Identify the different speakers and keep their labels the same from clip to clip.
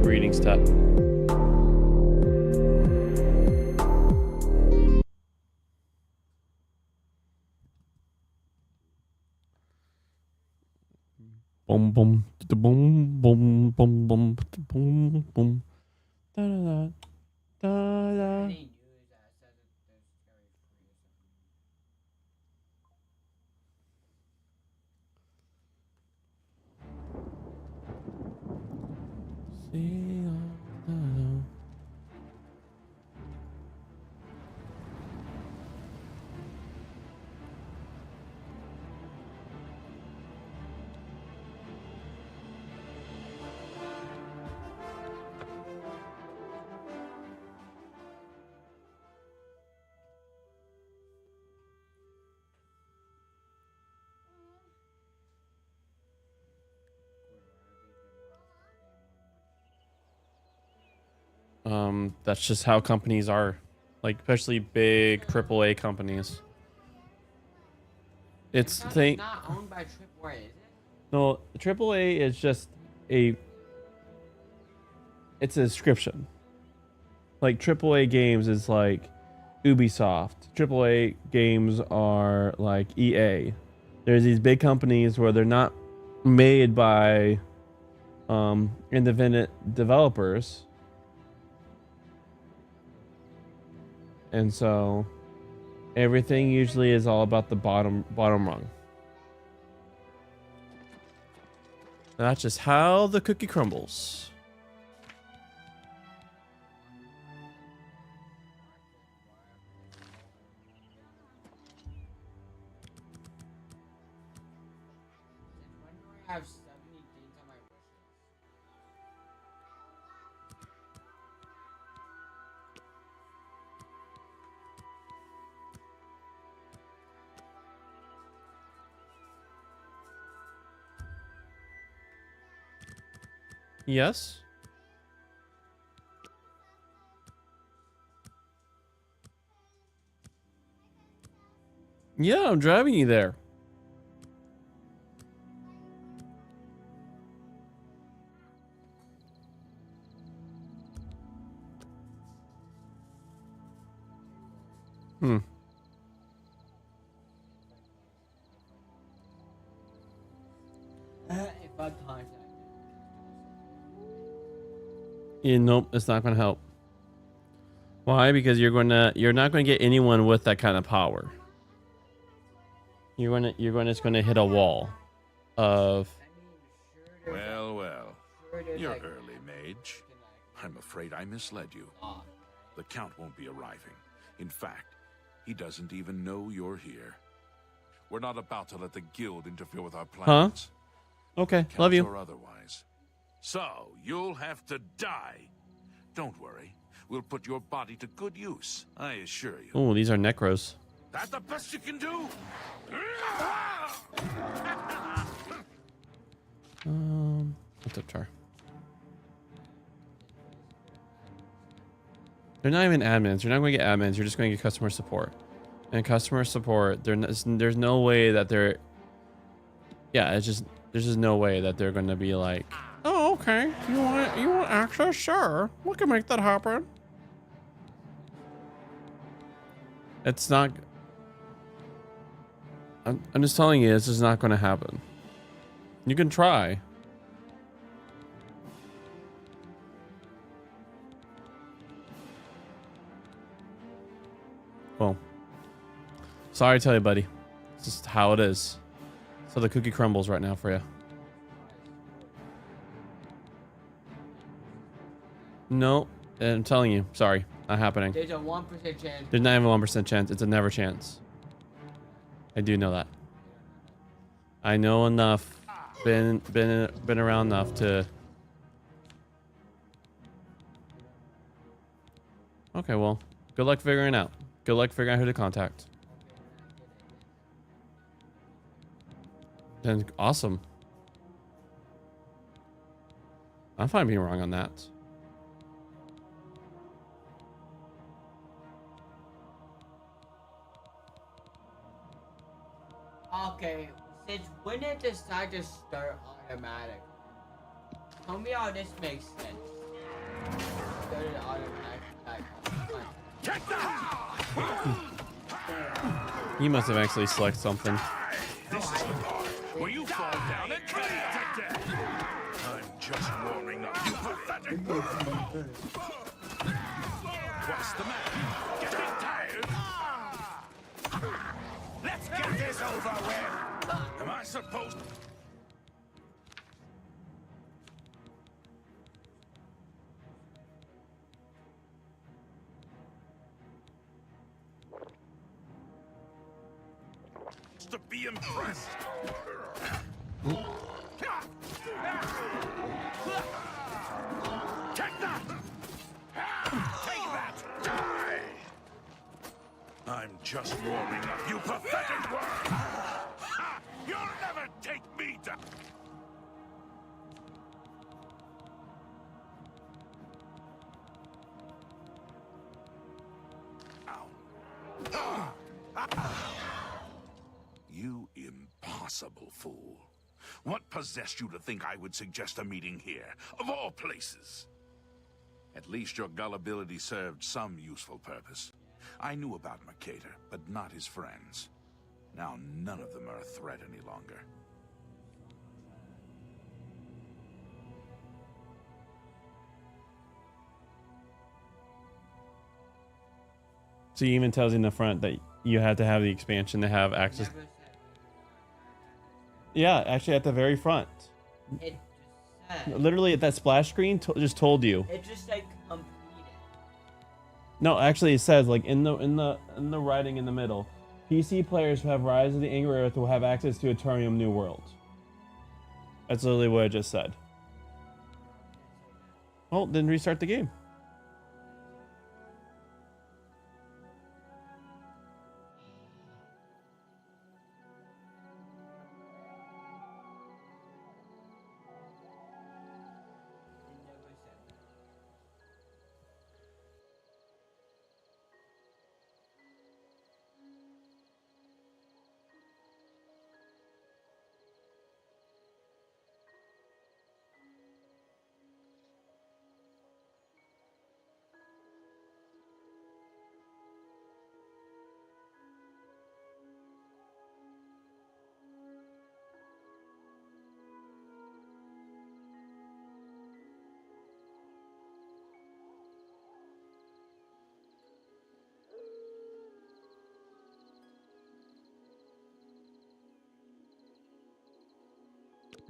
Speaker 1: breeding step. Boom, boom, boom, boom, boom, boom, boom, boom. Da da da da. That's just how companies are, like especially big AAA companies. It's
Speaker 2: not owned by AAA, is it?
Speaker 1: No, AAA is just it's a description. Like AAA games is like Ubisoft. AAA games are like EA. There's these big companies where they're not made by independent developers. And so everything usually is all about the bottom rung. That's just how the cookie crumbles.
Speaker 2: When do I have 70 things on my wish list?
Speaker 1: Yes. Yeah, I'm driving you there. Hmm.
Speaker 2: If I time
Speaker 1: Yeah, nope, it's not gonna help. Why? Because you're not gonna get anyone with that kind of power. You're just gonna hit a wall of.
Speaker 3: Well, you're early, mage. I'm afraid I misled you. The Count won't be arriving. In fact, he doesn't even know you're here. We're not about to let the guild interfere with our plans.
Speaker 1: Okay,
Speaker 3: Count
Speaker 1: love you.
Speaker 3: or otherwise. So, you'll have to die. Don't worry. We'll put your body to good use, I assure you.
Speaker 1: Oh, these are necros.
Speaker 3: That the best you can do?
Speaker 1: What's up, Char? They're not even admins. You're not going to get admins. You're just going to get customer support. And customer support, there's no way that they're. Yeah, there's just no way that they're going to be like, oh, okay, you want access? Sure, we can make that happen. It's not. I'm just telling you, this is not going to happen. You can try. Well, sorry to tell you, buddy. It's just how it is. So the cookie crumbles right now for you. No, I'm telling you, sorry, not happening.
Speaker 2: There's a 1% chance.
Speaker 1: There's not even a 1% chance. It's a never chance. I do know that. I know enough. Been around enough to. Okay, well, good luck figuring it out. Good luck figuring out who to contact. Then awesome. I'm fine being wrong on that.
Speaker 2: Okay, since when did it decide to start automatic? Tell me how this makes sense.
Speaker 3: Take the
Speaker 1: He must have actually selected something.
Speaker 3: This is the part where you fall down and bleed to death. I'm just warming up, you pathetic. What's the matter? Getting tired? Let's get this over with. Am I supposed to? To be impressed. Take that! Take that! Die! I'm just warming up, you pathetic worm! You'll never take me down! You impossible fool. What possessed you to think I would suggest a meeting here, of all places? At least your gullibility served some useful purpose. I knew about Mercator, but not his friends. Now none of them are a threat any longer.
Speaker 1: So he even tells you in the front that you have to have the expansion to have access. Yeah, actually at the very front.
Speaker 2: It just said.
Speaker 1: Literally at that splash screen just told you.
Speaker 2: It just said completed.
Speaker 1: No, actually it says like in the writing in the middle, PC players who have Rise of the Angry Earth will have access to Eternium New World. That's literally what I just said. Well, then restart the game.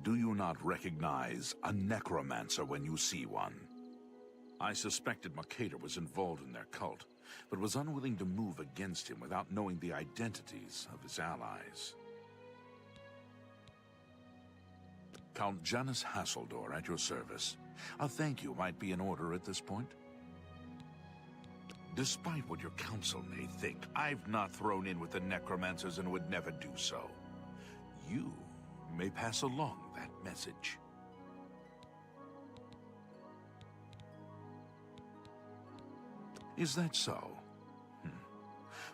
Speaker 3: Do you not recognize a necromancer when you see one? I suspected Mercator was involved in their cult, but was unwilling to move against him without knowing the identities of his allies. Count Janus Hasseldor at your service. A thank you might be in order at this point. Despite what your council may think, I've not thrown in with the necromancers and would never do so. You may pass along that message. Is that so?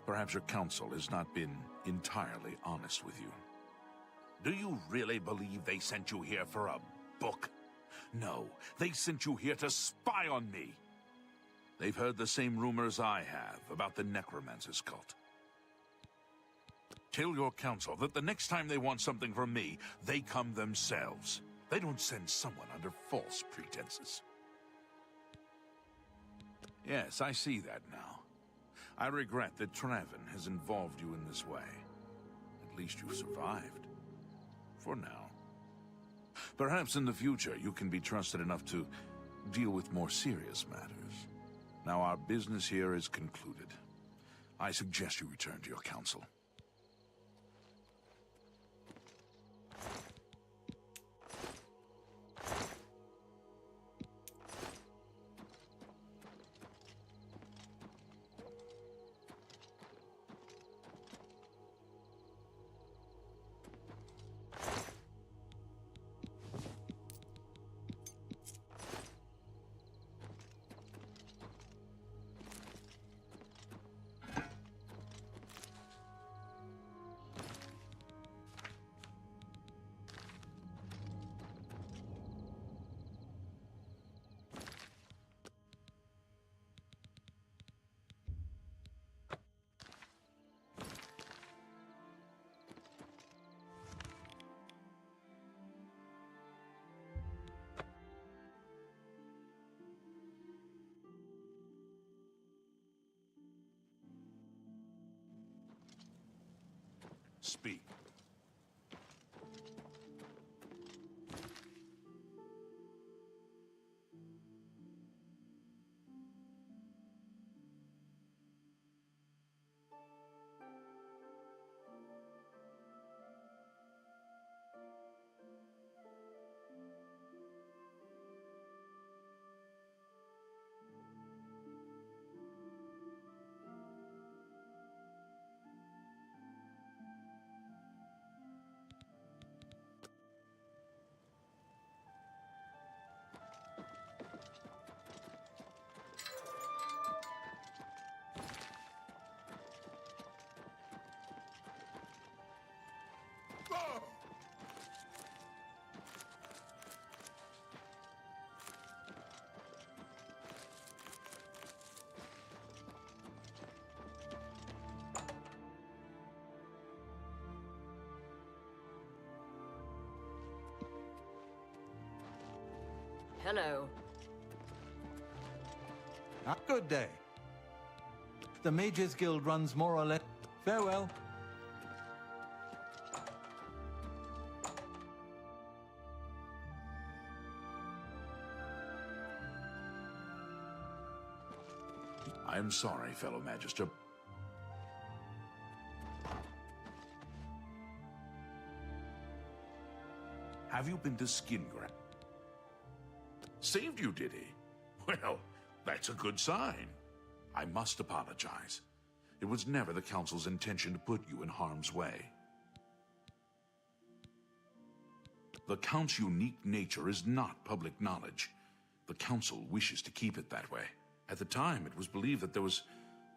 Speaker 3: Perhaps your council has not been entirely honest with you. Do you really believe they sent you here for a book? No, they sent you here to spy on me. They've heard the same rumors I have about the Necromancer's cult. Tell your council that the next time they want something from me, they come themselves. They don't send someone under false pretenses. Yes, I see that now. I regret that Traven has involved you in this way. At least you survived. For now. Perhaps in the future you can be trusted enough to deal with more serious matters. Now our business here is concluded. I suggest you return to your council. speak.
Speaker 4: Hello.
Speaker 5: A good day. The Mages Guild runs more or less. Farewell.
Speaker 3: I am sorry, fellow Magister. Have you been to Skingrad? Saved you, did he? Well, that's a good sign. I must apologize. It was never the Council's intention to put you in harm's way. The Count's unique nature is not public knowledge. The Council wishes to keep it that way. At the time, it was believed that there was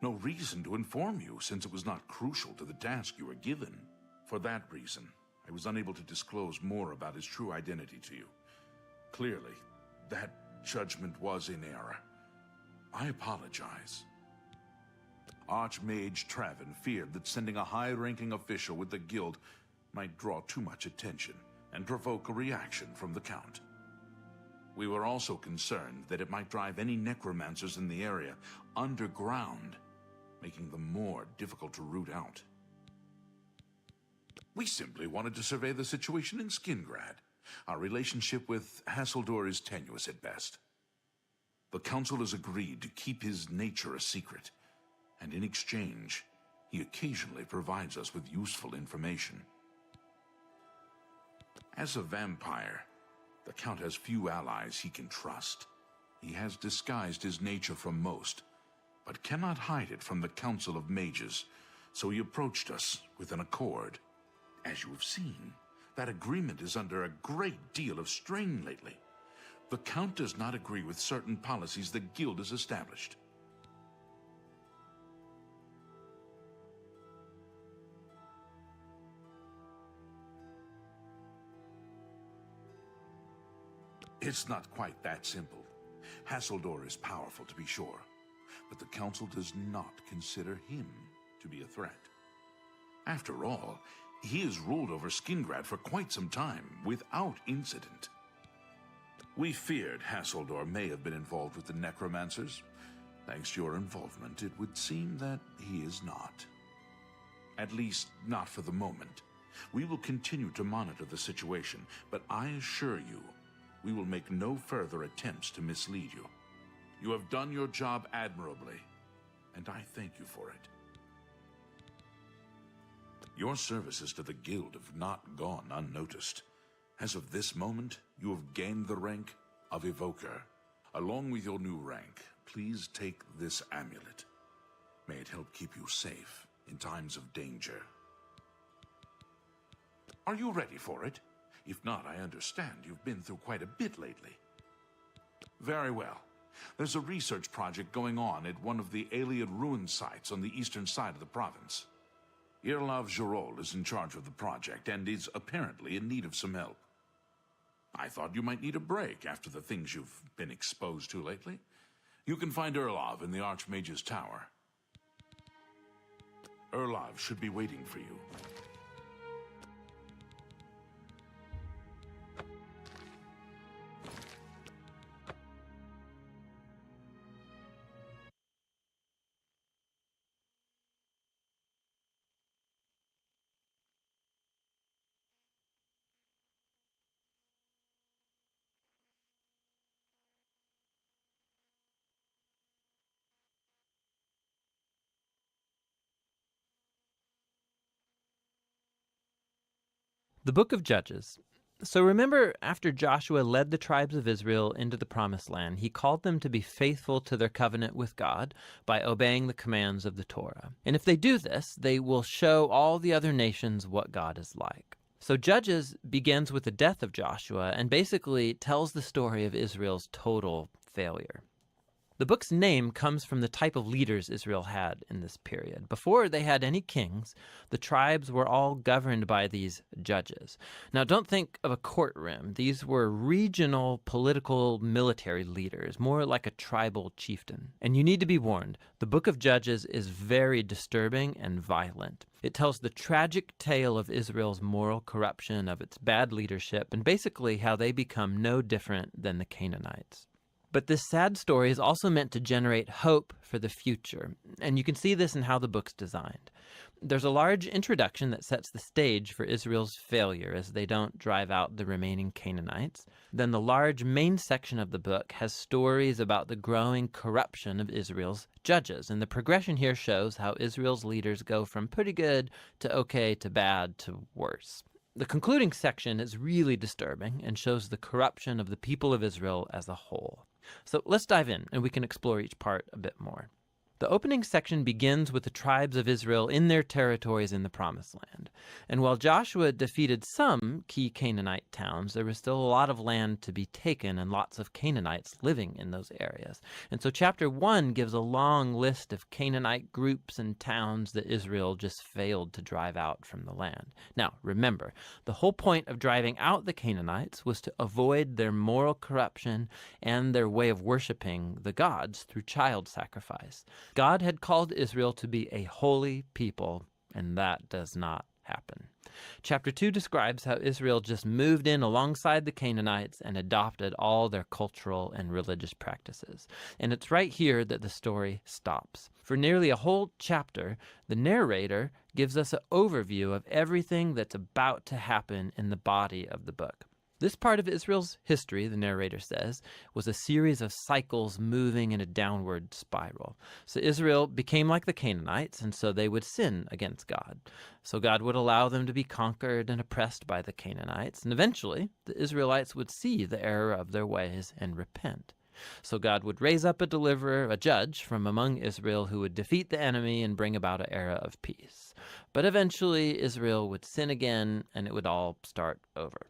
Speaker 3: no reason to inform you, since it was not crucial to the task you were given. For that reason, I was unable to disclose more about his true identity to you. Clearly, that judgment was in error. I apologize. Archmage Travin feared that sending a high-ranking official with the guild might draw too much attention and provoke a reaction from the Count. We were also concerned that it might drive any necromancers in the area underground, making them more difficult to root out. We simply wanted to survey the situation in Skingrad. Our relationship with Hasseldor is tenuous at best. The Council has agreed to keep his nature a secret, and in exchange, he occasionally provides us with useful information. As a vampire, the Count has few allies he can trust. He has disguised his nature from most, but cannot hide it from the Council of Mages, so he approached us with an accord. As you have seen, that agreement is under a great deal of strain lately. The Count does not agree with certain policies the Guild has established. It's not quite that simple. Hasseldor is powerful, to be sure, but the Council does not consider him to be a threat. After all, he has ruled over Skingrad for quite some time, without incident. We feared Hasseldor may have been involved with the necromancers. Thanks to your involvement, it would seem that he is not. At least, not for the moment. We will continue to monitor the situation, but I assure you, we will make no further attempts to mislead you. You have done your job admirably, and I thank you for it. Your services to the Guild have not gone unnoticed. As of this moment, you have gained the rank of Evoker. Along with your new rank, please take this amulet. May it help keep you safe in times of danger. Are you ready for it? If not, I understand you've been through quite a bit lately. Very well. There's a research project going on at one of the Alien ruin sites on the eastern side of the province. Irlav Jirol is in charge of the project and is apparently in need of some help. I thought you might need a break after the things you've been exposed to lately. You can find Irlav in the Archmage's Tower. Irlav should be waiting for you.
Speaker 6: The book of Judges. So remember, after Joshua led the tribes of Israel into the promised land, he called them to be faithful to their covenant with God by obeying the commands of the Torah. And if they do this, they will show all the other nations what God is like. So Judges begins with the death of Joshua and basically tells the story of Israel's total failure. The book's name comes from the type of leaders Israel had in this period. Before they had any kings, the tribes were all governed by these judges. Now, don't think of a courtroom. These were regional political military leaders, more like a tribal chieftain. And you need to be warned, the book of Judges is very disturbing and violent. It tells the tragic tale of Israel's moral corruption, of its bad leadership, and basically how they become no different than the Canaanites. But this sad story is also meant to generate hope for the future, and you can see this in how the book's designed. There's a large introduction that sets the stage for Israel's failure as they don't drive out the remaining Canaanites. Then the large main section of the book has stories about the growing corruption of Israel's judges, and the progression here shows how Israel's leaders go from pretty good to okay to bad to worse. The concluding section is really disturbing and shows the corruption of the people of Israel as a whole. So let's dive in and we can explore each part a bit more. The opening section begins with the tribes of Israel in their territories in the Promised Land. And while Joshua defeated some key Canaanite towns, there was still a lot of land to be taken and lots of Canaanites living in those areas. And so chapter 1 gives a long list of Canaanite groups and towns that Israel just failed to drive out from the land. Now, remember, the whole point of driving out the Canaanites was to avoid their moral corruption and their way of worshiping the gods through child sacrifice. God had called Israel to be a holy people, and that does not happen. Chapter 2 describes how Israel just moved in alongside the Canaanites and adopted all their cultural and religious practices. And it's right here that the story stops. For nearly a whole chapter, the narrator gives us an overview of everything that's about to happen in the body of the book. This part of Israel's history, the narrator says, was a series of cycles moving in a downward spiral. So Israel became like the Canaanites, and so they would sin against God. So God would allow them to be conquered and oppressed by the Canaanites, and eventually the Israelites would see the error of their ways and repent. So God would raise up a deliverer, a judge from among Israel who would defeat the enemy and bring about an era of peace. But eventually Israel would sin again, and it would all start over.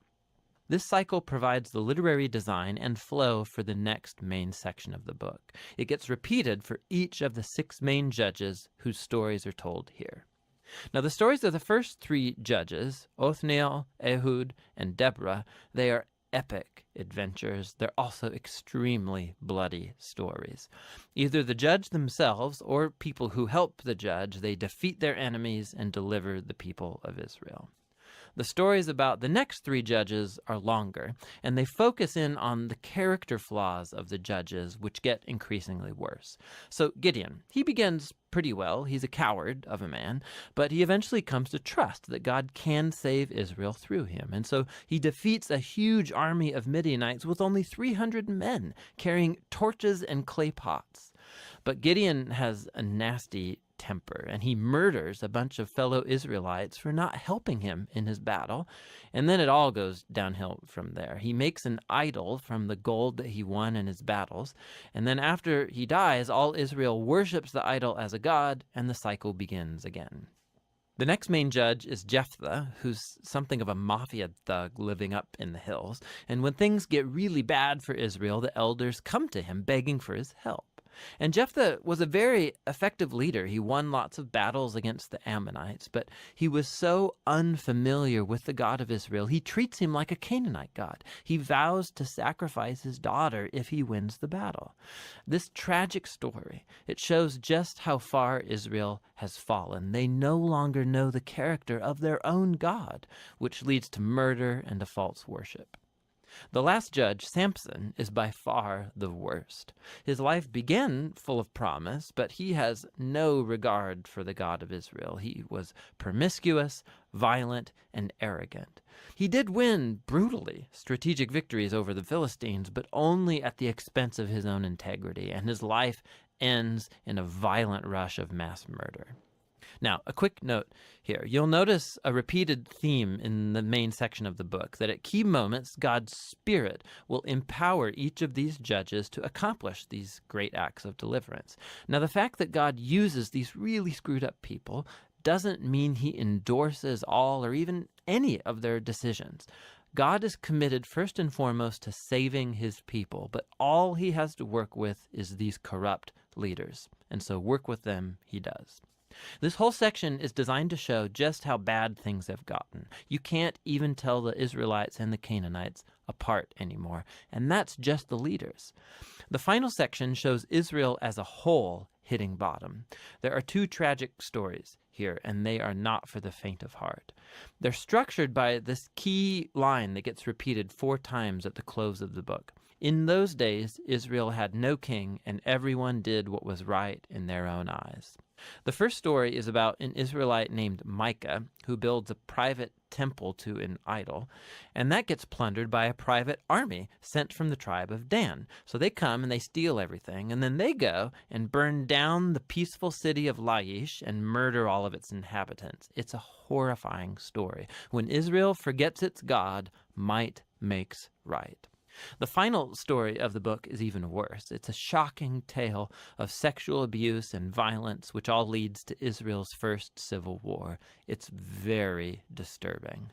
Speaker 6: This cycle provides the literary design and flow for the next main section of the book. It gets repeated for each of the 6 main judges whose stories are told here. Now, the stories of the first 3 judges, Othniel, Ehud, and Deborah, they are epic adventures. They're also extremely bloody stories. Either the judge themselves or people who help the judge, they defeat their enemies and deliver the people of Israel. The stories about the next 3 judges are longer, and they focus in on the character flaws of the judges, which get increasingly worse. So Gideon, he begins pretty well. He's a coward of a man, but he eventually comes to trust that God can save Israel through him. And so he defeats a huge army of Midianites with only 300 men carrying torches and clay pots. But Gideon has a nasty temper, and he murders a bunch of fellow Israelites for not helping him in his battle. And then it all goes downhill from there. He makes an idol from the gold that he won in his battles. And then after he dies, all Israel worships the idol as a god, and the cycle begins again. The next main judge is Jephthah, who's something of a mafia thug living up in the hills. And when things get really bad for Israel, the elders come to him begging for his help. And Jephthah was a very effective leader. He won lots of battles against the Ammonites, but he was so unfamiliar with the God of Israel, he treats him like a Canaanite god. He vows to sacrifice his daughter if he wins the battle. This tragic story, it shows just how far Israel has fallen. They no longer know the character of their own God, which leads to murder and to false worship. The last judge, Samson, is by far the worst. His life began full of promise, but he has no regard for the God of Israel. He was promiscuous, violent, and arrogant. He did win brutally strategic victories over the Philistines, but only at the expense of his own integrity, and his life ends in a violent rush of mass murder. Now, a quick note here. You'll notice a repeated theme in the main section of the book, that at key moments, God's Spirit will empower each of these judges to accomplish these great acts of deliverance. Now, the fact that God uses these really screwed up people doesn't mean he endorses all or even any of their decisions. God is committed first and foremost to saving his people, but all he has to work with is these corrupt leaders. And so work with them he does. This whole section is designed to show just how bad things have gotten. You can't even tell the Israelites and the Canaanites apart anymore, and that's just the leaders. The final section shows Israel as a whole hitting bottom. There are 2 tragic stories here, and they are not for the faint of heart. They're structured by this key line that gets repeated 4 times at the close of the book. In those days, Israel had no king, and everyone did what was right in their own eyes. The first story is about an Israelite named Micah who builds a private temple to an idol, and that gets plundered by a private army sent from the tribe of Dan. So they come and they steal everything, and then they go and burn down the peaceful city of Laish and murder all of its inhabitants. It's a horrifying story. When Israel forgets its God, might makes right. The final story of the book is even worse. It's a shocking tale of sexual abuse and violence, which all leads to Israel's first civil war. It's very disturbing.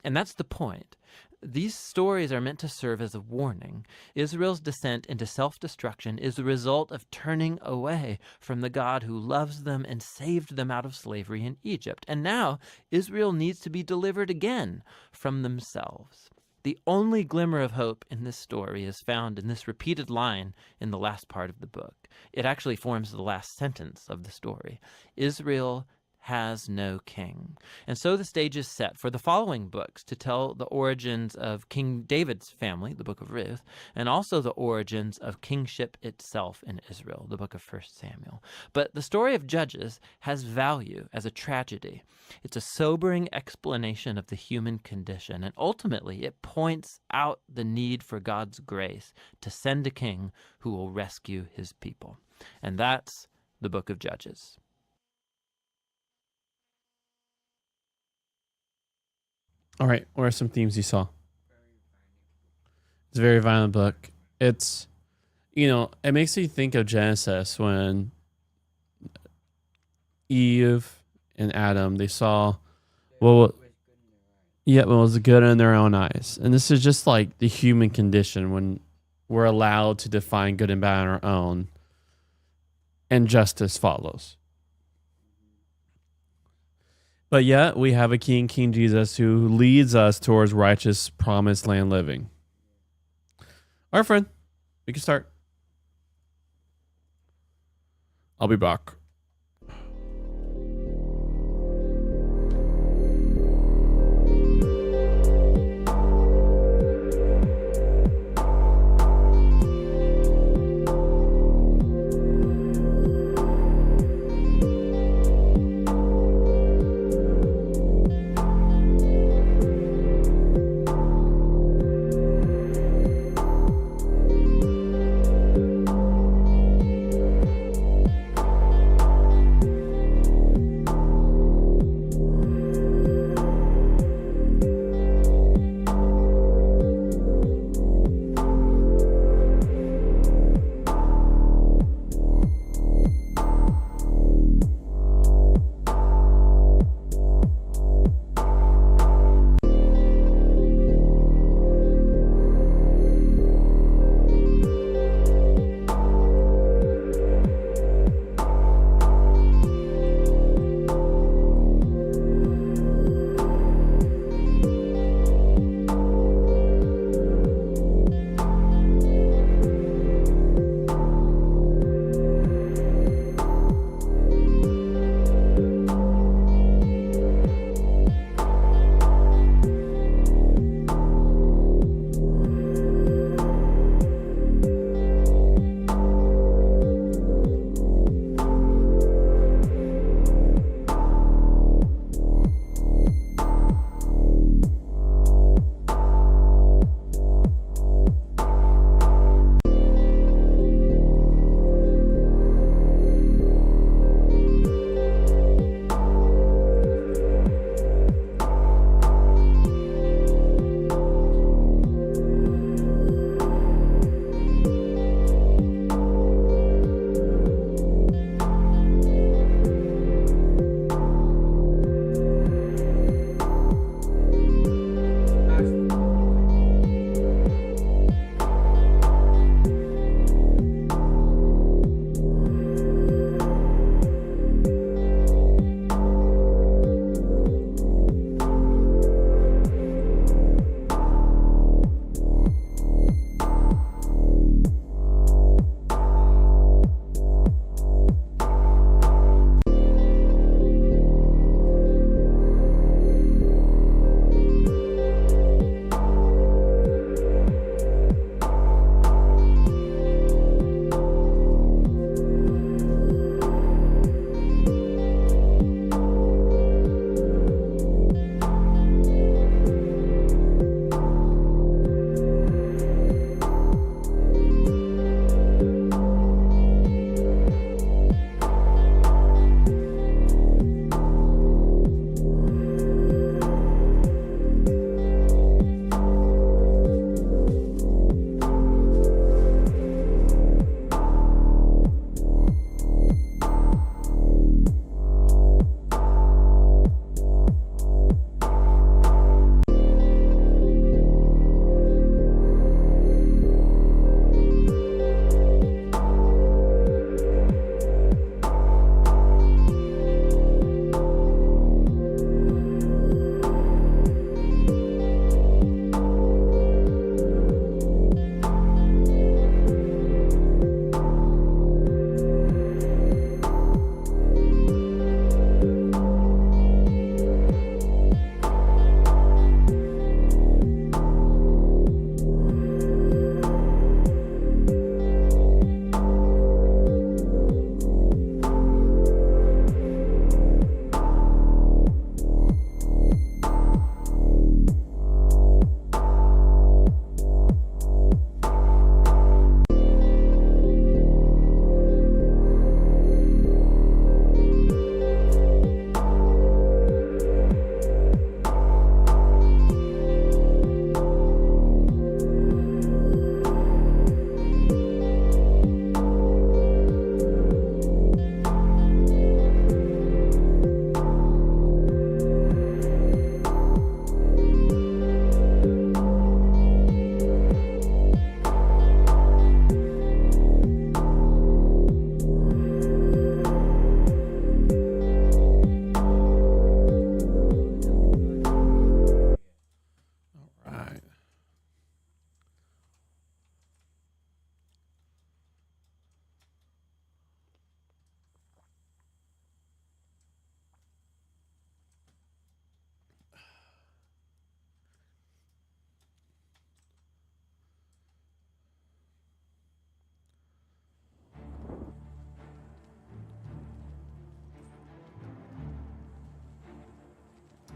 Speaker 6: And that's the point. These stories are meant to serve as a warning. Israel's descent into self-destruction is the result of turning away from the God who loves them and saved them out of slavery in Egypt. And now Israel needs to be delivered again from themselves. The only glimmer of hope in this story is found in this repeated line in the last part of the book. It actually forms the last sentence of the story. Israel has no king. And so the stage is set for the following books to tell the origins of King David's family, the book of Ruth, and also the origins of kingship itself in Israel, the book of 1 Samuel. But the story of Judges has value as a tragedy. It's a sobering explanation of the human condition, and ultimately it points out the need for God's grace to send a king who will rescue his people. And that's the book of Judges.
Speaker 1: All right, what are some themes you saw? It's a very violent book. It's, it makes me think of Genesis when Eve and Adam, they saw what was good in their own eyes. And this is just like the human condition when we're allowed to define good and bad on our own, and justice follows. But yet we have a King Jesus, who leads us towards righteous promised land living. All right, friend, we can start. I'll be back.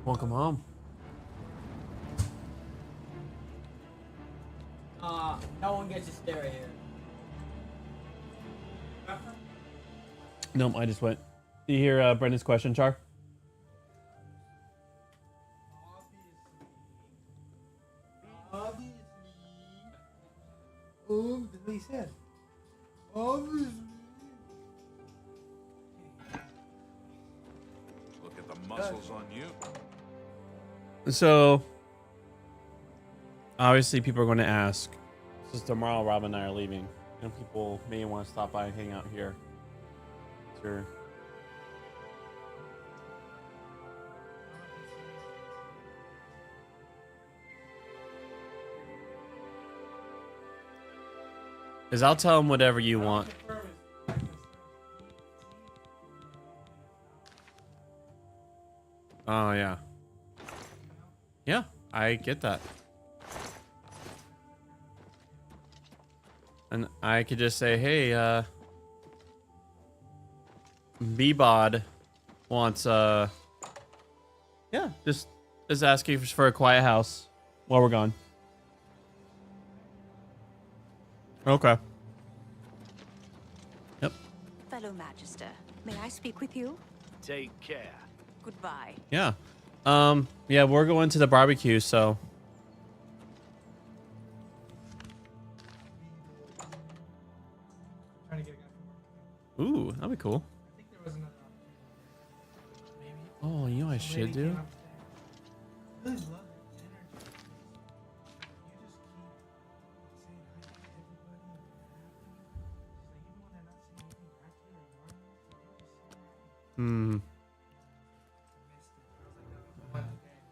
Speaker 1: Welcome home.
Speaker 2: No one gets to stare here.
Speaker 1: Nope, I just went. Do you hear Brendan's question, Char?
Speaker 2: Obviously. Oh, that's what he said. Obviously.
Speaker 3: Look at the muscles on you.
Speaker 1: So, obviously, people are going to ask. Since tomorrow, Rob and I are leaving, and people may want to stop by and hang out here. Sure. Because I'll tell them whatever you want. Oh, yeah. Yeah, I get that. And I could just say, hey, B-Bod wants, yeah, just is asking for a quiet house while we're gone. Okay. Yep.
Speaker 7: Fellow Magister, may I speak with you?
Speaker 8: Take care.
Speaker 7: Goodbye.
Speaker 1: Yeah. Yeah, we're going to the barbecue, so.
Speaker 2: Trying to get a guy from work.
Speaker 1: Ooh, that'd be cool.
Speaker 2: I think there was another opportunity. Maybe.
Speaker 1: Oh, you know what I
Speaker 2: Some
Speaker 1: should
Speaker 2: lady
Speaker 1: do?
Speaker 2: came upstairs. I really love your energy. You just keep saying hi to everybody and they're happy. She's like, even when they're not saying anything back to you or ignoring you, you're just so happy.
Speaker 1: Hmm.
Speaker 2: I missed it. I was like, no, one day. You're allowed to do this.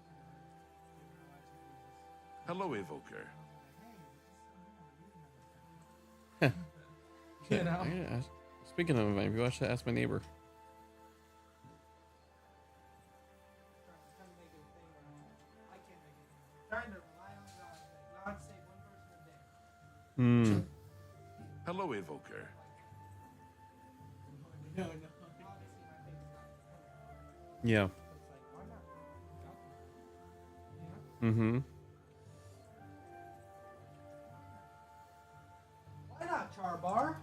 Speaker 3: Hello, Evoker.
Speaker 2: You know?
Speaker 1: Yeah, speaking of, maybe I should ask my neighbor. Hmm.
Speaker 3: Hello, Evoker.
Speaker 1: Yeah. Mm-hmm.
Speaker 2: Why not, Charbar?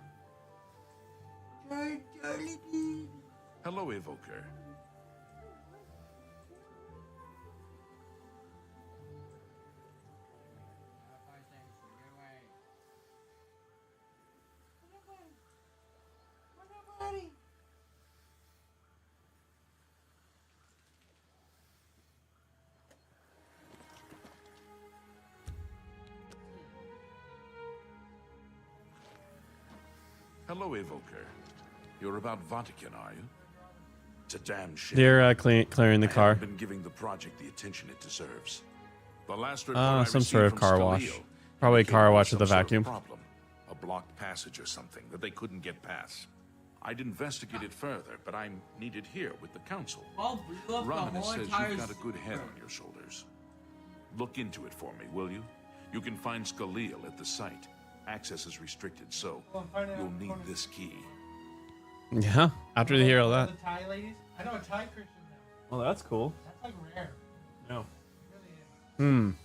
Speaker 3: Hello, Evoker. Hello, Evoker. You're about Vatican, are you? It's a damn shame.
Speaker 1: They're clearing the
Speaker 3: I
Speaker 1: car.
Speaker 3: haven't been giving the project the attention it deserves. The last report I
Speaker 1: Some sort
Speaker 3: received
Speaker 1: of
Speaker 3: from
Speaker 1: car
Speaker 3: Scalia
Speaker 1: wash. Probably a
Speaker 3: indicated
Speaker 1: car
Speaker 3: there
Speaker 1: wash
Speaker 3: was
Speaker 1: with a
Speaker 3: some sort of
Speaker 1: vacuum.
Speaker 3: Problem, a blocked passage or something that they couldn't get past. I'd investigate it further, but I'm needed here with the council.
Speaker 2: I'll blew up the
Speaker 3: Romanus
Speaker 2: whole
Speaker 3: says
Speaker 2: entire
Speaker 3: you've got a good head on your shoulders. Look into it for me, will you? You can find Scalia at the site. Access is restricted, so you'll need this key.
Speaker 1: Yeah. After they hear all that.
Speaker 2: The Thai ladies? I know a Thai Christian now.
Speaker 1: Oh, that's cool.
Speaker 2: That's like rare.
Speaker 1: No.
Speaker 2: It really is.
Speaker 1: Hmm.
Speaker 2: When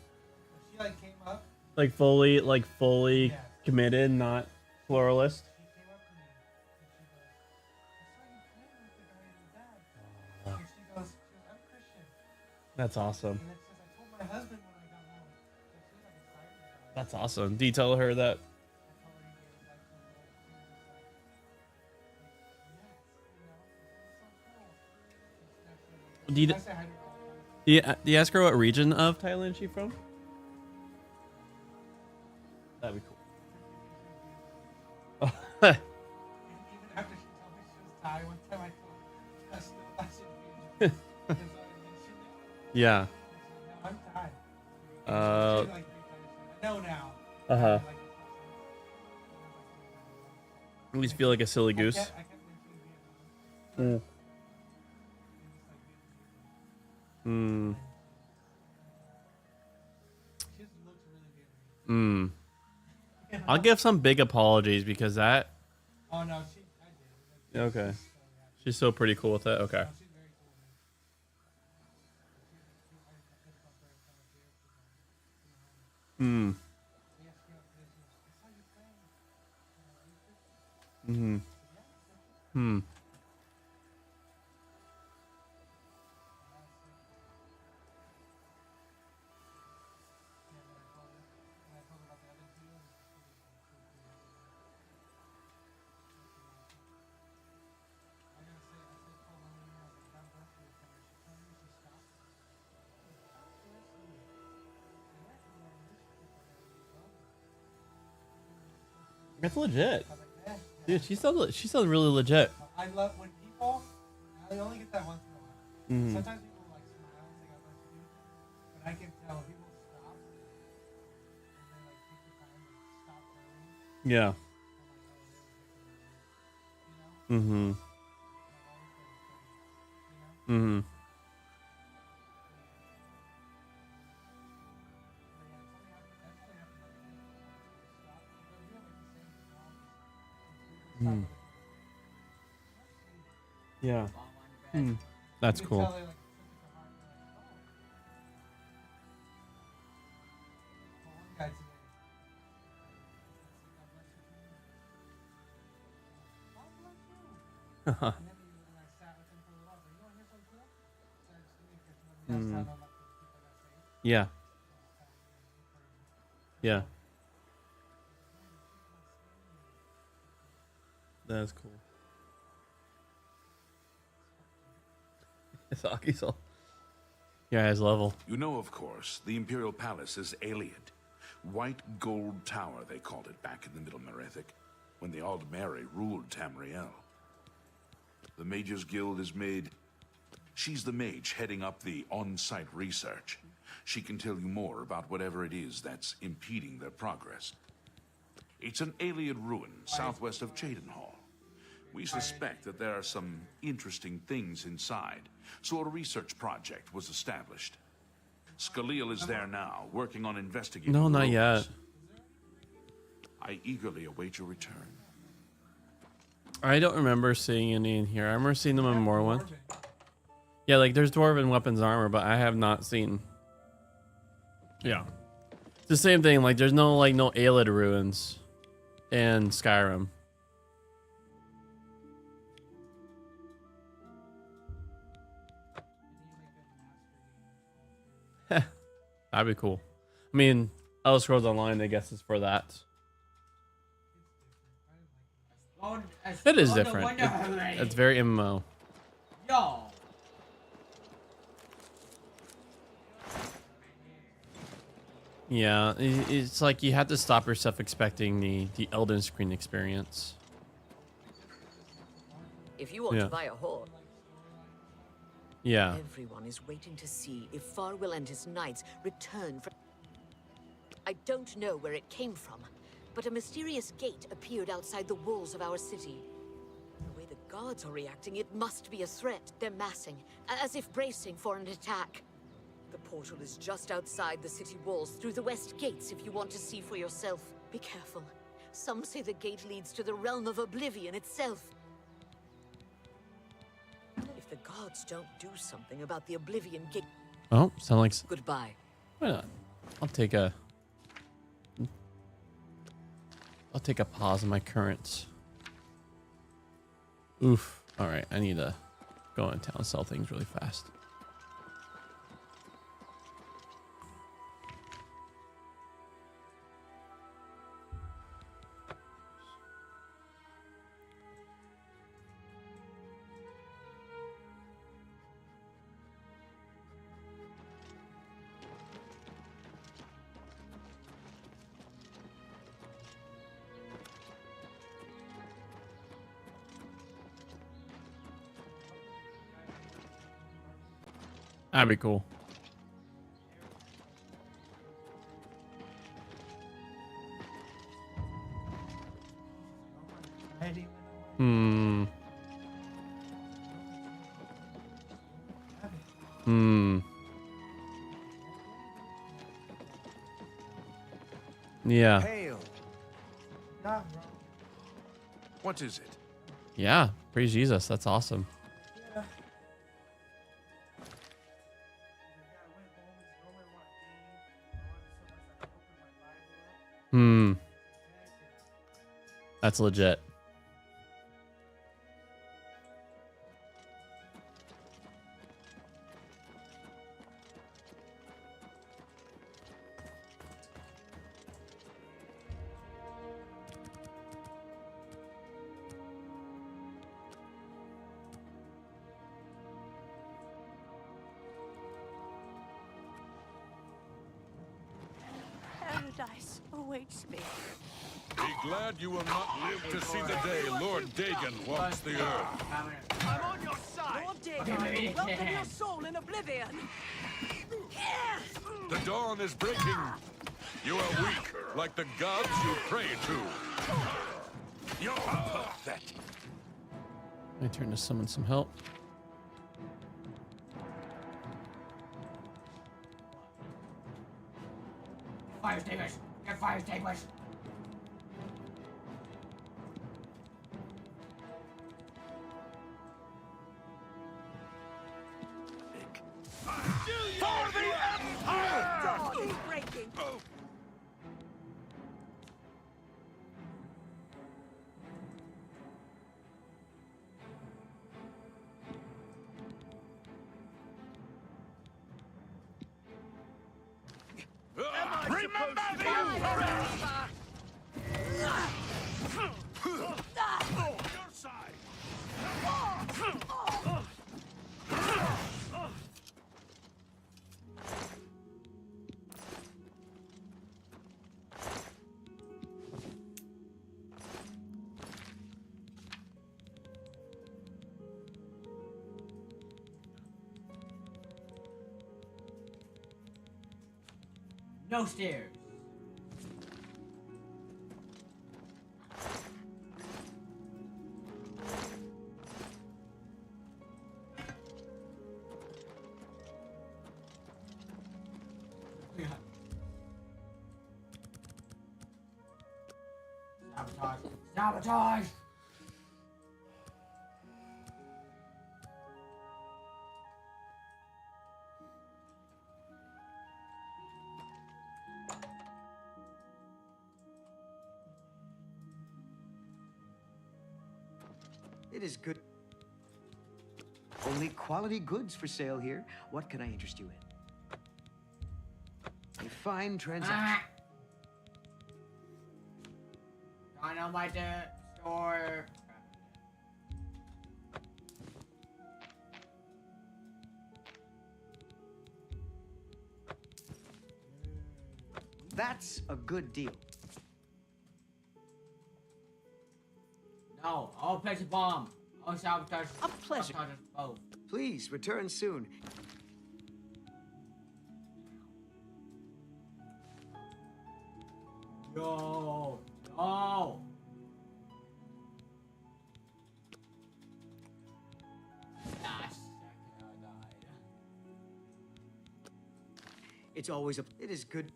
Speaker 2: she like came up,
Speaker 1: Like fully
Speaker 2: Yes.
Speaker 1: committed, not pluralist.
Speaker 2: she came up to me and she goes, I saw you praying with the guy in the bag. And she goes, I'm Christian.
Speaker 1: That's awesome.
Speaker 2: And it says, I told my husband when I got home. Like, she was like excited about it.
Speaker 1: That's awesome. Do you tell her that?
Speaker 2: I told her he gave it back to her. She was just like, yes, you know, it was so cool.
Speaker 1: Do you,
Speaker 2: I say hi to her all the time.
Speaker 1: do you ask her what region of Thailand she's from? That'd be cool.
Speaker 2: Even after she told me she was Thai, one time I told her, I should be because I mentioned it.
Speaker 1: Yeah.
Speaker 2: No, I'm Thai.
Speaker 1: Uh.
Speaker 2: She like 3 times. I know now.
Speaker 1: Uh-huh.
Speaker 2: Like,
Speaker 1: At least feel like a silly goose.
Speaker 2: I kept mentioning Vietnam.
Speaker 1: Hmm.
Speaker 2: She just looks really Vietnamese.
Speaker 1: Hmm. I'll give some big apologies because that.
Speaker 2: Oh no, I did.
Speaker 1: Okay. She's still pretty cool with it. Okay.
Speaker 2: No, she's very cool.
Speaker 1: Hmm. Hmm. Hmm. That's legit. Dude, she sounds really legit.
Speaker 2: I love when people. I only get that once in a while.
Speaker 1: Mhm.
Speaker 2: Sometimes people like smile and say God bless you, but I can tell people stop and then like take the time to stop praying.
Speaker 1: Yeah.
Speaker 2: I'm like, oh, they were taking a break, you know.
Speaker 1: Mm-hmm.
Speaker 2: Not always for the praise, you know.
Speaker 1: Mm-hmm. Mm. Yeah. Mm. That's cool. Mm. Yeah. Yeah. That's cool. It's Akiso. Yeah, his level.
Speaker 3: You know, of course, the Imperial Palace is alien. White Gold Tower, they called it back in the Middle Merethic, when the Aldmeri ruled Tamriel. The Mages Guild is made... She's the mage heading up the on-site research. She can tell you more about whatever it is that's impeding their progress. It's an alien ruin southwest of Cheydinhall. We suspect that there are some interesting things inside, so a research project was established. Scaleel is there now, working on investigating
Speaker 1: No,
Speaker 3: the
Speaker 1: not
Speaker 3: ruins.
Speaker 1: yet.
Speaker 3: I eagerly await your return.
Speaker 1: I don't remember seeing any in here. I remember seeing them in Morrowind. Yeah, like there's dwarven weapons and armor, but I have not seen. Yeah. It's the same thing, like there's no Aelid ruins in Skyrim. That'd be cool. I mean, Elder Scrolls Online, I guess, is for that. It is different. It's very MMO. Yeah, it's like you have to stop yourself expecting the Elden Screen experience.
Speaker 4: If you want
Speaker 1: Yeah.
Speaker 4: to buy a horse,
Speaker 1: Yeah.
Speaker 4: everyone is waiting to see if Farwell and his knights return from... I don't know where it came from, but a mysterious gate appeared outside the walls of our city. The way the guards are reacting, it must be a threat. They're massing, as if bracing for an attack. The portal is just outside the city walls, through the west gates if you want to see for yourself. Be careful. Some say the gate leads to the realm of oblivion itself. If the gods don't do something about the oblivion gate...
Speaker 1: Oh, sound like...
Speaker 4: Goodbye.
Speaker 1: Why not? I'll take a pause in my currents. Oof. All right, I need to go in town and sell things really fast. That'd be cool. Hmm. Hmm. Yeah.
Speaker 3: What is it?
Speaker 1: Yeah. Praise Jesus. That's awesome. Hmm. That's legit.
Speaker 7: Paradise awaits me.
Speaker 3: Be glad you will not live to see the day Lord Dagon walks the earth.
Speaker 7: I'm on your side. Lord Dagon, welcome your soul in oblivion.
Speaker 3: The dawn is breaking. You are weak, like the gods you pray to. You're pathetic.
Speaker 1: My turn to summon some help.
Speaker 2: Fire extinguish! Get fire extinguish!
Speaker 3: For the Empire!
Speaker 7: Dawn is breaking.
Speaker 3: Remember the Emperor! Your side!
Speaker 2: No stairs. Sabotage. Sabotage!
Speaker 8: It is good. Only quality goods for sale here. What can I interest you in? A fine transaction.
Speaker 2: Dynamite store.
Speaker 8: That's a good deal.
Speaker 2: No, I'll place a bomb. I'll sabotage.
Speaker 8: A pleasure.
Speaker 2: Sabotage us both.
Speaker 8: Please return soon.
Speaker 2: Yo, no. Last second I died.
Speaker 8: It's always a. It is good.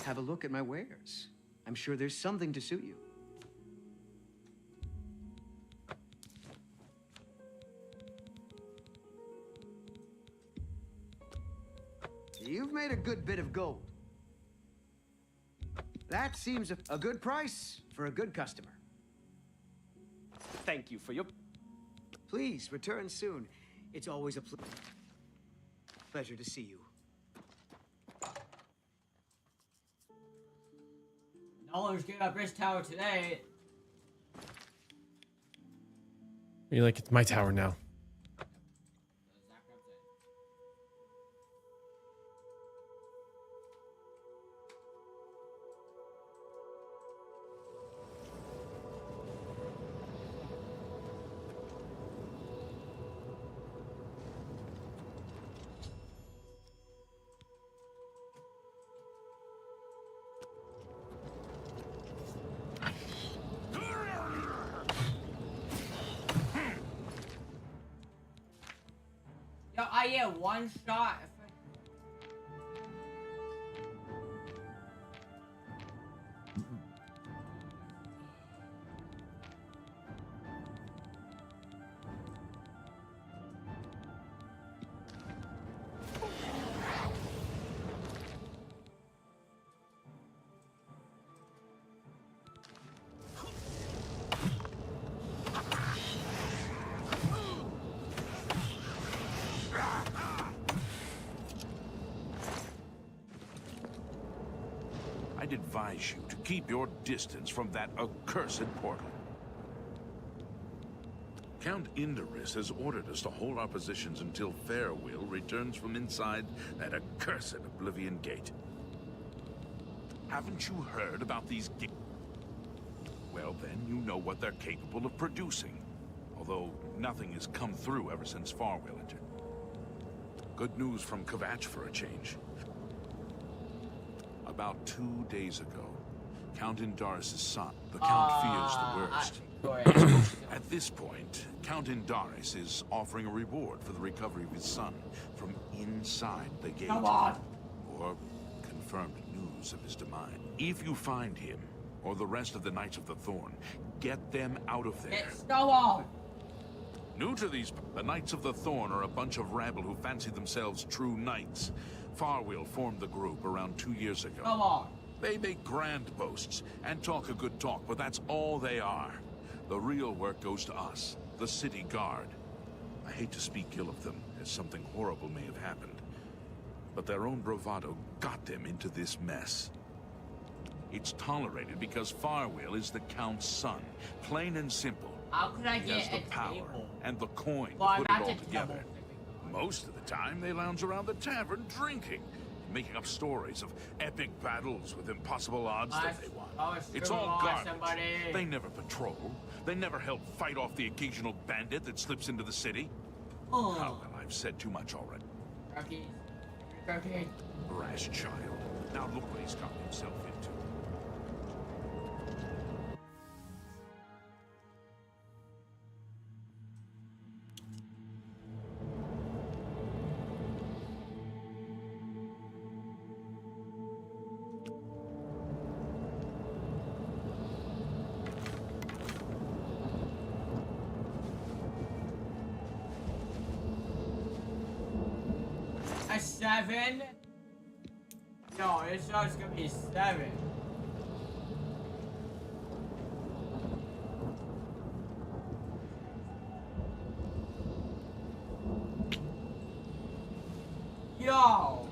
Speaker 8: Have a look at my wares. I'm sure there's something to suit you. You've made a good bit of gold. That seems a good price for a good customer.
Speaker 9: Thank you for your...
Speaker 8: Please return soon. It's always a pleasure to see you.
Speaker 2: No one's getting up this tower today.
Speaker 1: You're like, it's my tower now.
Speaker 2: Yo, I get one shot.
Speaker 3: advise you to keep your distance from that accursed portal. Count Indorus has ordered us to hold our positions until Farewell returns from inside that accursed Oblivion Gate. Haven't you heard about these gates? Well, then you know what they're capable of producing. Although nothing has come through ever since Farewell entered. Good news from Kvatch for a change. About 2 days ago, Count Indaris' son, the Count fears the worst. At this point, Count Indaris is offering a reward for the recovery of his son from inside the gate.
Speaker 9: Come on!
Speaker 3: Or confirmed news of his demise. If you find him, or the rest of the Knights of the Thorn, get them out of there.
Speaker 9: Let's go on!
Speaker 3: New to these, the Knights of the Thorn are a bunch of rabble who fancy themselves true knights. Farwell formed the group around 2 years ago.
Speaker 9: Come on!
Speaker 3: They make grand boasts and talk a good talk, but that's all they are. The real work goes to us, the city guard. I hate to speak ill of them, as something horrible may have happened. But their own bravado got them into this mess. It's tolerated because Farwell is the Count's son. Plain and simple.
Speaker 9: How could I
Speaker 3: He has
Speaker 9: get
Speaker 3: the
Speaker 9: a
Speaker 3: power
Speaker 9: table?
Speaker 3: and the coin
Speaker 9: Well,
Speaker 3: to put
Speaker 9: I'm
Speaker 3: it all
Speaker 9: not
Speaker 3: together. Most of the time, they lounge around the tavern drinking, making up stories of epic battles with impossible odds that they won. It's all garbage. They never patrol. They never help fight off the occasional bandit that slips into the city. Oh, well, I've said too much already. Brash child. Now look what he's got himself into.
Speaker 9: A 7? No, this show's gonna be 7. Yo! Ow,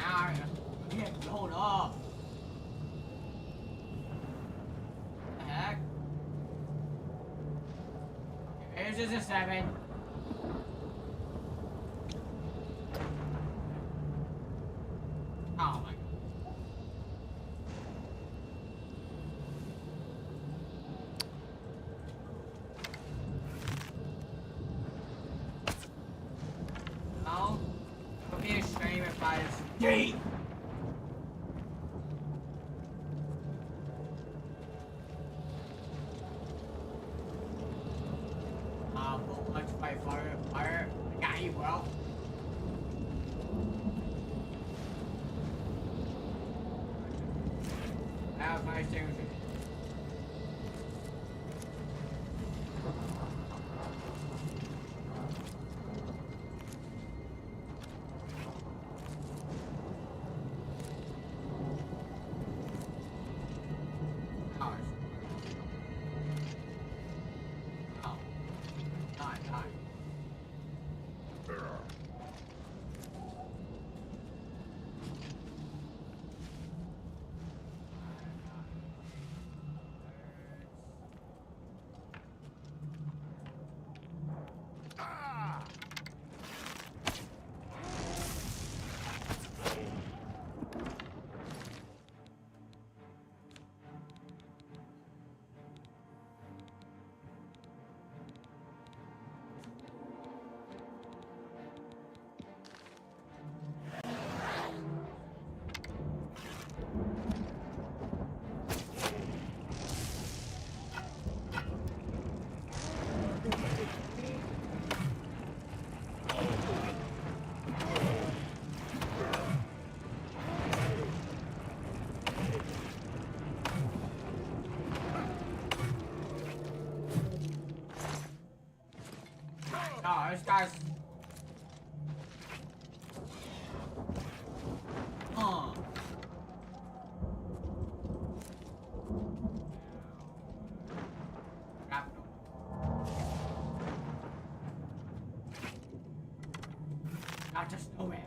Speaker 9: I'm getting blown up. What the heck? Okay, this is a 7. Oh my god. Oh, it would be a shame if I just gate. Let's fight fire. I got you, bro. I have my extinguisher. Oh, this guy's... Not just no man.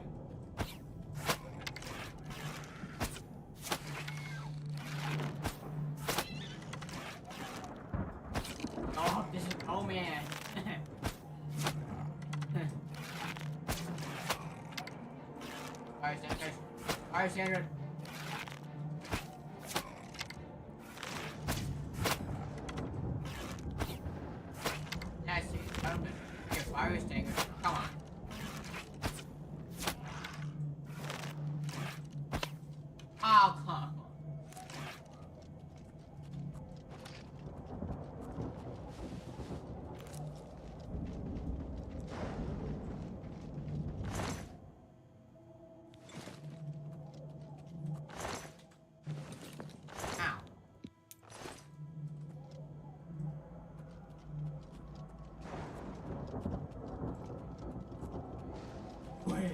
Speaker 9: Fire standard. That's it. Come on. Get fire standard. Come on. Oh, come on. Ow. Wait.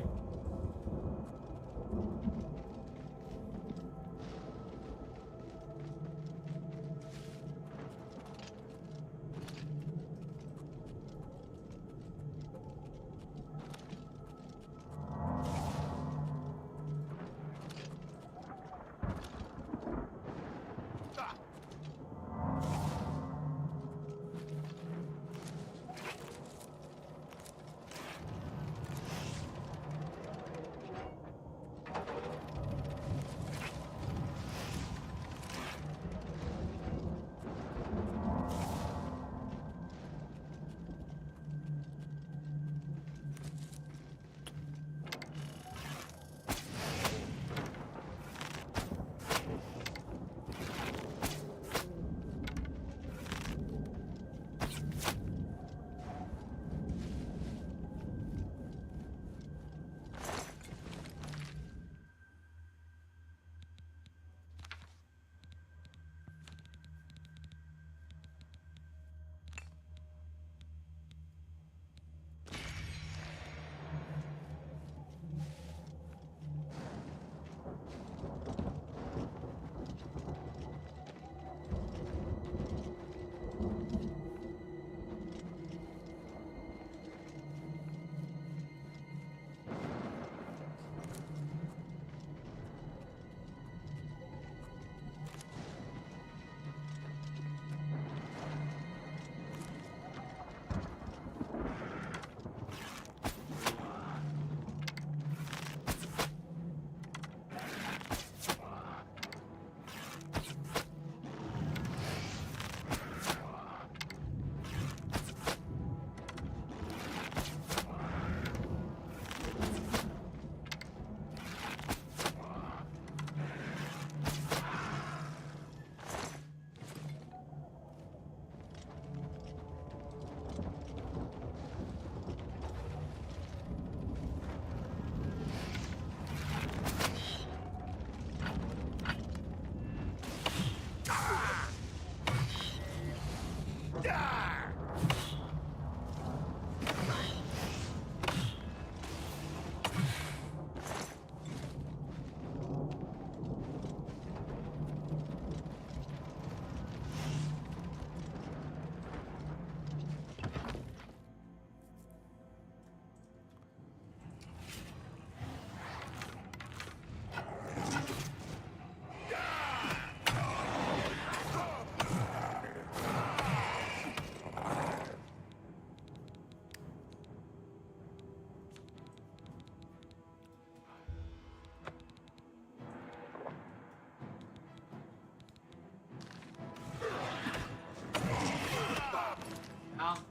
Speaker 9: Now, this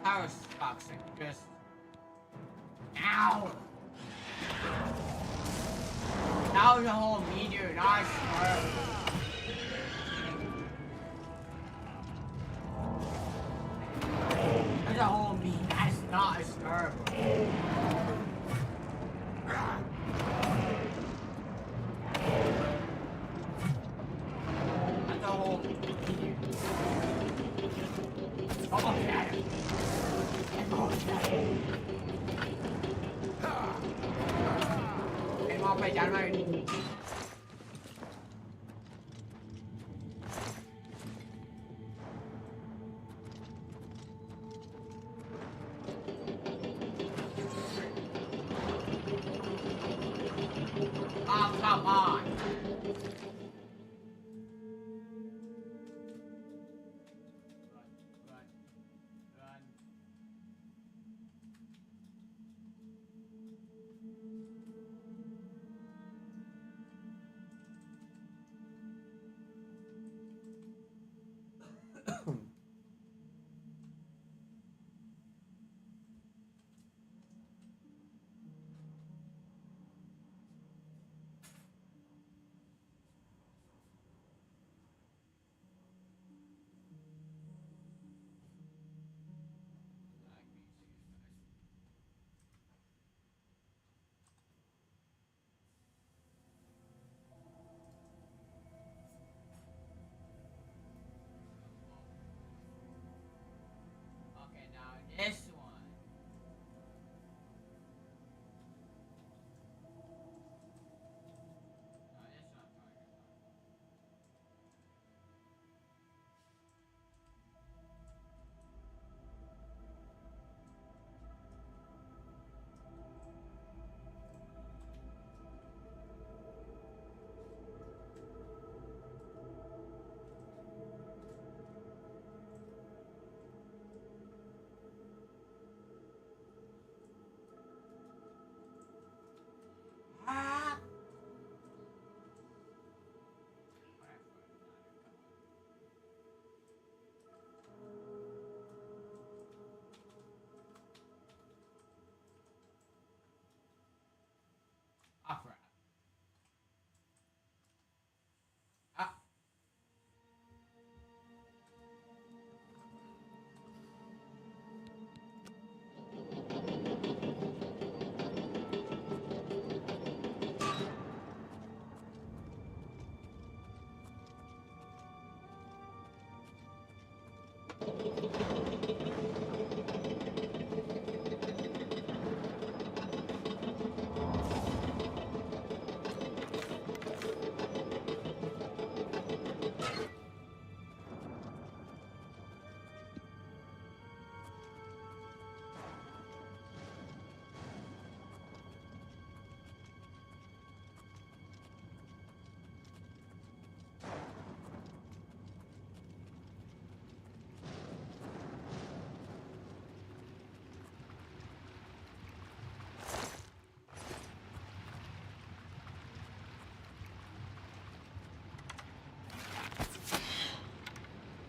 Speaker 9: tower's toxic. Just. Ow! That was a whole meteor, not a swerve. That's a whole meteor. That's not a swerve. That's a whole meteor. Oh, yeah. Oh, yeah. Em mong phải chặn mày. Oh, come on.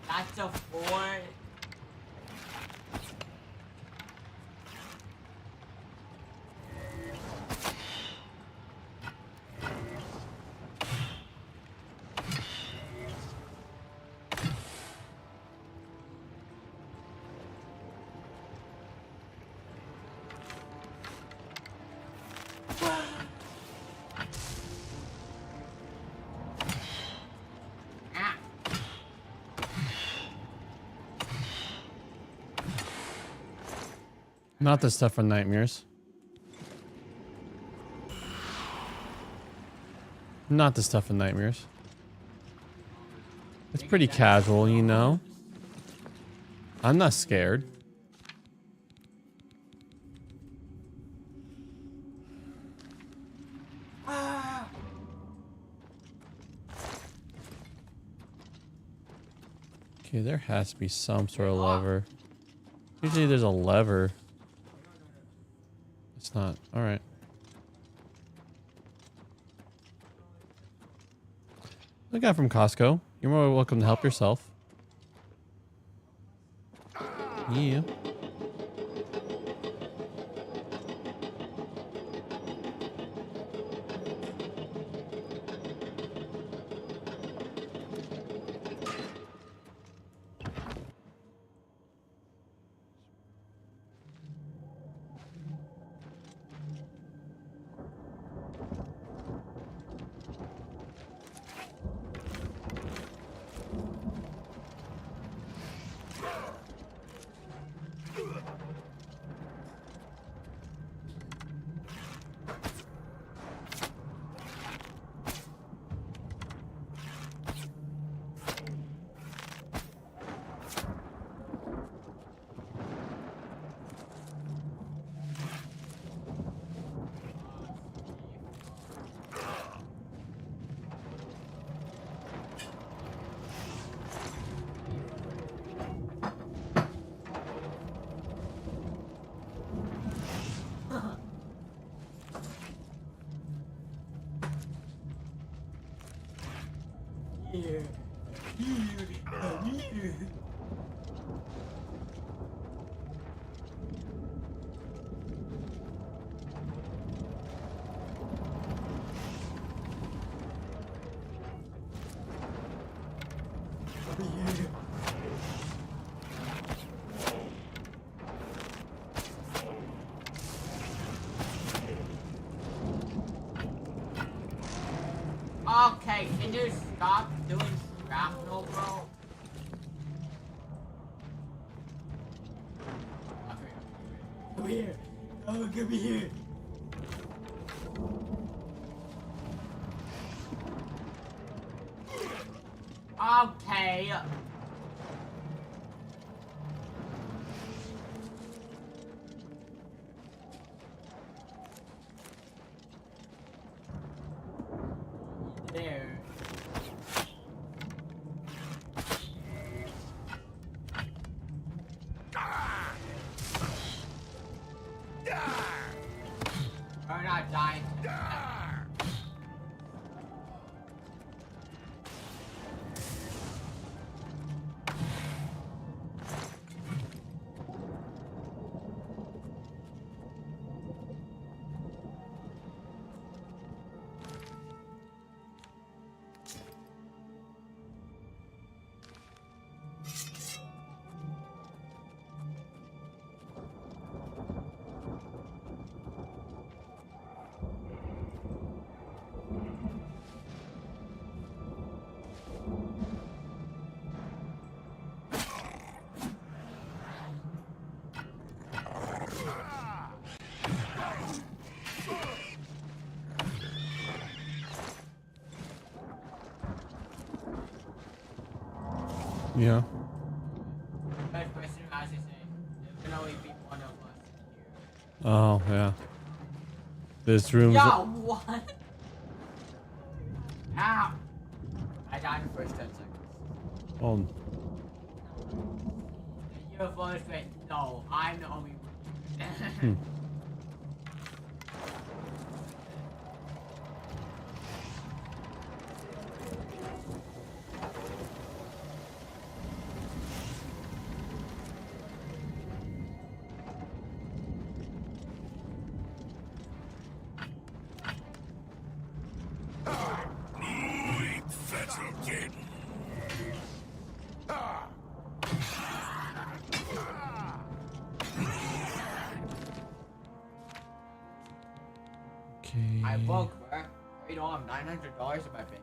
Speaker 9: That's a 4. Ah.
Speaker 1: Not the stuff from Nightmares. Not the stuff in Nightmares. It's pretty casual, you know? I'm not scared. Okay, there has to be some sort of lever. Usually there's a lever. It's not. Alright. I got from Costco. You're more welcome to help yourself. Yeah.
Speaker 9: Okay, can you stop doing shrapnel, bro? Come here. Oh, come here. Okay. There. We're not dying.
Speaker 1: Yeah.
Speaker 9: First person who has to say, there can only be one of us here.
Speaker 1: Oh, yeah. This room's...
Speaker 9: Yo, what? Ow! I died in the first 10 seconds.
Speaker 1: Oh,
Speaker 9: The UFO is straight. No, I'm the only one.
Speaker 1: hmm. Okay.
Speaker 9: I woke, bro. You know, I'm $900 in my bank account.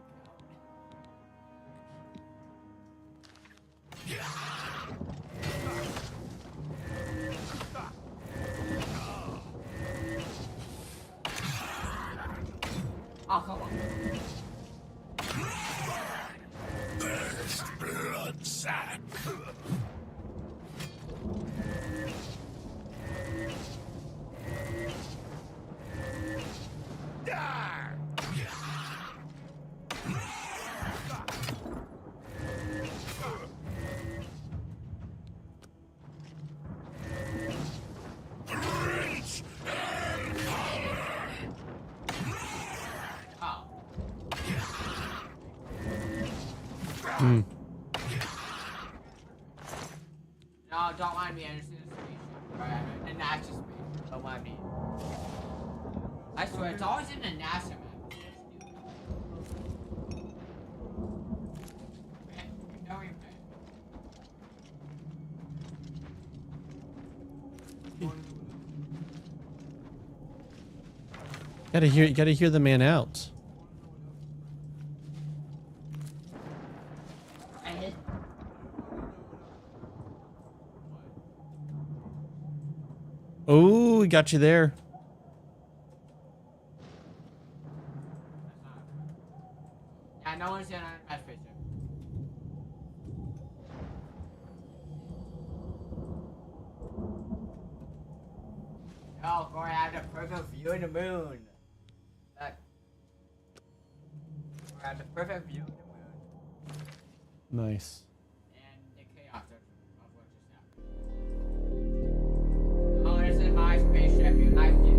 Speaker 9: Oh, come on.
Speaker 3: Blood sack.
Speaker 9: Oh.
Speaker 1: Hmm.
Speaker 9: No, don't mind me. I'm just in a spaceship. Alright, I'm in a NASA spaceship. Don't mind me. I swear, it's always in a NASA map. Don't even pay.
Speaker 1: Gotta hear the man out.
Speaker 9: I hit.
Speaker 1: Oh, we got you there.
Speaker 9: Yeah, no one's in a NASA spaceship. Oh, Corey, I have the perfect view of the moon. Look. Corey, I have the perfect view of the moon.
Speaker 1: Nice.
Speaker 9: And the chaos of what just happened. Oh, this is my spaceship. You liked it.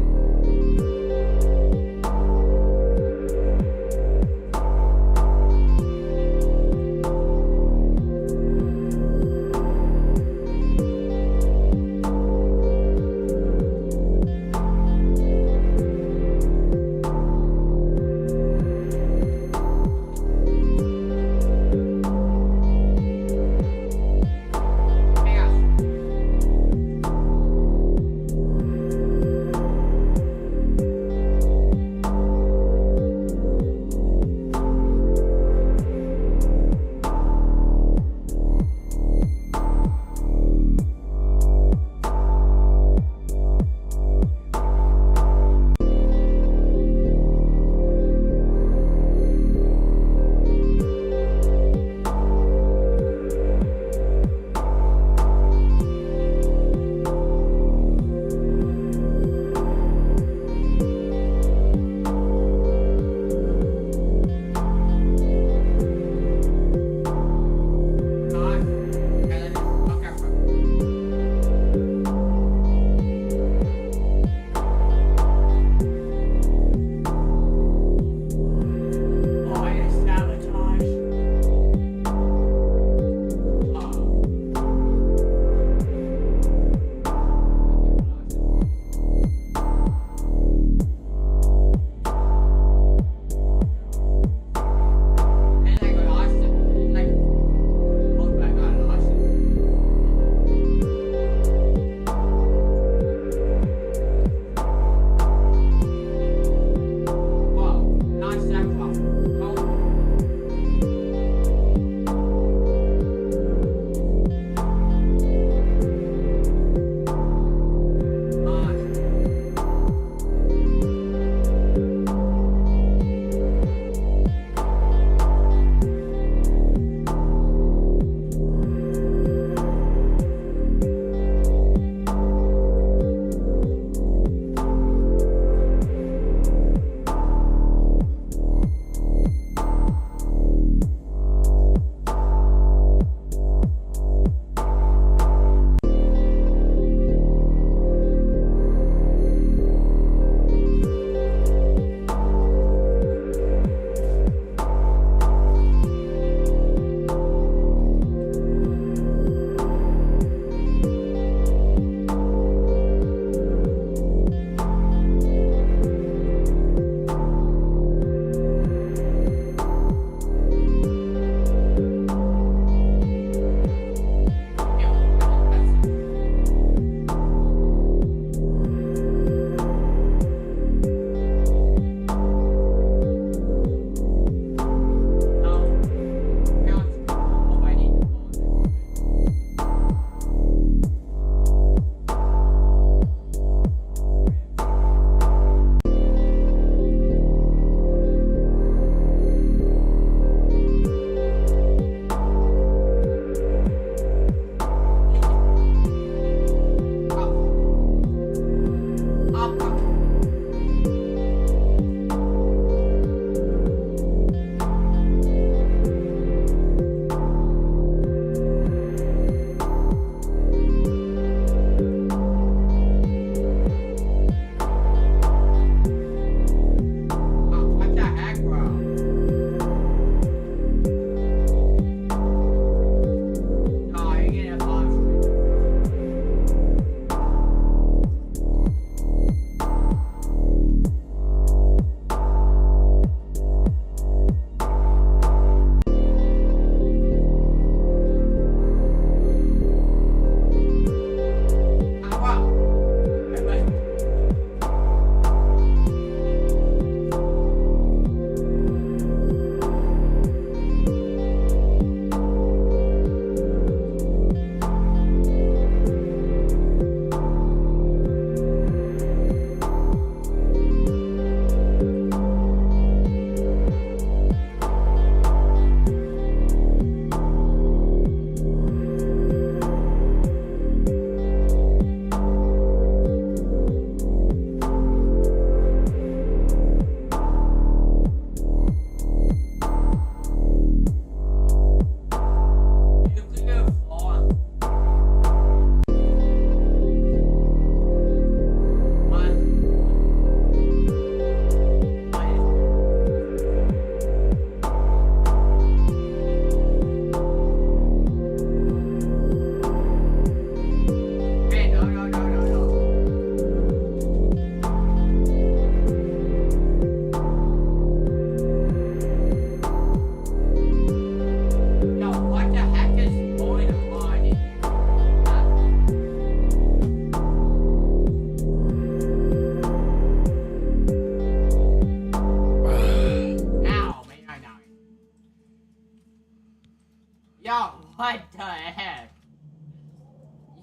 Speaker 9: Yo, what the heck?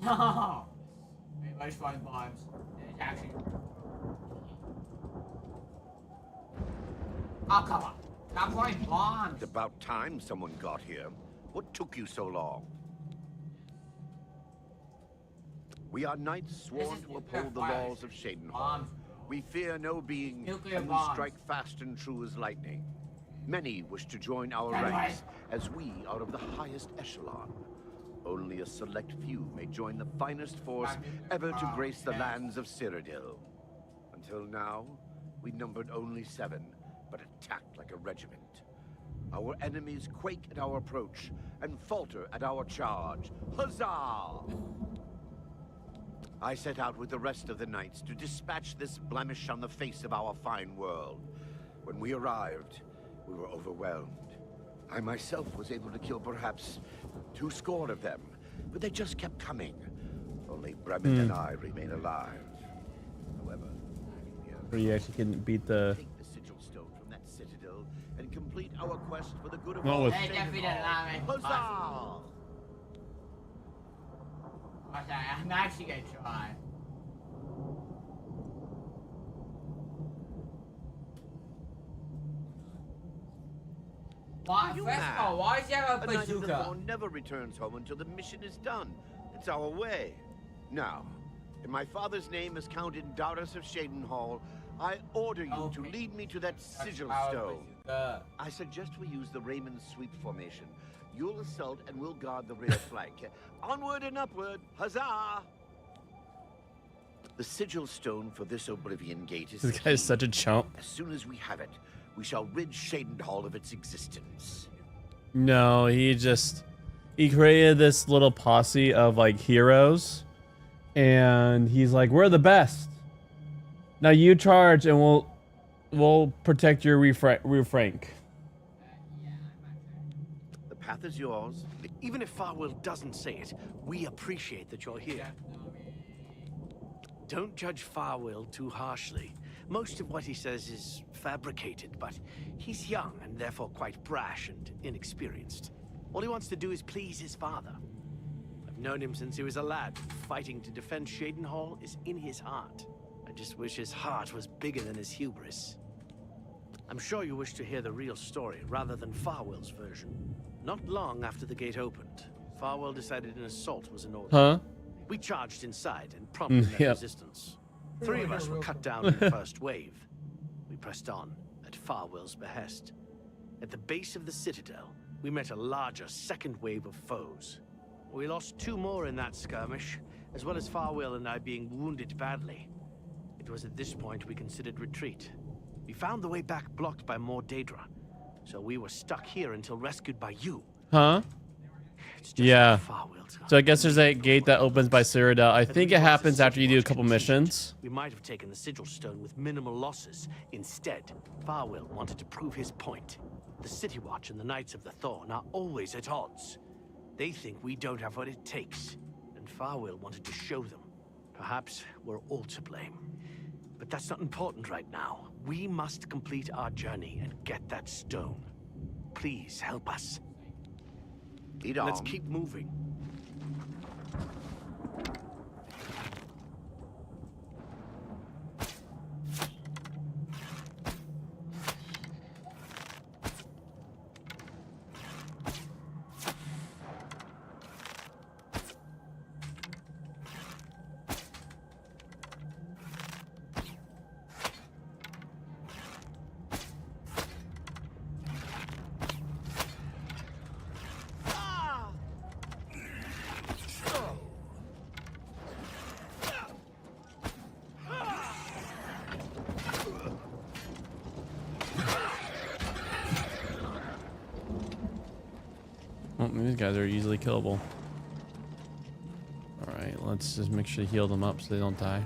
Speaker 9: Yo. Everybody's throwing bombs. It's actually. Oh, come on. Stop throwing bombs.
Speaker 10: It's about time someone got here. What took you so long? We are knights sworn to uphold the laws of Shadenhall. We fear no being,
Speaker 9: Nuclear
Speaker 10: and we
Speaker 9: bombs.
Speaker 10: strike fast and true as lightning. Many wish to join our ranks, as we are of the highest echelon. Only a select few may join the finest force ever to grace the lands of Cyrodiil. Until now, we numbered only 7, but attacked like a regiment. Our enemies quake at our approach and falter at our charge. Huzzah! I set out with the rest of the knights to dispatch this blemish on the face of our fine world. When we arrived, we were overwhelmed. I myself was able to kill perhaps 2 score of them, but they just kept coming. Only Bremen and I remain alive. However,
Speaker 1: Or you actually can beat the.
Speaker 10: take the sigil stone from that citadel and complete our quest for the good of
Speaker 1: Not
Speaker 10: all.
Speaker 1: with-
Speaker 9: They definitely didn't allow me.
Speaker 10: Huzzah!
Speaker 9: Okay, I'm actually gonna try. Why?
Speaker 10: You
Speaker 9: First of
Speaker 10: mad?
Speaker 9: all, why is there a
Speaker 10: A knight of the
Speaker 9: bazooka?
Speaker 10: throne never returns home until the mission is done. It's our way. Now, in my father's name as Count Indaris of Shadenhall, I order you to lead me to that sigil stone. I suggest we use the Raymond sweep formation. You'll assault and we'll guard the rear flank. Onward and upward, huzzah! The sigil stone for this Oblivion gate is
Speaker 1: This
Speaker 10: the
Speaker 1: guy is
Speaker 10: key.
Speaker 1: such a chump.
Speaker 10: As soon as we have it, we shall rid Shadenhall of its existence.
Speaker 1: No, he created this little posse of like heroes, and he's like, we're the best. Now you charge, and we'll protect your rear flank.
Speaker 10: The path is yours.
Speaker 11: Even if Farwell doesn't say it, we appreciate that you're here. Don't judge Farwell too harshly. Most of what he says is fabricated, but he's young and therefore quite brash and inexperienced. All he wants to do is please his father. I've known him since he was a lad. Fighting to defend Shadenhall is in his heart. I just wish his heart was bigger than his hubris. I'm sure you wish to hear the real story rather than Farwell's version. Not long after the gate opened, Farwell decided an assault was in order.
Speaker 1: Huh?
Speaker 11: We charged inside and promptly met
Speaker 1: yep.
Speaker 11: resistance. 3 of us were cut down in the first wave. We pressed on at Farwell's behest. At the base of the citadel, we met a larger second wave of foes. We lost 2 more in that skirmish, as well as Farwell and I being wounded badly. It was at this point we considered retreat. We found the way back blocked by more Daedra, so we were stuck here until rescued by you.
Speaker 1: Huh?
Speaker 11: It's just
Speaker 1: Yeah.
Speaker 11: like Farwell's.
Speaker 1: So I guess there's a gate that opens by Cyrodiil. I think it happens after you do a couple missions.
Speaker 11: We might have taken the sigil stone with minimal losses. Instead, Farwell wanted to prove his point. The City Watch and the Knights of the Thorn are always at odds. They think we don't have what it takes, and Farwell wanted to show them. Perhaps we're all to blame. But that's not important right now. We must complete our journey and get that stone. Please help us.
Speaker 10: Lead on.
Speaker 11: Let's keep moving.
Speaker 1: Oh, these guys are easily killable. Alright, let's just make sure to heal them up so they don't die.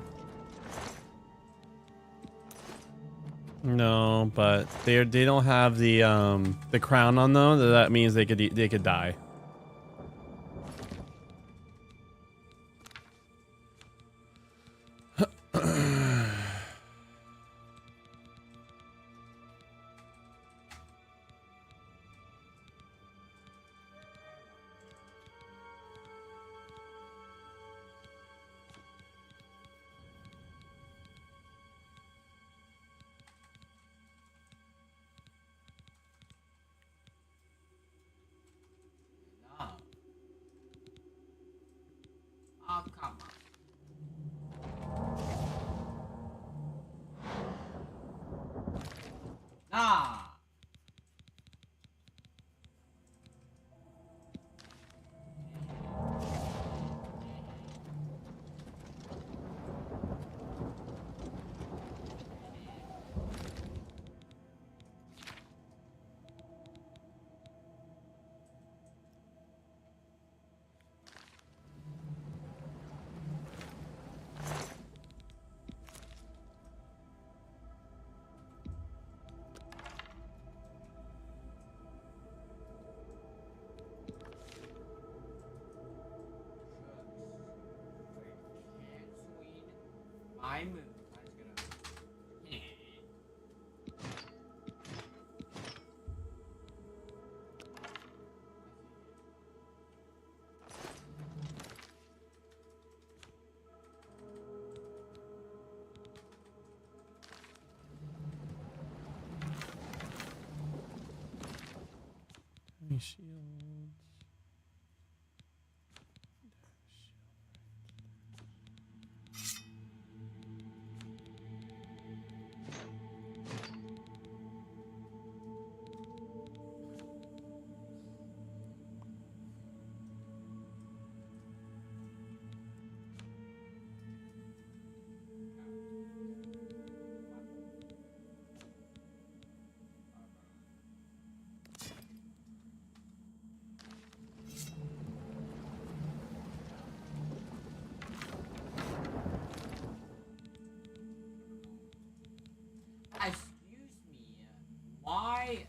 Speaker 1: No, but they don't have the crown on them. That means they could die.
Speaker 9: I move.
Speaker 1: Shields.
Speaker 9: Excuse me. Why?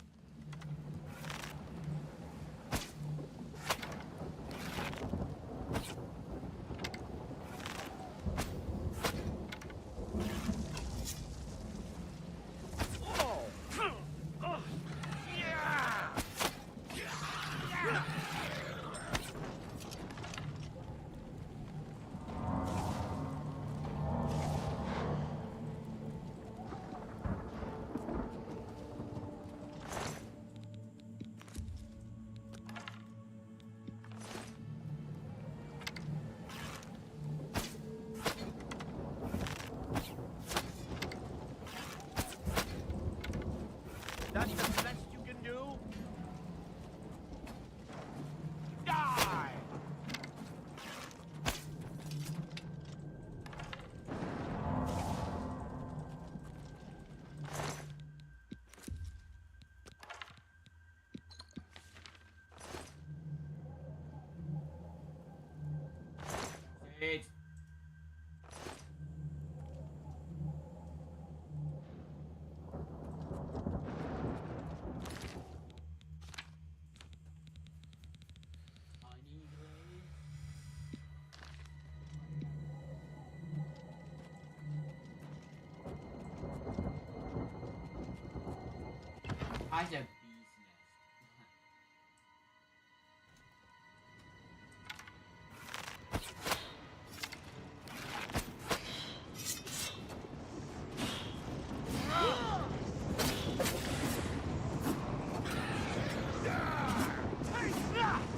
Speaker 11: That's the best you can do? Die!
Speaker 9: It's I just bee's nest.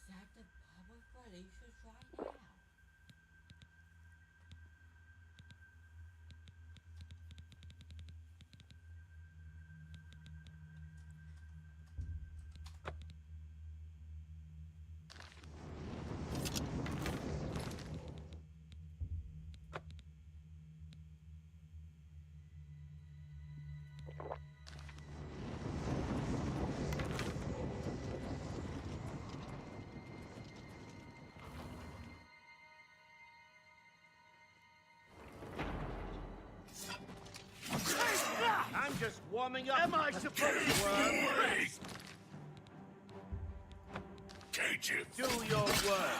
Speaker 9: set the public relations right now.
Speaker 11: I'm just warming up. Am I supposed to work? Do your work.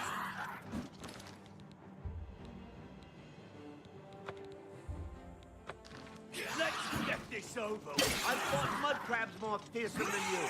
Speaker 11: Let's get this over with. I've fought mud crabs more fearsome than you.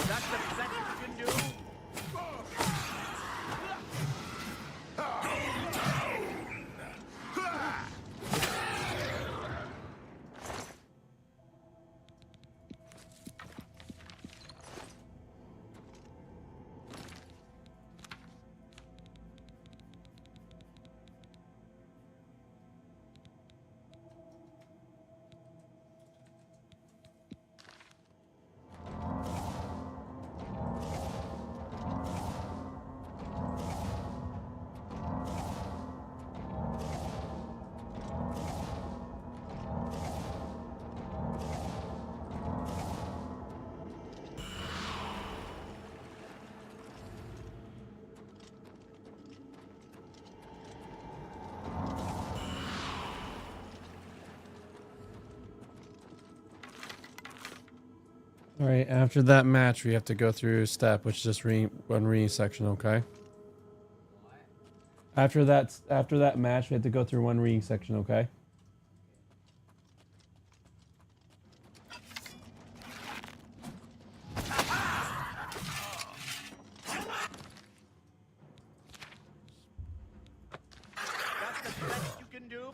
Speaker 11: That's the best you can do.
Speaker 1: All right, after that match, we have to go through step, which is just one ring section, okay? After that match, we have to go through one ring section, okay?
Speaker 11: That's the best you can do.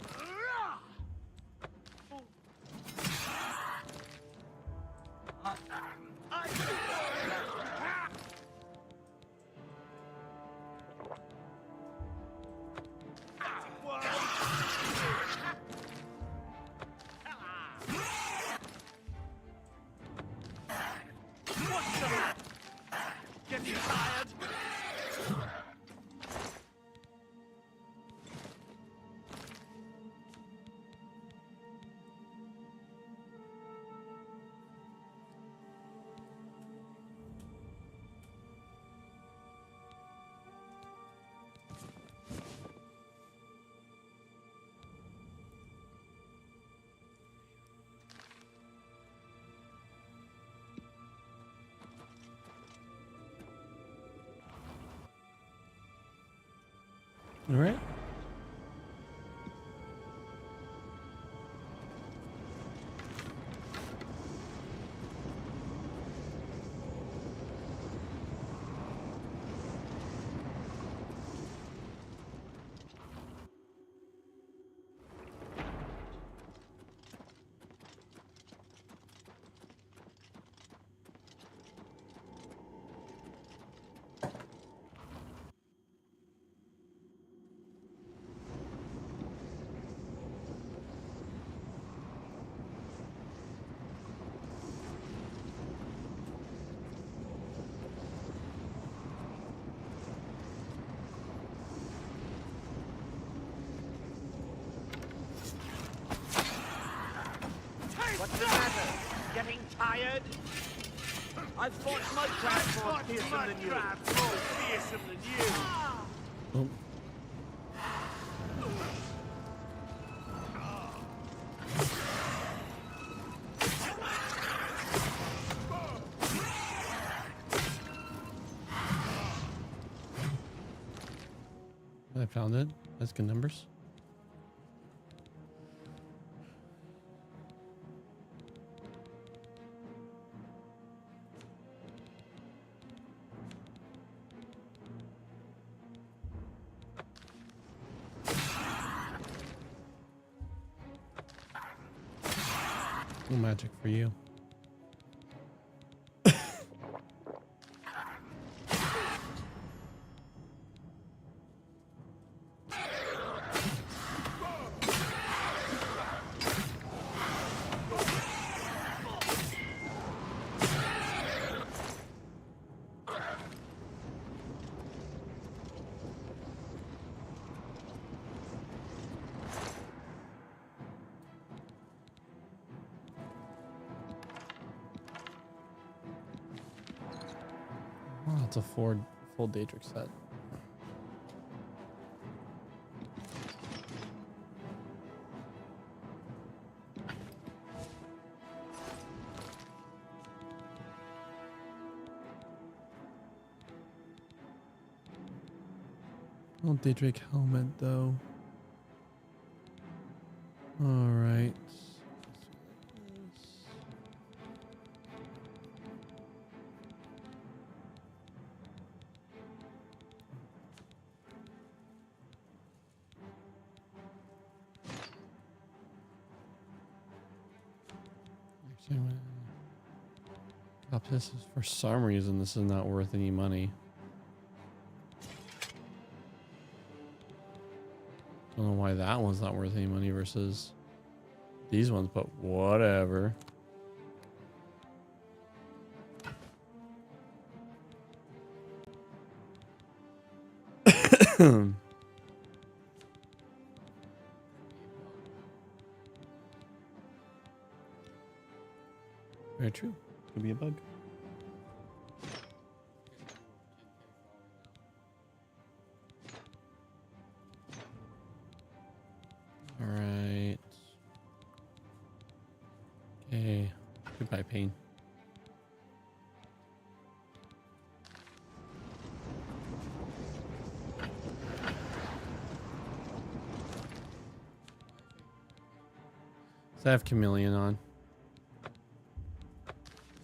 Speaker 11: Getting tired?
Speaker 1: All right.
Speaker 11: What's the matter? Getting tired? I've fought mud crabs more fearsome than you. More fearsome than you.
Speaker 1: Oh. I found it. That's good numbers. No magic for you. Oh, it's a full Daedric set. Oh, Daedric helmet though. All right. This is, for some reason, this is not worth any money. Don't know why that one's not worth any money versus these ones, but whatever. Very true. Could be a bug. All right. Okay. Goodbye, pain. Does that have Chameleon on?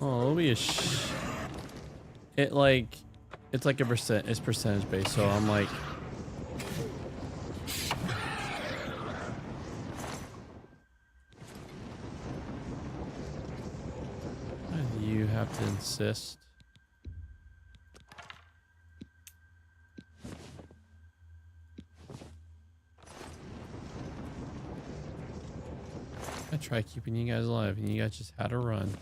Speaker 1: Oh, it'll be a it's like a it's percentage based, so I'm like you have to insist. I try keeping you guys alive and you guys just had to run.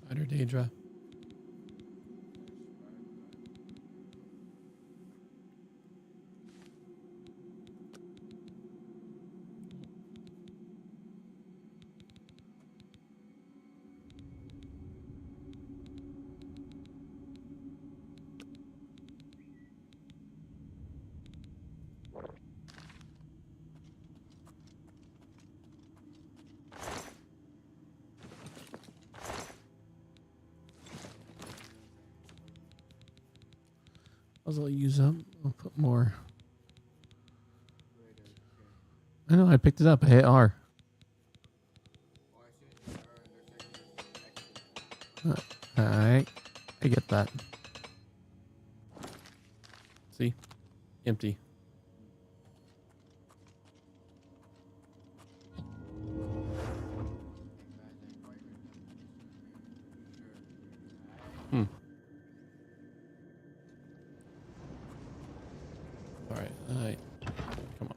Speaker 1: Spider Daedra. I'll use up. I'll put more. I know, I picked it up. I hit R. Alright. I get that. See? Empty. Alright, come on.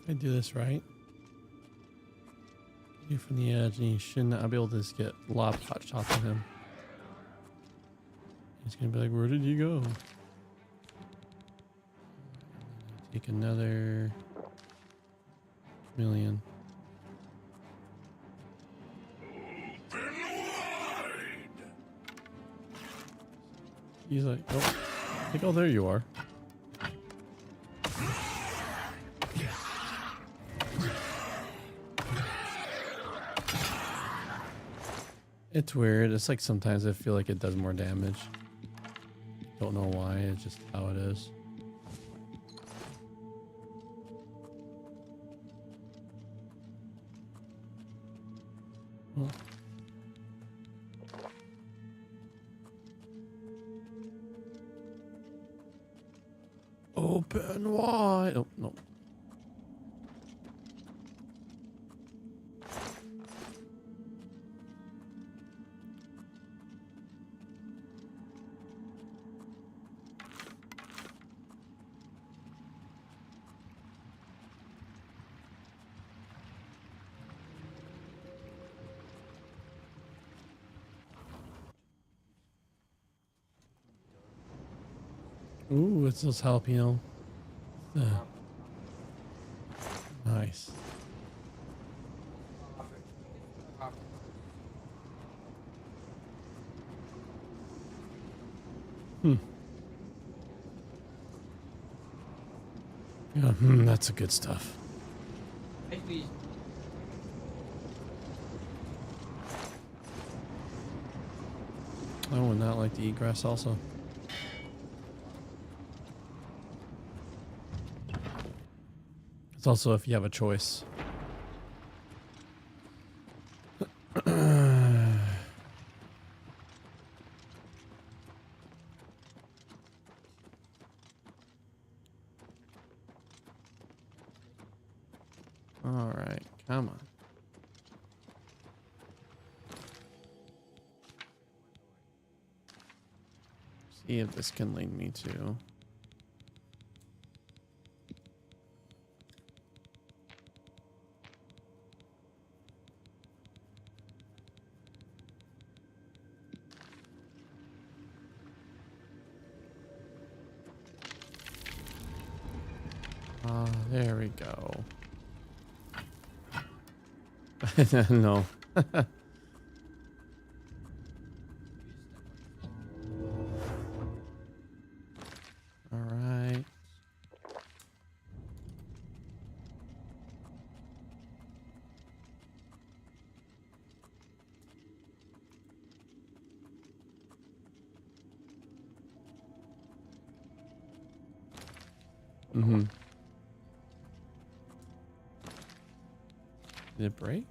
Speaker 1: I do this right. You from the edge, and you should not be able to just get lob hot shots at him. He's gonna be like, "Where did you go?" Take another million. He's like, "Oh, like, oh, there you are." It's weird. It's like sometimes I feel like it does more damage. Don't know why. It's just how it is. Well. Open wide. Oh, no. Ooh, it's those jalapeno. Nice. Yeah, that's a good stuff. I would not like to eat grass also. It's also if you have a choice. All right, come on. See if this can lead me to. There we go. No. All right. Mm-hmm. Did it break?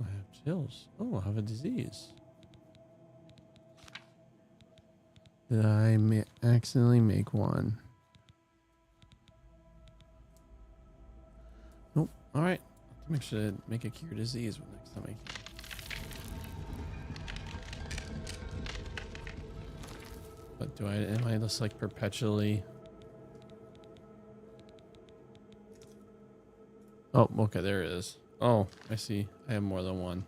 Speaker 1: I have chills. Oh, I have a disease. Did I accidentally make one? Nope. All right. Make sure to make a cure disease next time I can. But am I just like perpetually? Oh, okay, there it is. Oh, I see. I have more than one.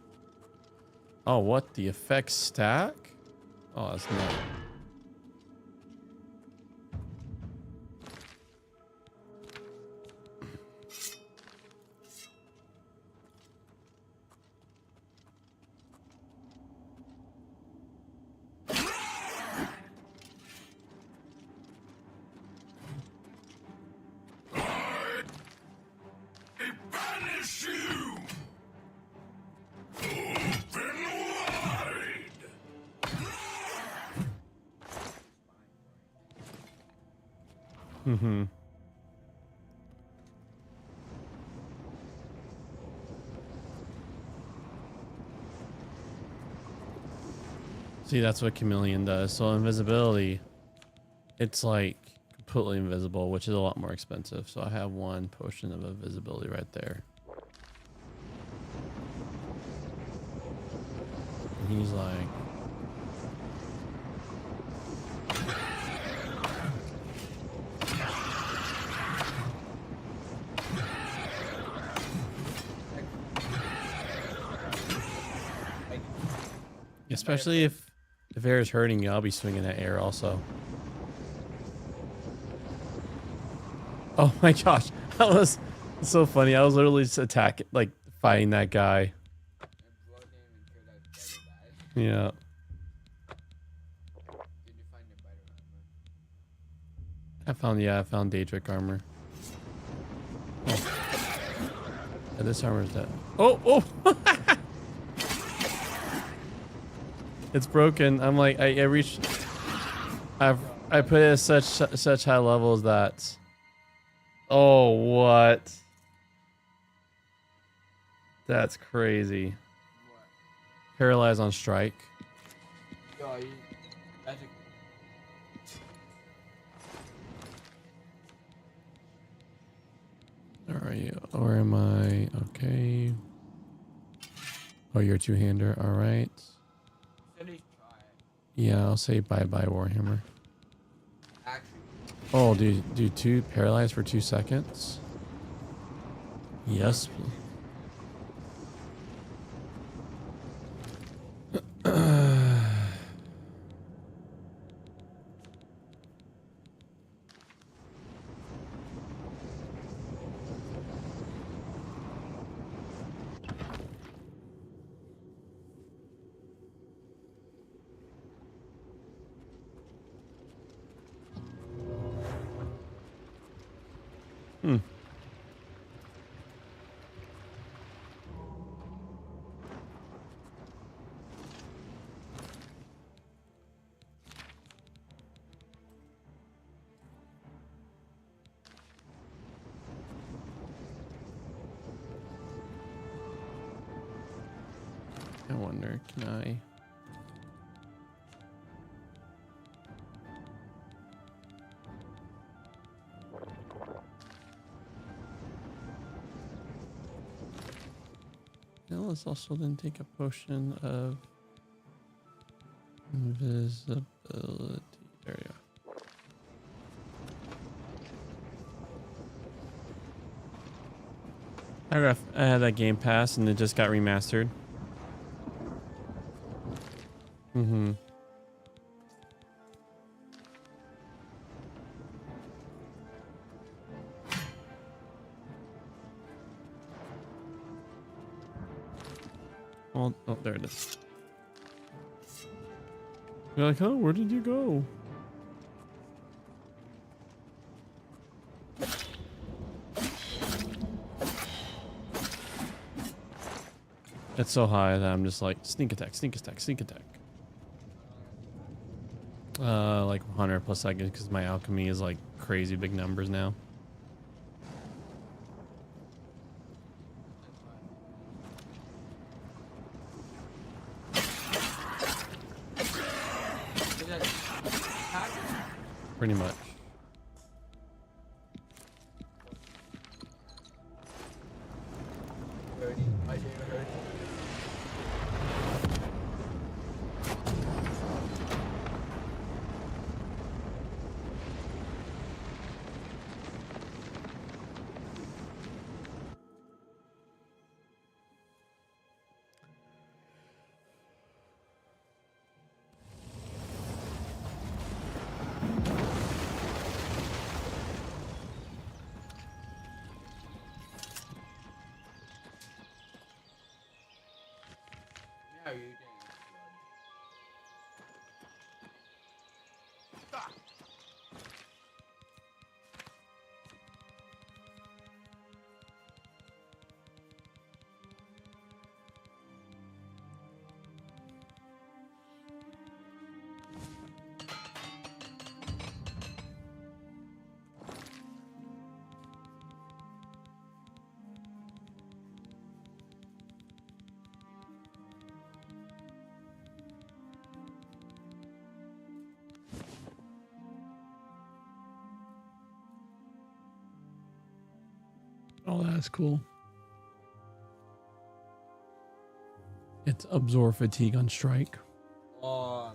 Speaker 1: Oh, what? The effects stack? Oh, that's not. Mm-hmm. See, that's what Chameleon does. So invisibility, it's like completely invisible, which is a lot more expensive. So I have one potion of invisibility right there. And he's like, especially if air is hurting you, I'll be swinging that air also. Oh my gosh, that was so funny. I was literally just attacking, like fighting that guy. Yeah. I found Daedric armor. Oh. Yeah, this armor is dead. Oh! It's broken. I'm like, I reached. I put it at such high levels that. Oh, what? That's crazy. Paralyzed on strike. Where are you? Or am I? Okay. Oh, you're a two-hander. All right. Yeah, I'll say bye-bye, Warhammer. Oh, do 2 paralyzed for 2 seconds? Yes. I wonder, can I? Now let's also then take a potion of invisibility. There you go. I had that Game Pass and it just got remastered. Mm-hmm. Oh, there it is. You're like, oh, where did you go? It's so high that I'm just like, sneak attack, sneak attack, sneak attack. Like 100 plus seconds because my alchemy is like crazy big numbers now. Pretty much.
Speaker 9: are you doing?
Speaker 1: Oh, that's cool. It's absorb fatigue on strike.
Speaker 9: Oh.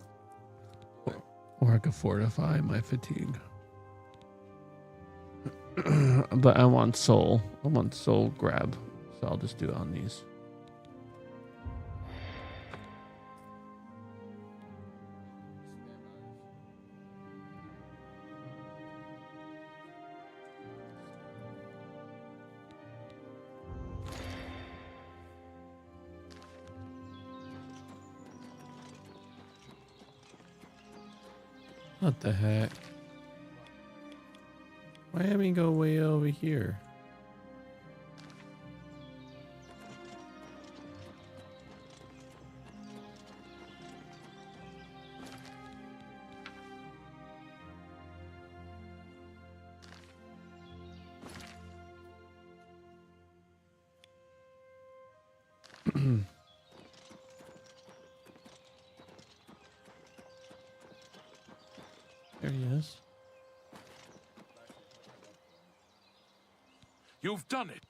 Speaker 1: Or I could fortify my fatigue. But I want soul. I want soul grab. So I'll just do it on these. What the heck? Why have me go way over here? There he is.
Speaker 3: You've done it!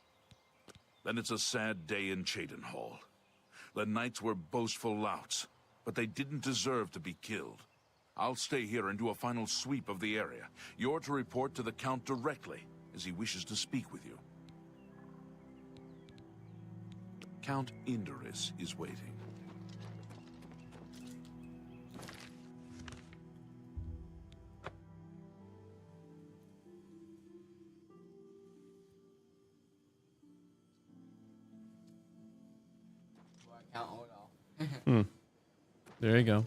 Speaker 3: Then it's a sad day in Cheydinhall. The knights were boastful louts, but they didn't deserve to be killed. I'll stay here and do a final sweep of the area. You're to report to the Count directly, as he wishes to speak with you. Count Inderis is waiting.
Speaker 9: Count Olaf.
Speaker 1: There you go.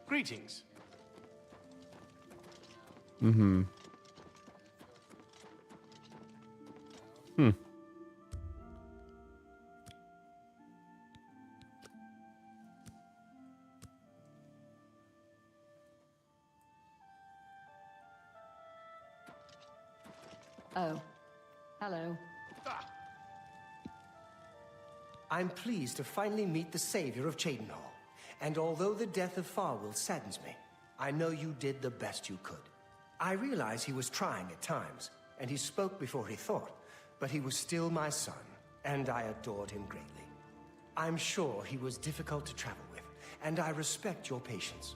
Speaker 11: Greetings.
Speaker 1: Mm-hmm.
Speaker 12: Oh, hello.
Speaker 13: I'm pleased to finally meet the savior of Cheydinhall. And although the death of Farwell saddens me, I know you did the best you could. I realize he was trying at times, and he spoke before he thought, but he was still my son, and I adored him greatly. I'm sure he was difficult to travel with, and I respect your patience.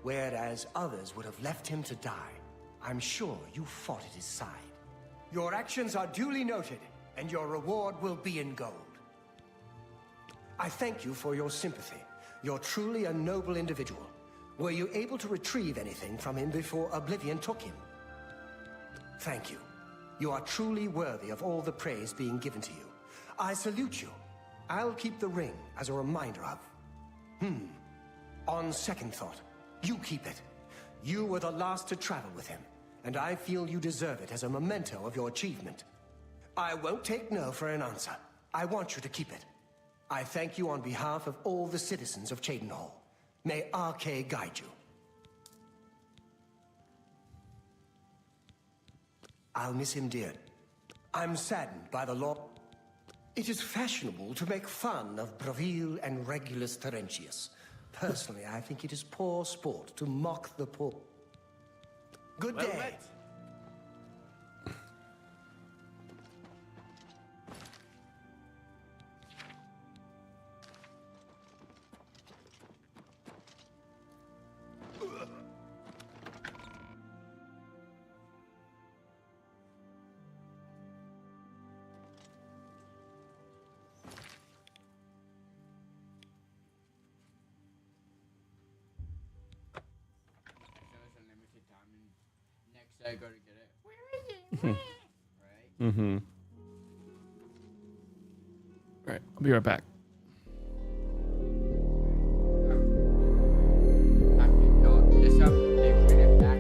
Speaker 13: Whereas others would have left him to die, I'm sure you fought at his side. Your actions are duly noted, and your reward will be in gold. I thank you for your sympathy. You're truly a noble individual. Were you able to retrieve anything from him before oblivion took him? Thank you. You are truly worthy of all the praise being given to you. I salute you. I'll keep the ring as a reminder of... On second thought, you keep it. You were the last to travel with him, and I feel you deserve it as a memento of your achievement. I won't take no for an answer. I want you to keep it. I thank you on behalf of all the citizens of Cheydinhall. May RK guide you. I'll miss him dear. I'm saddened by the law. It is fashionable to make fun of Bravil and Regulus Terentius. Personally, I think it is poor sport to mock the poor. Good day.
Speaker 11: Met.
Speaker 9: So I go to get it. Where is it? Right?
Speaker 1: Mm-hmm. All right, I'll be right back.
Speaker 9: This up, they bring it back.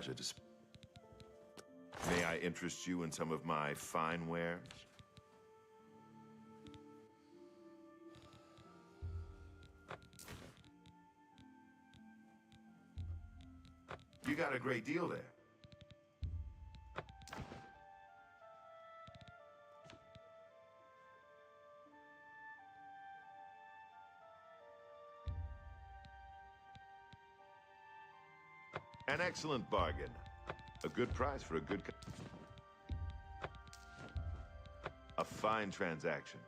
Speaker 14: pleasure to May I interest you in some of my fine wares? You got a great deal there. An excellent bargain. A good price for a good... A fine transaction.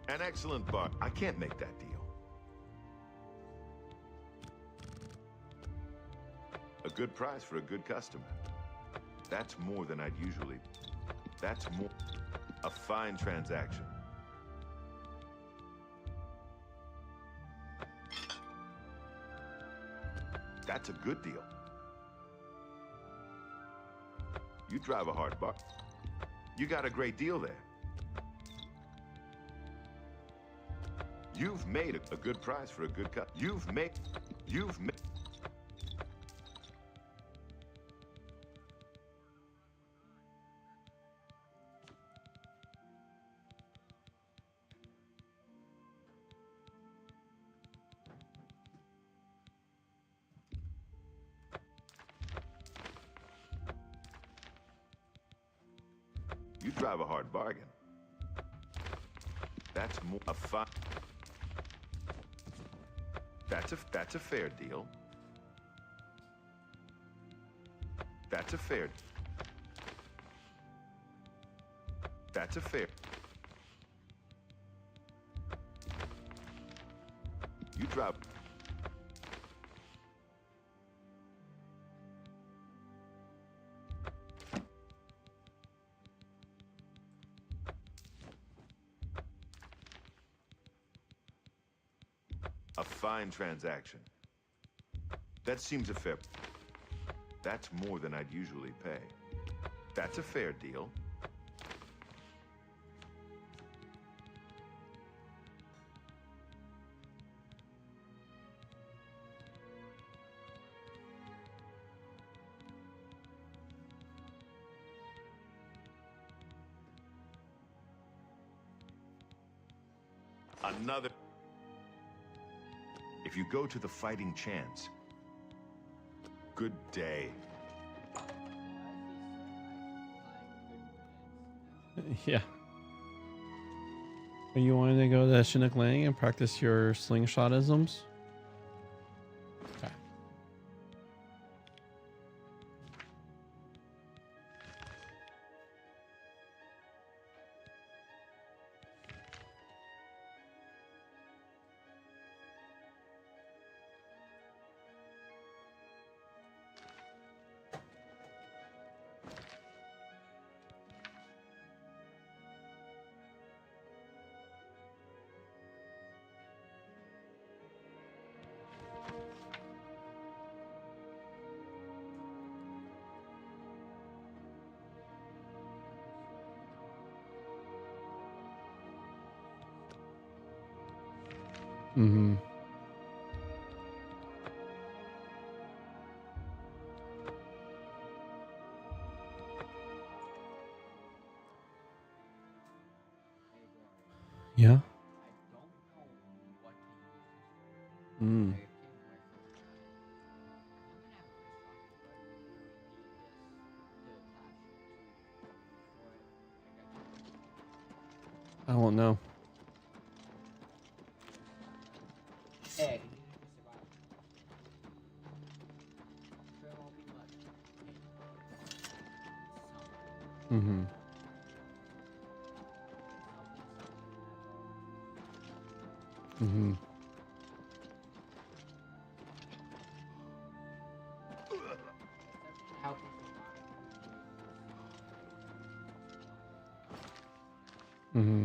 Speaker 14: An excellent bar. I can't make that deal. A good price for a good customer. That's more than I'd usually... That's more... A fine transaction. That's a good deal. You drive a hard bar. You got a great deal there. You've made a good price for a good cut. You've made... You drive a hard bargain. That's more a fine... That's a fair deal. That's a fair... That's a fair... You drive... A fine transaction. That seems a fair... That's more than I'd usually pay. That's a fair deal. Another... If you go to the fighting chance, good day.
Speaker 1: Yeah. Are you wanting to go to Chinook Landing and practice your slingshot-isms? Okay. Mm-hmm. Yeah. Mm. I won't know.
Speaker 9: Hey.
Speaker 1: Mm-hmm. Mm-hmm. Mm-hmm.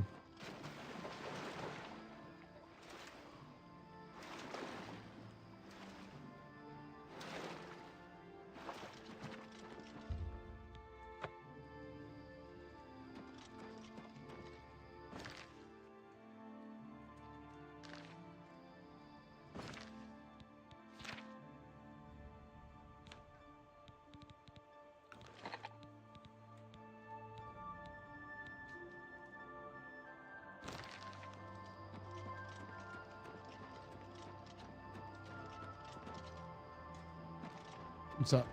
Speaker 1: What's up?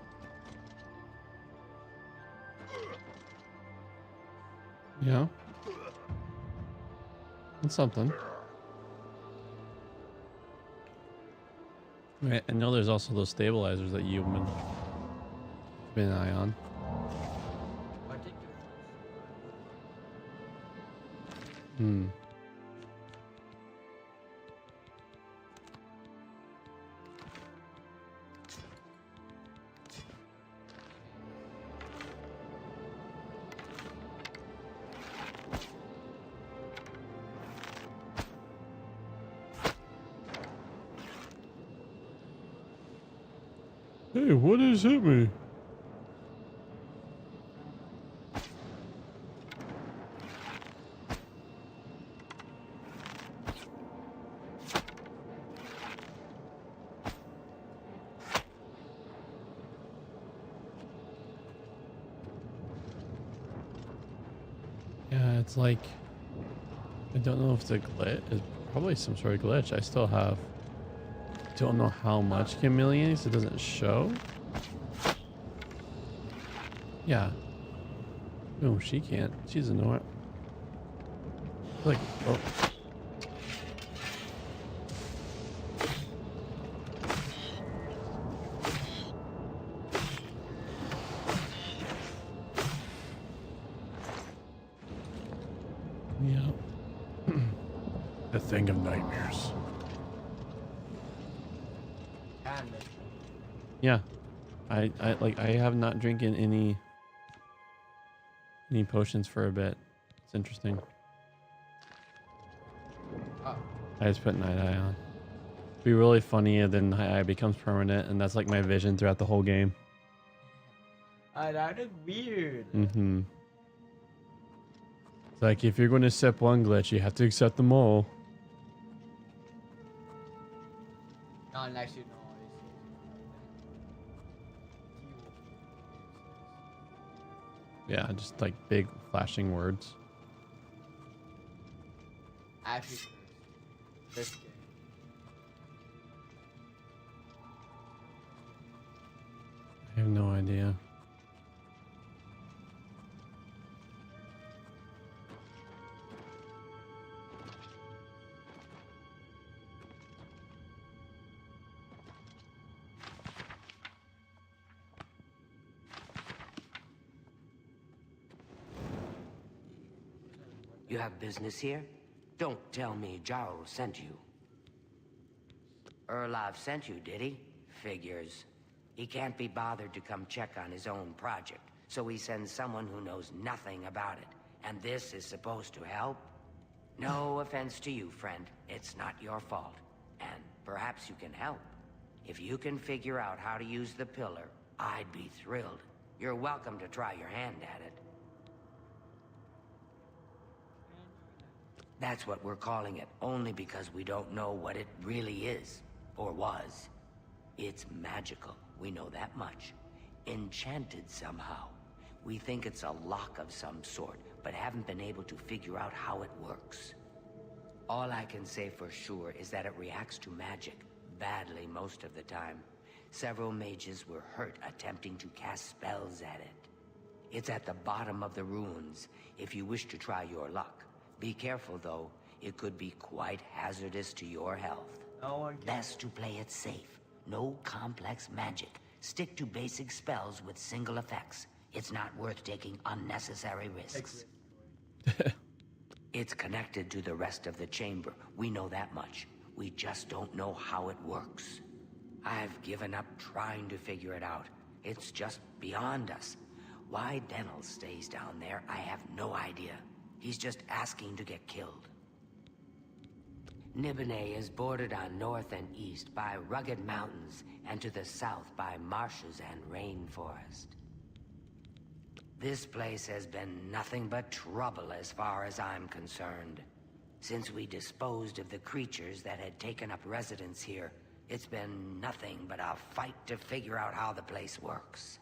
Speaker 1: Yeah. That's something. Right, I know there's also those stabilizers that you've been an eye on. Hmm. Hey, what has hit me? Yeah, it's like, I don't know if it's a glitch. It's probably some sort of glitch. I still have, don't know how much chameleons. It doesn't show. Yeah. No, she can't. She doesn't know it. Like, oh. Yeah. The thing of nightmares. Yeah. I have not drinking any potions for a bit. It's interesting. I just put Night Eye on. It'd be really funny and then Night Eye becomes permanent, and that's like my vision throughout the whole game.
Speaker 9: That is weird.
Speaker 1: Mm-hmm. It's like if you're going to accept one glitch, you have to accept them all.
Speaker 9: No, actually, no.
Speaker 1: Yeah, just like big flashing words.
Speaker 9: Actually, this game.
Speaker 1: I have no idea.
Speaker 15: You have business here? Don't tell me Jarl sent you. Erlov sent you, did he? Figures. He can't be bothered to come check on his own project, so he sends someone who knows nothing about it. And this is supposed to help? No offense to you, friend. It's not your fault. And perhaps you can help. If you can figure out how to use the pillar, I'd be thrilled. You're welcome to try your hand at it. That's what we're calling it, only because we don't know what it really is, or was. It's magical, we know that much. Enchanted somehow. We think it's a lock of some sort, but haven't been able to figure out how it works. All I can say for sure is that it reacts to magic, badly most of the time. Several mages were hurt attempting to cast spells at it. It's at the bottom of the ruins, if you wish to try your luck. Be careful, though. It could be quite hazardous to your health. Best to play it safe. No complex magic. Stick to basic spells with single effects. It's not worth taking unnecessary risks. It's connected to the rest of the chamber. We know that much. We just don't know how it works. I've given up trying to figure it out. It's just beyond us. Why Denel stays down there, I have no idea. He's just asking to get killed. Nibene is bordered on north and east by rugged mountains, and to the south by marshes and rainforest. This place has been nothing but trouble as far as I'm concerned. Since we disposed of the creatures that had taken up residence here, it's been nothing but a fight to figure out how the place works.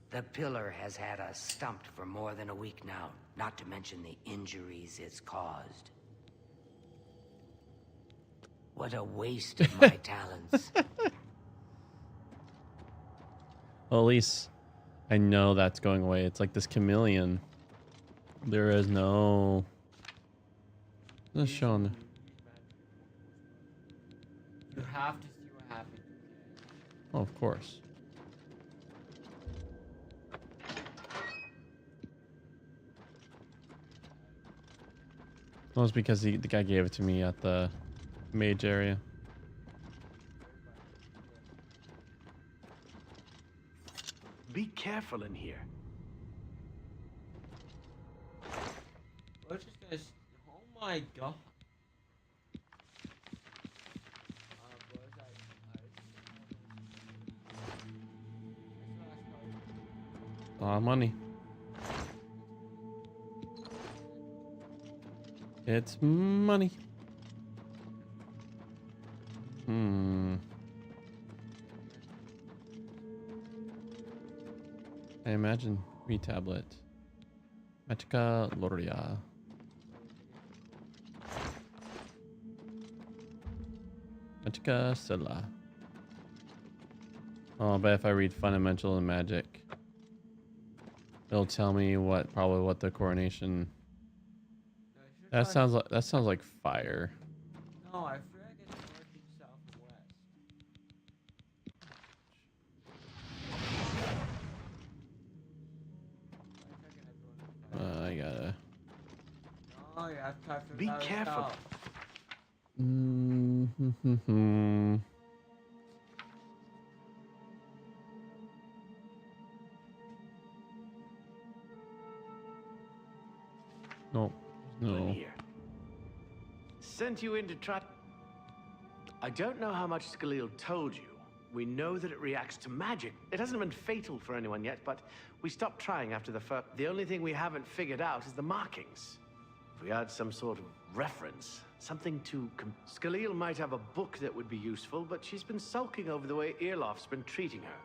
Speaker 15: The pillar has had us stumped for more than a week now, not to mention the injuries it's caused. What a waste of my talents.
Speaker 1: Well, at least I know that's going away. It's like this chameleon. There is no... It's shown.
Speaker 9: You have to see what happens.
Speaker 1: Oh, of course. Well, it's because the guy gave it to me at the mage area.
Speaker 11: Be careful in here.
Speaker 9: We're just gonna. Oh my god.
Speaker 1: A lot of money. It's money. I imagine retablet. Magica Loria. Magica Stella. Oh, I bet if I read Fundamental in Magic, it'll tell me probably what the coronation. That sounds like fire.
Speaker 9: No, I feel like it's north, south, and west.
Speaker 1: I gotta.
Speaker 9: Oh, you have to
Speaker 11: Be careful.
Speaker 1: No. No.
Speaker 11: Sent you in to try. I don't know how much Skalil told you. We know that it reacts to magic. It hasn't been fatal for anyone yet, but we stopped trying after the first. The only thing we haven't figured out is the markings. If we had some sort of reference, something to... Skalil might have a book that would be useful, but she's been sulking over the way Earloft's been treating her.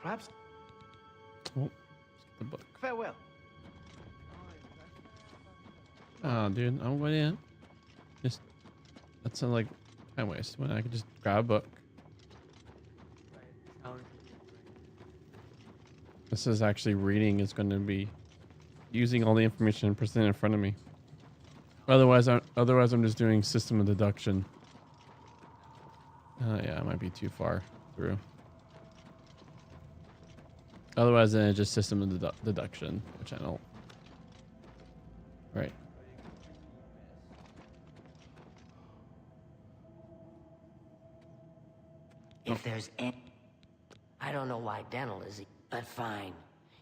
Speaker 11: Perhaps...
Speaker 1: Oh, let's get the book.
Speaker 11: Farewell.
Speaker 1: Oh, dude, I'm going in. Just... That sounds like time waste when I could just grab a book. This is actually reading is going to be using all the information presented in front of me. Otherwise I'm just doing system of deduction. Yeah, it might be too far through. Otherwise, then it's just system of deduction, which I don't. Right.
Speaker 15: If there's any... I don't know why Dental is... But fine.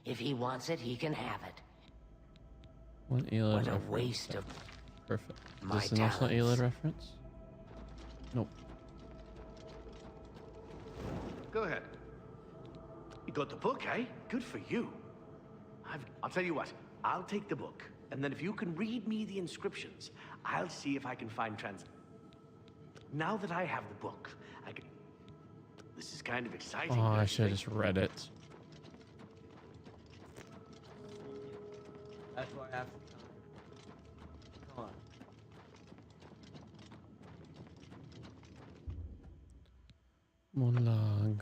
Speaker 15: If he wants it, he can have it.
Speaker 1: One ALED
Speaker 15: What a
Speaker 1: reference.
Speaker 15: waste of...
Speaker 1: Perfect.
Speaker 15: my
Speaker 1: Is this an also
Speaker 15: talents.
Speaker 1: ALED reference? Nope.
Speaker 11: Go ahead. You got the book, eh? Good for you. I'll tell you what. I'll take the book, and then if you can read me the inscriptions, I'll see if I can find Now that I have the book, I can... This is kind of exciting.
Speaker 1: Oh, I
Speaker 11: don't you
Speaker 1: should have
Speaker 11: think?
Speaker 1: just read it.
Speaker 9: That's why I have to come on.
Speaker 1: Monlag.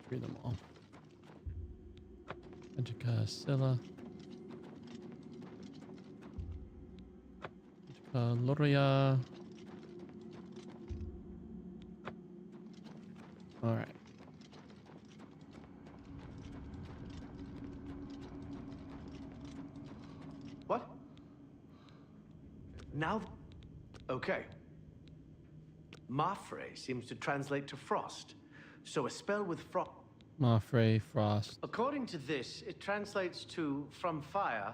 Speaker 1: Read them all. Magica Scylla. Magica Loria. Alright.
Speaker 11: What? Now... Okay. Mafre seems to translate to frost. So a spell with frost...
Speaker 1: Mafre, Frost.
Speaker 11: According to this, it translates to from fire...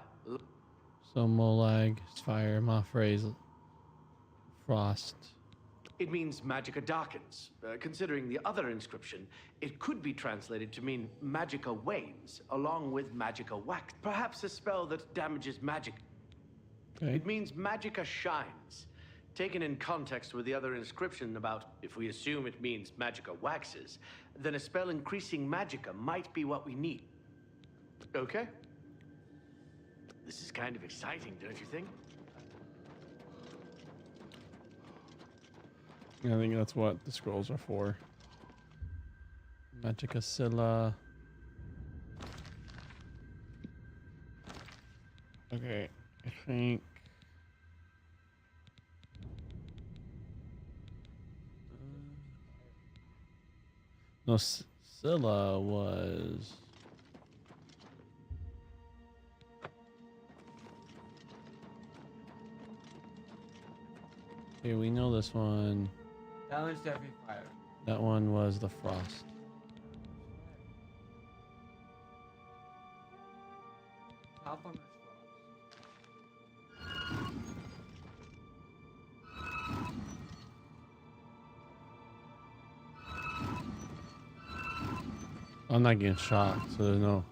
Speaker 1: So Molag is fire, Mafre is Frost.
Speaker 11: It means magicka darkens. Considering the other inscription, it could be translated to mean magicka wanes, along with magicka wax. Perhaps a spell that damages magic.
Speaker 1: Okay.
Speaker 11: It means magicka shines. Taken in context with the other inscription about, if we assume it means magicka waxes, then a spell increasing magicka might be what we need. Okay? This is kind of exciting, don't you think?
Speaker 1: I think that's what the scrolls are for. Magica Scylla. Okay, I think. No, Scylla was. Okay, we know this one.
Speaker 9: That one's definitely fire.
Speaker 1: That one was the Frost.
Speaker 9: Top one was
Speaker 1: I'm not getting shot, so there's no.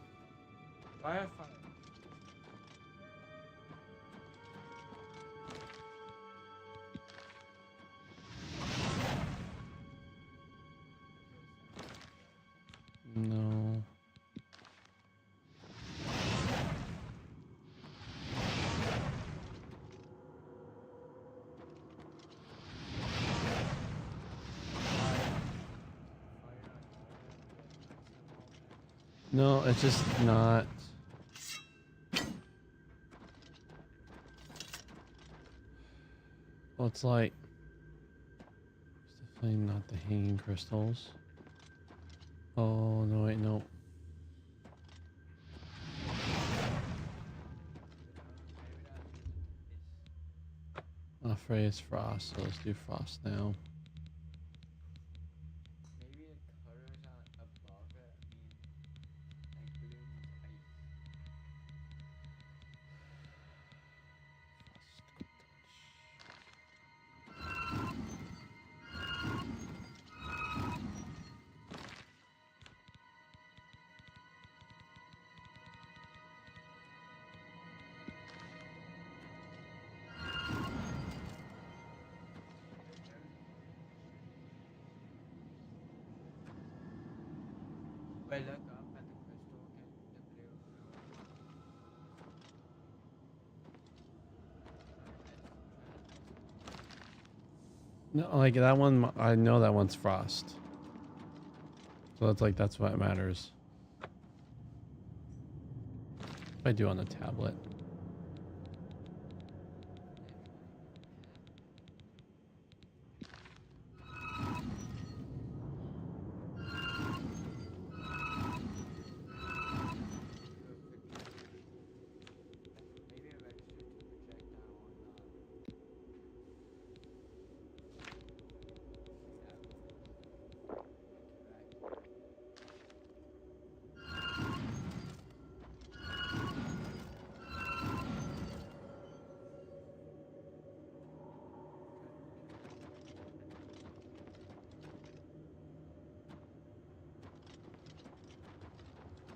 Speaker 9: fire.
Speaker 1: No. No, it's just not. Well, it's like. It's definitely not the hanging crystals. Oh, no, wait, no. I'm afraid it's Frost, so let's do Frost now.
Speaker 9: Maybe the colors above it mean like blue means Well, look up at the crystal, okay? The blue.
Speaker 1: No, like that one, I know that one's Frost. So that's like, that's what matters. If I do on the tablet.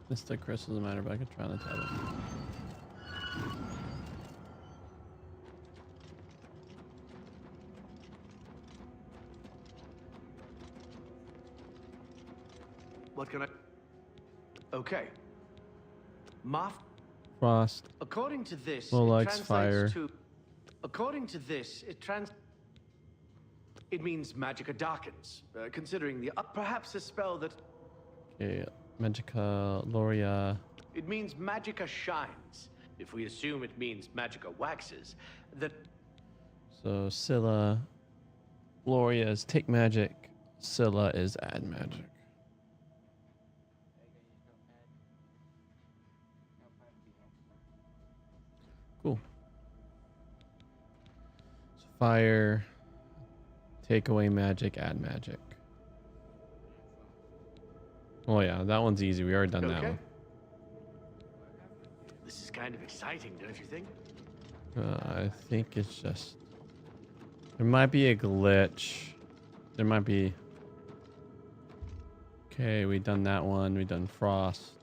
Speaker 1: This stick crystal doesn't matter, but I could try on the tablet.
Speaker 11: What can I... Okay. Moth...
Speaker 1: Frost.
Speaker 11: According to this,
Speaker 1: Well,
Speaker 11: it
Speaker 1: likes
Speaker 11: translates
Speaker 1: fire.
Speaker 11: to... According to this, it means Magica darkens, considering the... perhaps a spell that...
Speaker 1: Okay, Magica Loria.
Speaker 11: It means Magica shines. If we assume it means Magica waxes, that...
Speaker 1: So Scylla. Loria is take magic. Scylla is add magic. Cool. So fire. Take away magic, add magic. Oh yeah, that one's easy. We already done that one.
Speaker 11: This is kind of exciting, don't you think?
Speaker 1: I think it's just... There might be a glitch. There might be... Okay, we done that one. We done Frost.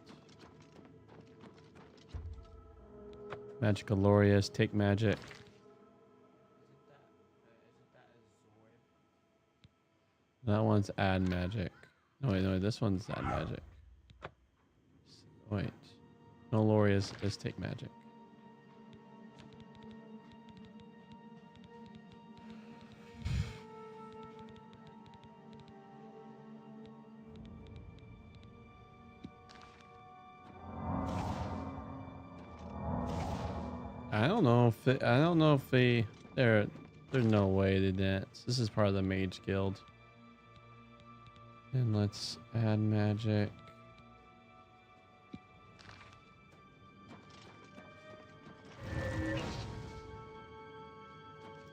Speaker 1: Magical Lorias, take magic. That one's add magic. No, wait, this one's add magic. Wait. No, Lorias is take magic. I don't know if I don't know if there's no way they dance. This is part of the Mage Guild. And let's add magic.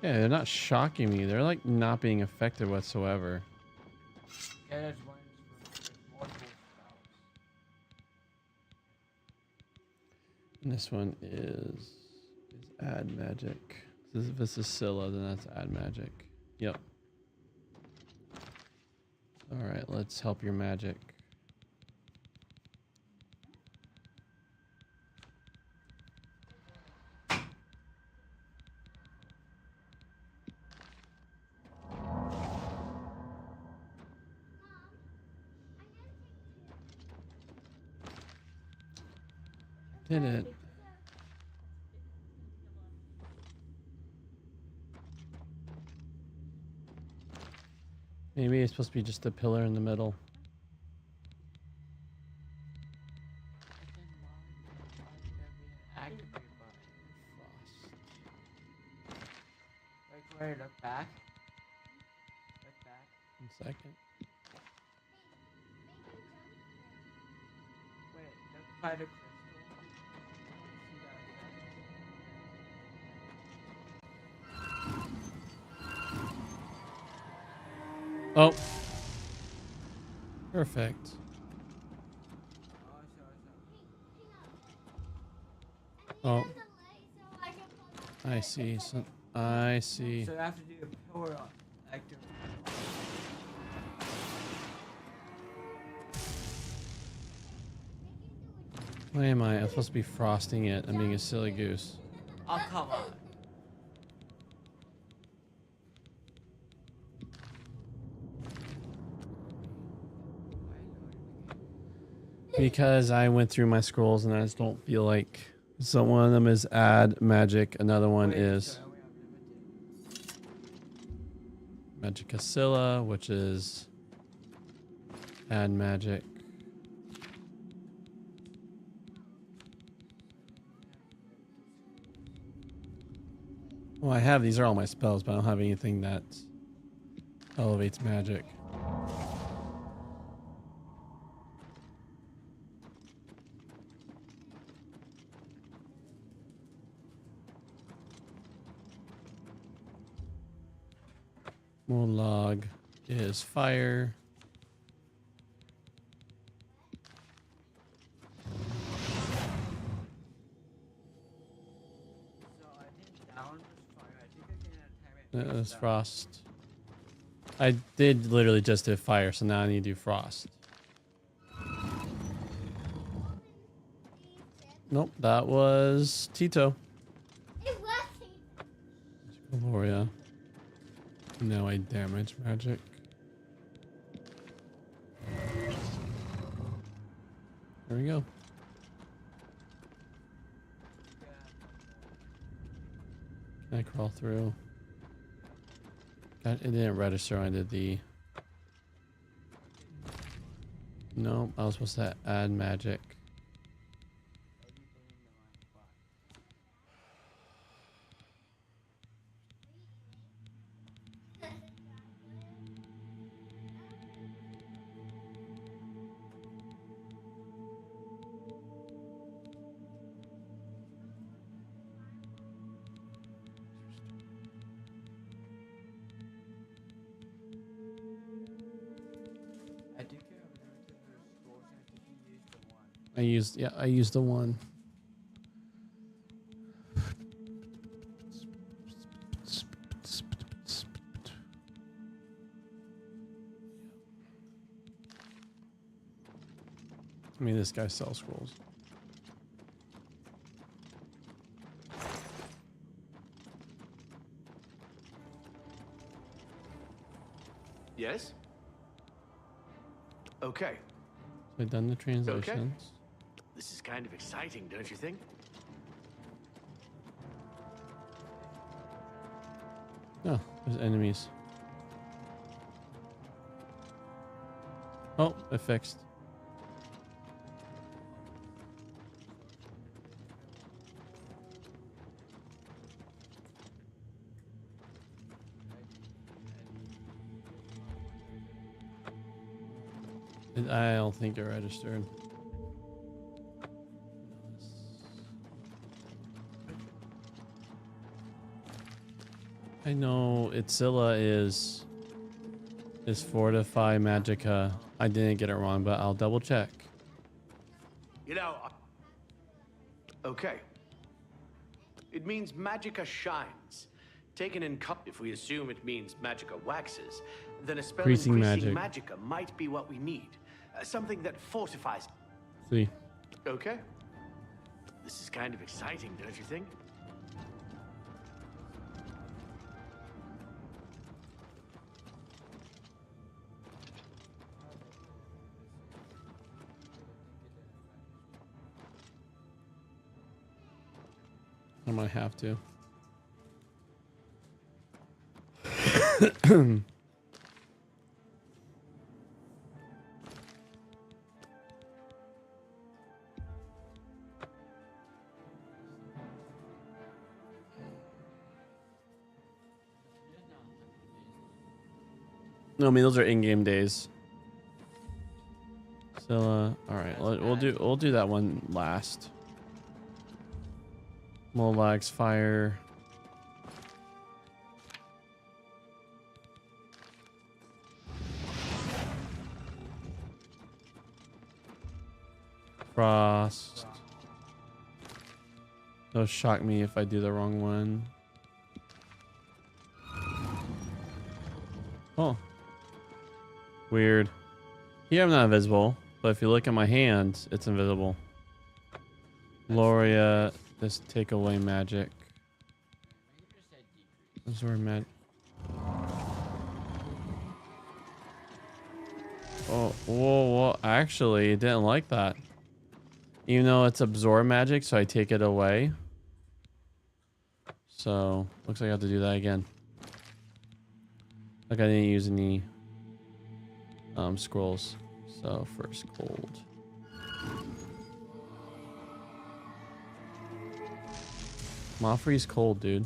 Speaker 1: Yeah, they're not shocking me. They're like not being affected whatsoever.
Speaker 9: Yeah, there's one with multiple spells.
Speaker 1: And this one is add magic. If this is Scylla, then that's add magic. Yep. All right, let's help your magic. Did it. Maybe it's supposed to be just a pillar in the middle.
Speaker 9: Activate button. Like where? Look back. Look back.
Speaker 1: 1 second.
Speaker 9: Wait, look by the crystal.
Speaker 1: Oh. Perfect. Oh. I see. So I see.
Speaker 9: So you have to do a pillar on active.
Speaker 1: Why am I? I'm supposed to be frosting it. I'm being a silly goose.
Speaker 9: Oh, come on.
Speaker 1: Because I went through my scrolls and I just don't feel like. So one of them is add magic. Another one is Magica Scylla, which is add magic. Well, I have, these are all my spells, but I don't have anything that elevates magic. Log is fire. It was frost. I did literally just do fire, so now I need to do frost. Nope, that was Tito.
Speaker 16: It was Tito.
Speaker 1: Gloria. Now I damage magic. There we go. Can I crawl through? God, it didn't register when I did the... No, I was supposed to add magic. I used the one. I mean, this guy sells scrolls.
Speaker 11: Yes? Okay.
Speaker 1: So I've done the translations.
Speaker 11: Okay. This is kind of exciting, don't you think?
Speaker 1: Oh, there's enemies. Oh, it fixed. I don't think it registered. I know Itzilla is Fortify Magica. I didn't get it wrong, but I'll double check.
Speaker 11: You know, okay. It means Magica shines. Taken in if we assume it means Magica waxes, then a spell
Speaker 1: Increasing
Speaker 11: increasing
Speaker 1: magic.
Speaker 11: Magica might be what we need. Something that fortifies.
Speaker 1: See.
Speaker 11: Okay. This is kind of exciting, don't you think?
Speaker 1: I might have to. No, I mean those are in-game days. So, all right, we'll do that one last. Molax fire. Frost. Don't shock me if I do the wrong one. Oh. Weird. Here I'm not invisible, but if you look at my hand, it's invisible. Gloria, just take away magic. Absorb magic. Oh, whoa. Actually, it didn't like that. Even though it's absorb magic, so I take it away. So, looks like I have to do that again. Like I didn't use any scrolls. So, first cold. Moffrey's cold, dude.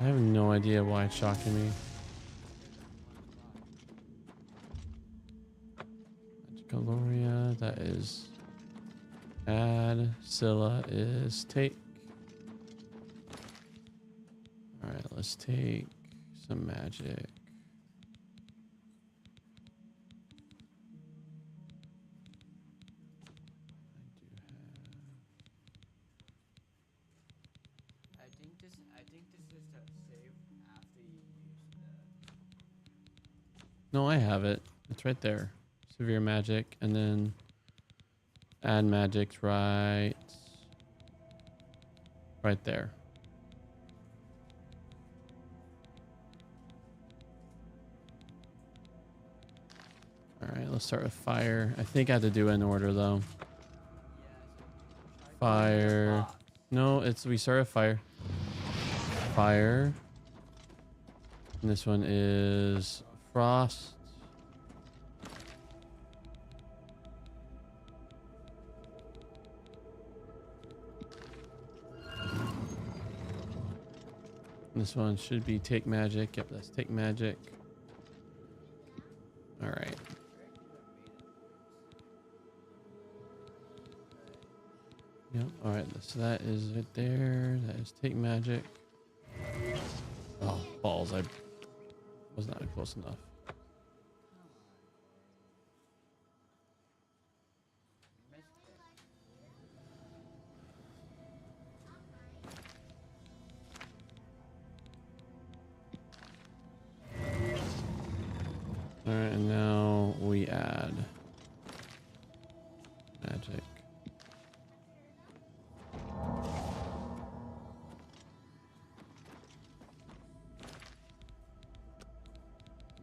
Speaker 1: I have no idea why it's shocking me. Gloria, that is add. Scylla is take. Alright, let's take some magic.
Speaker 9: I think this is to save after you use the.
Speaker 1: No, I have it. It's right there. Severe magic, and then add magic's right there. All right, let's start with fire. I think I have to do it in order though. Fire. No, we start with fire. Fire. And this one is frost. This one should be take magic. Yep, that's take magic. All right. Yep. All right. So that is right there. That is take magic. Oh, balls. I was not close enough. All right, and now we add magic.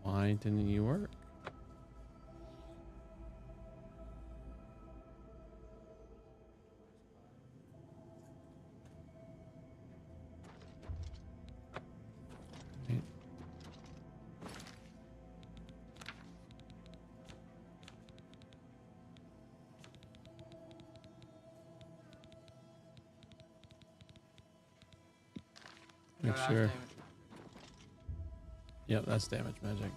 Speaker 1: Why didn't you work? Right. Make sure. Yep, that's damage magic.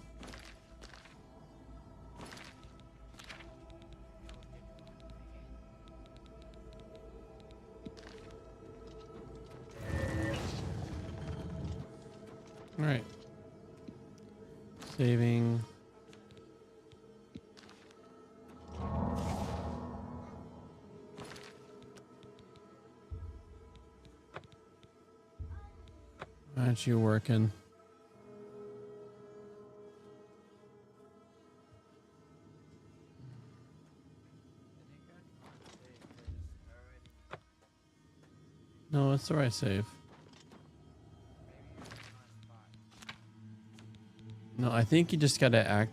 Speaker 1: All right. Saving. Aren't you working? No, it's the right save. No, I think you just gotta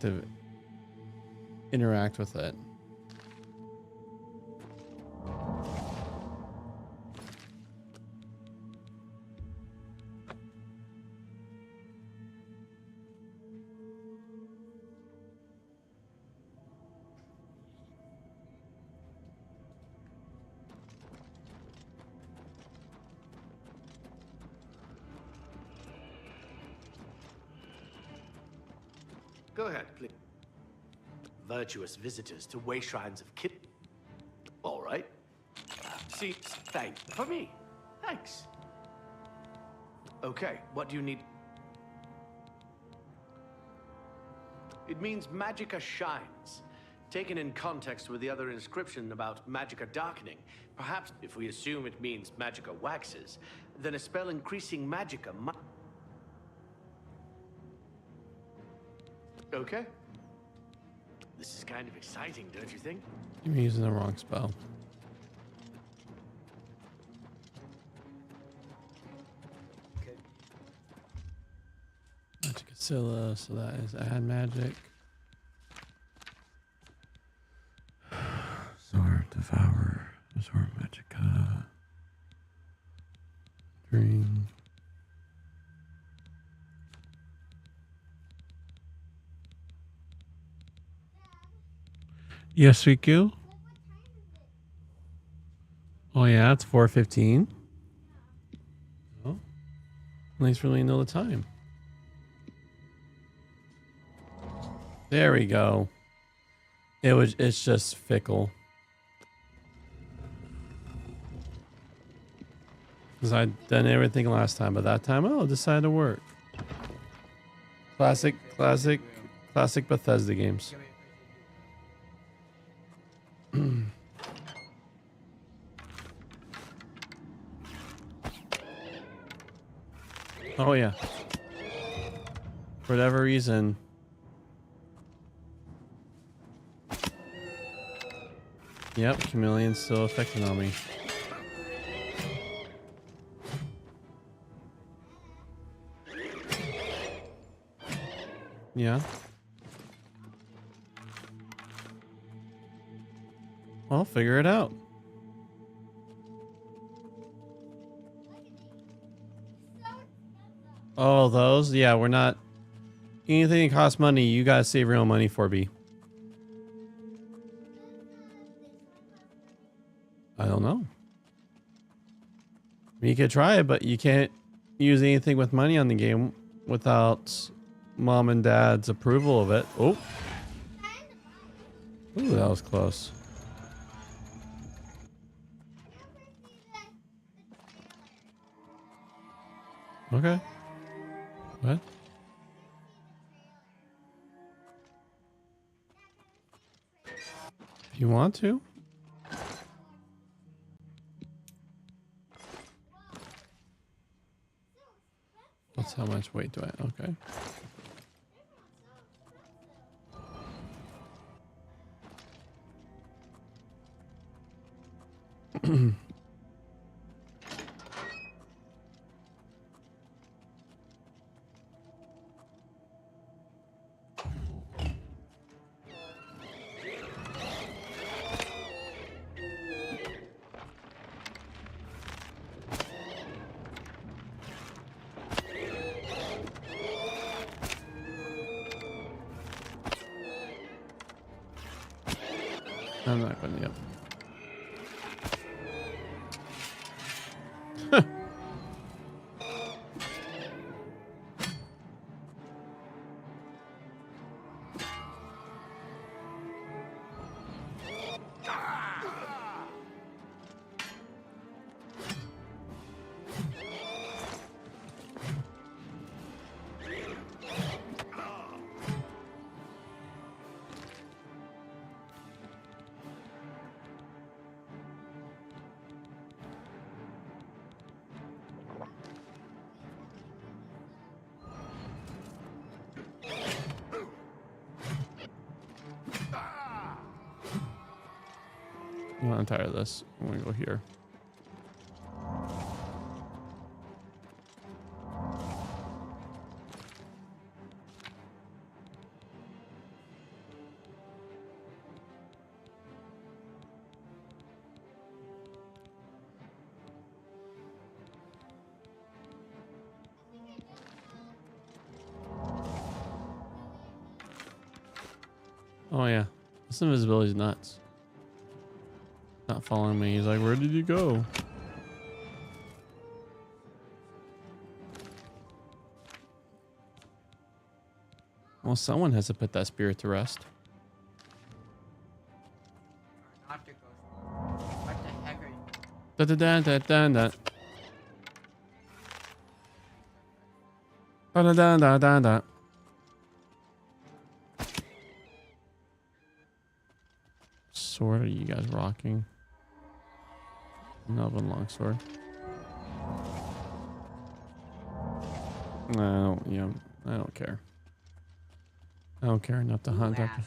Speaker 1: interact with it.
Speaker 11: Go ahead, please. Virtuous visitors to way shrines of Kit. All right. See, thank for me. Thanks. Okay, what do you need? It means Magicka shines. Taken in context with the other inscription about Magicka darkening, perhaps if we assume it means Magicka waxes, then a spell increasing Magicka might... Okay. This is kind of exciting, don't you think?
Speaker 1: You're using the wrong spell.
Speaker 11: Okay.
Speaker 1: Magicka, so that is add magic. Sword, devour, sword, Magicka. Dream. Yes, we do. Oh yeah, it's 4:15. Oh, at least we really know the time. There we go. It's just fickle. Because I'd done everything last time, but that time, oh, it decided to work. Classic Bethesda games. Oh yeah. For whatever reason. Yep, Chameleon's still affecting on me. Yeah. Well, figure it out. Oh, those? Yeah, we're not... Anything that costs money, you gotta save your own money for, B. I don't know. You could try it, but you can't use anything with money on the game without mom and dad's approval of it. Oh. Ooh, that was close. Okay. What? If you want to. That's how much weight do I? Okay. I'm not gonna, yep. I'm tired of this. I'm gonna go here. Oh yeah, this invisibility is nuts. Not following me. He's like, where did you go? Well, someone has to put that spirit to rest.
Speaker 9: Not to go. What the heck are you?
Speaker 1: Da da da da da da. Da da da da da. Sword are you guys rocking? No, one long sword. No, yeah, I don't care. I don't care enough to hunt Dr.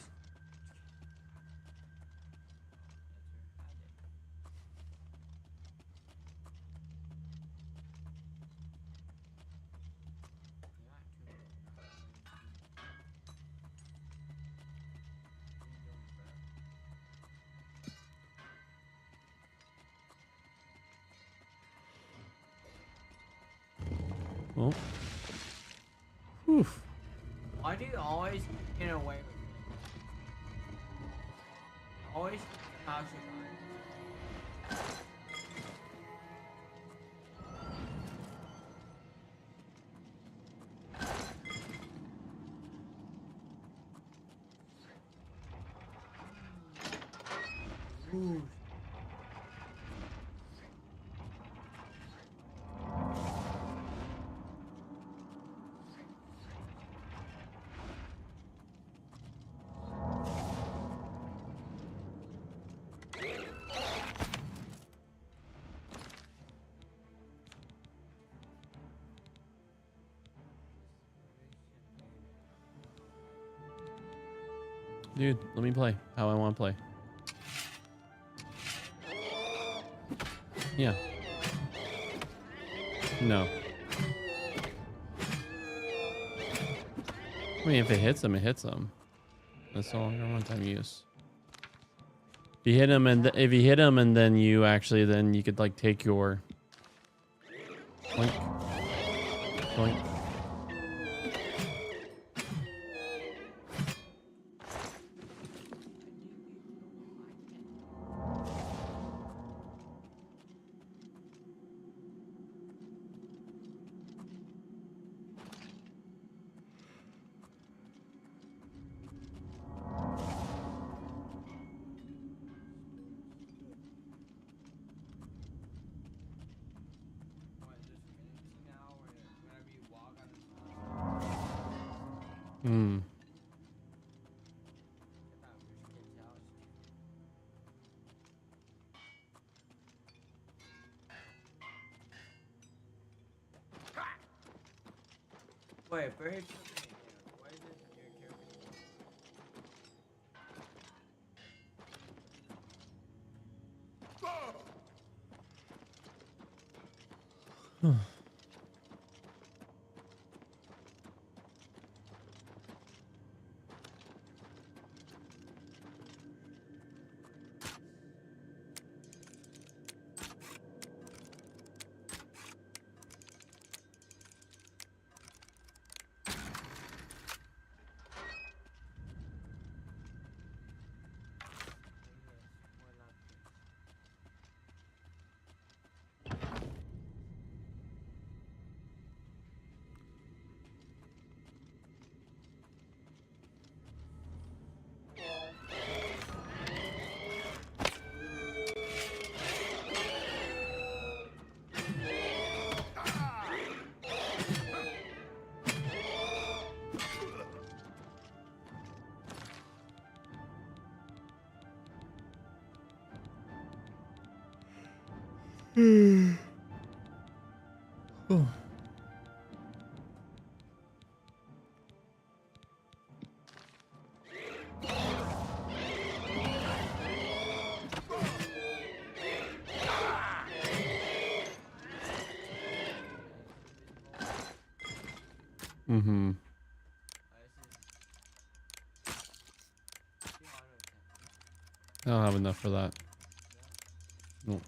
Speaker 1: Oh. Whew.
Speaker 9: Why do you always get away with it? Always house you guys. Ooh.
Speaker 1: Dude, let me play how I want to play. Yeah. No. I mean, if it hits them, it hits them. That's all. One-time use. If you hit him, and if you hit him, and then you actually, then you could like take your. Boink. Boink. Hmm.
Speaker 9: Wait, birds. Why is it your
Speaker 1: Huh. Oh. Mm-hmm. I don't have enough for that. No.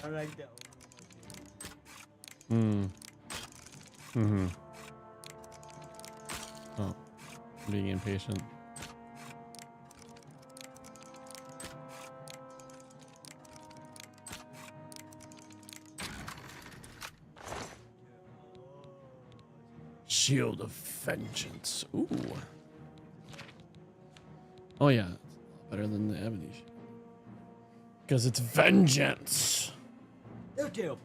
Speaker 2: I like that
Speaker 1: Mm. Mm-hmm. Oh, I'm being impatient. Shield of Vengeance. Ooh. Oh yeah, better than the Ebony. Because it's vengeance.
Speaker 9: You do.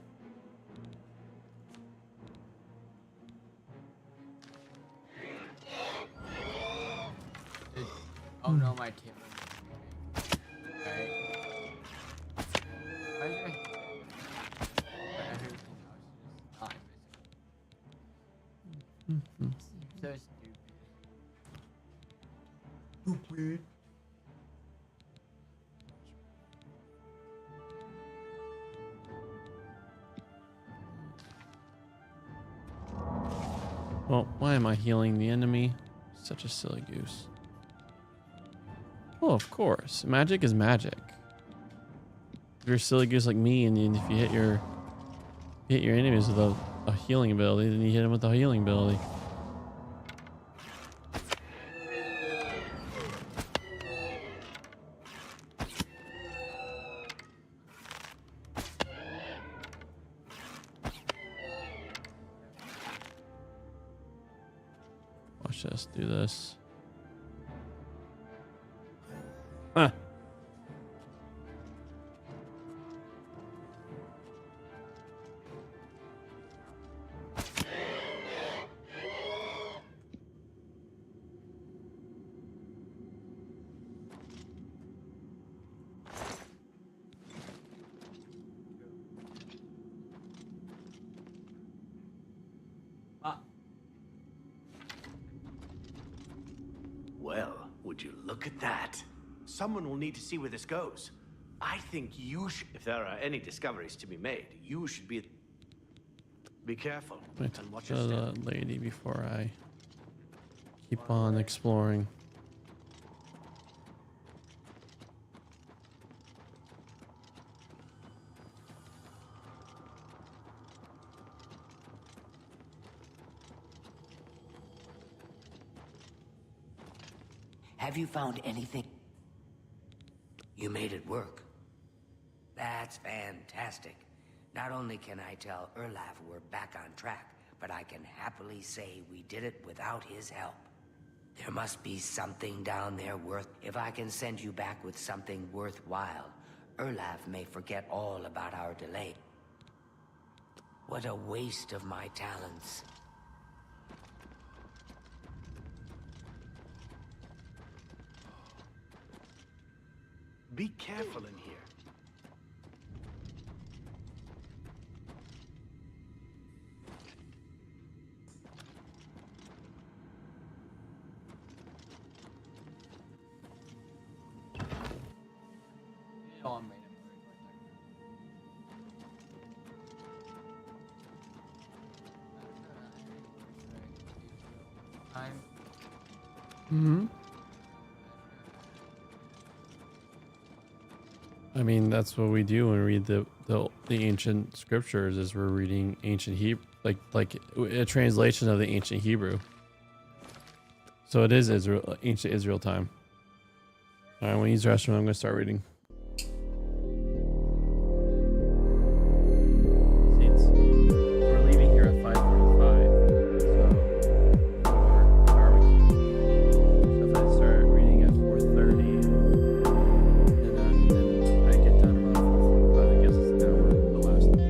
Speaker 9: Oh no, my tip. Right. Why is it? So stupid. Stupid.
Speaker 1: Well, why am I healing the enemy? Such a silly goose. Oh, of course. Magic is magic. If you're a silly goose like me, and if you hit your enemies with a healing ability, then you hit them with a healing ability. Watch us do this. Huh.
Speaker 11: Well, would you look at that? Someone will need to see where this goes. I think you should, if there are any discoveries to be made, you should be careful
Speaker 1: Wait,
Speaker 11: and watch your step.
Speaker 1: the lady before I keep on exploring.
Speaker 15: Have you found anything? You made it work. That's fantastic. Not only can I tell Erlav we're back on track, but I can happily say we did it without his help. There must be something down there If I can send you back with something worthwhile, Erlav may forget all about our delay. What a waste of my talents.
Speaker 11: Be careful in here.
Speaker 1: Mm-hmm. I mean, that's what we do when we read the ancient scriptures. Is we're reading ancient Hebrew, like a translation of the ancient Hebrew. So it is Israel, ancient Israel time. All right, when you use the restroom, I'm gonna start reading. Saints, we're leaving here at 5:45. So are we? So if I start reading at 4:30. I get done around 4:45. I guess it's now the last one.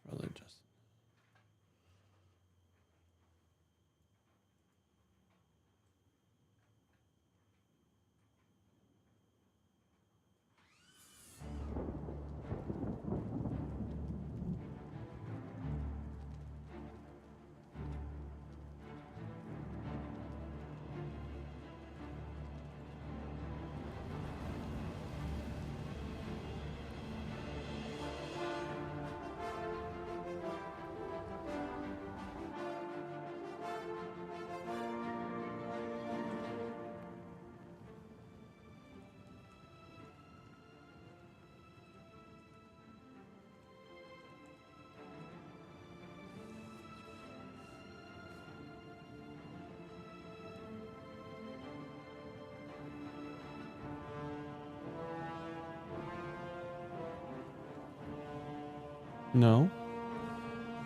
Speaker 1: Brother Justin. No.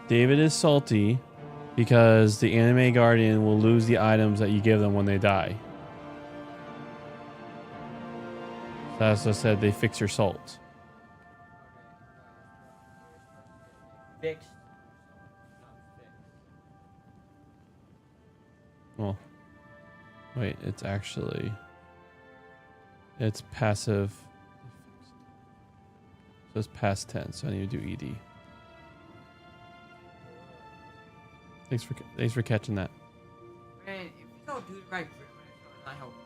Speaker 1: David is salty because the anime guardian will lose the items that you give them when they die. That's what I said, they fix your salt.
Speaker 9: Fixed.
Speaker 1: Well, wait, it's actually... It's passive. So it's past tense, so I need to do ED. Thanks for catching that.
Speaker 9: Man, if you don't do the right treatment, it's not helpful.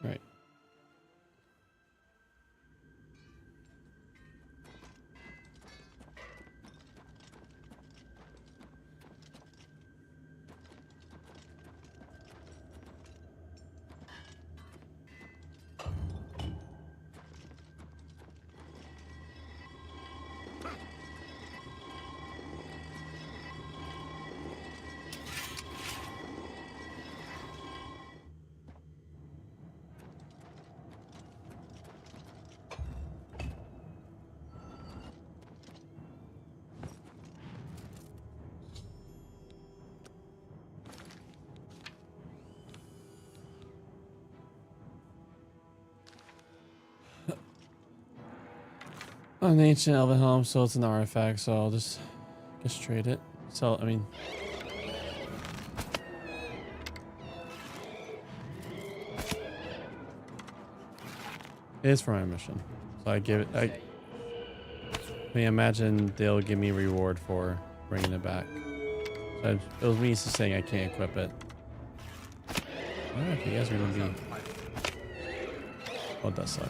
Speaker 1: Right. An ancient elven home, so it's an artifact, so I'll just trade it. So, I mean... It is for my mission. So I give it... I mean, imagine they'll give me a reward for bringing it back. So it was me just saying I can't equip it. I don't know if you guys are going to be... Oh, it does suck.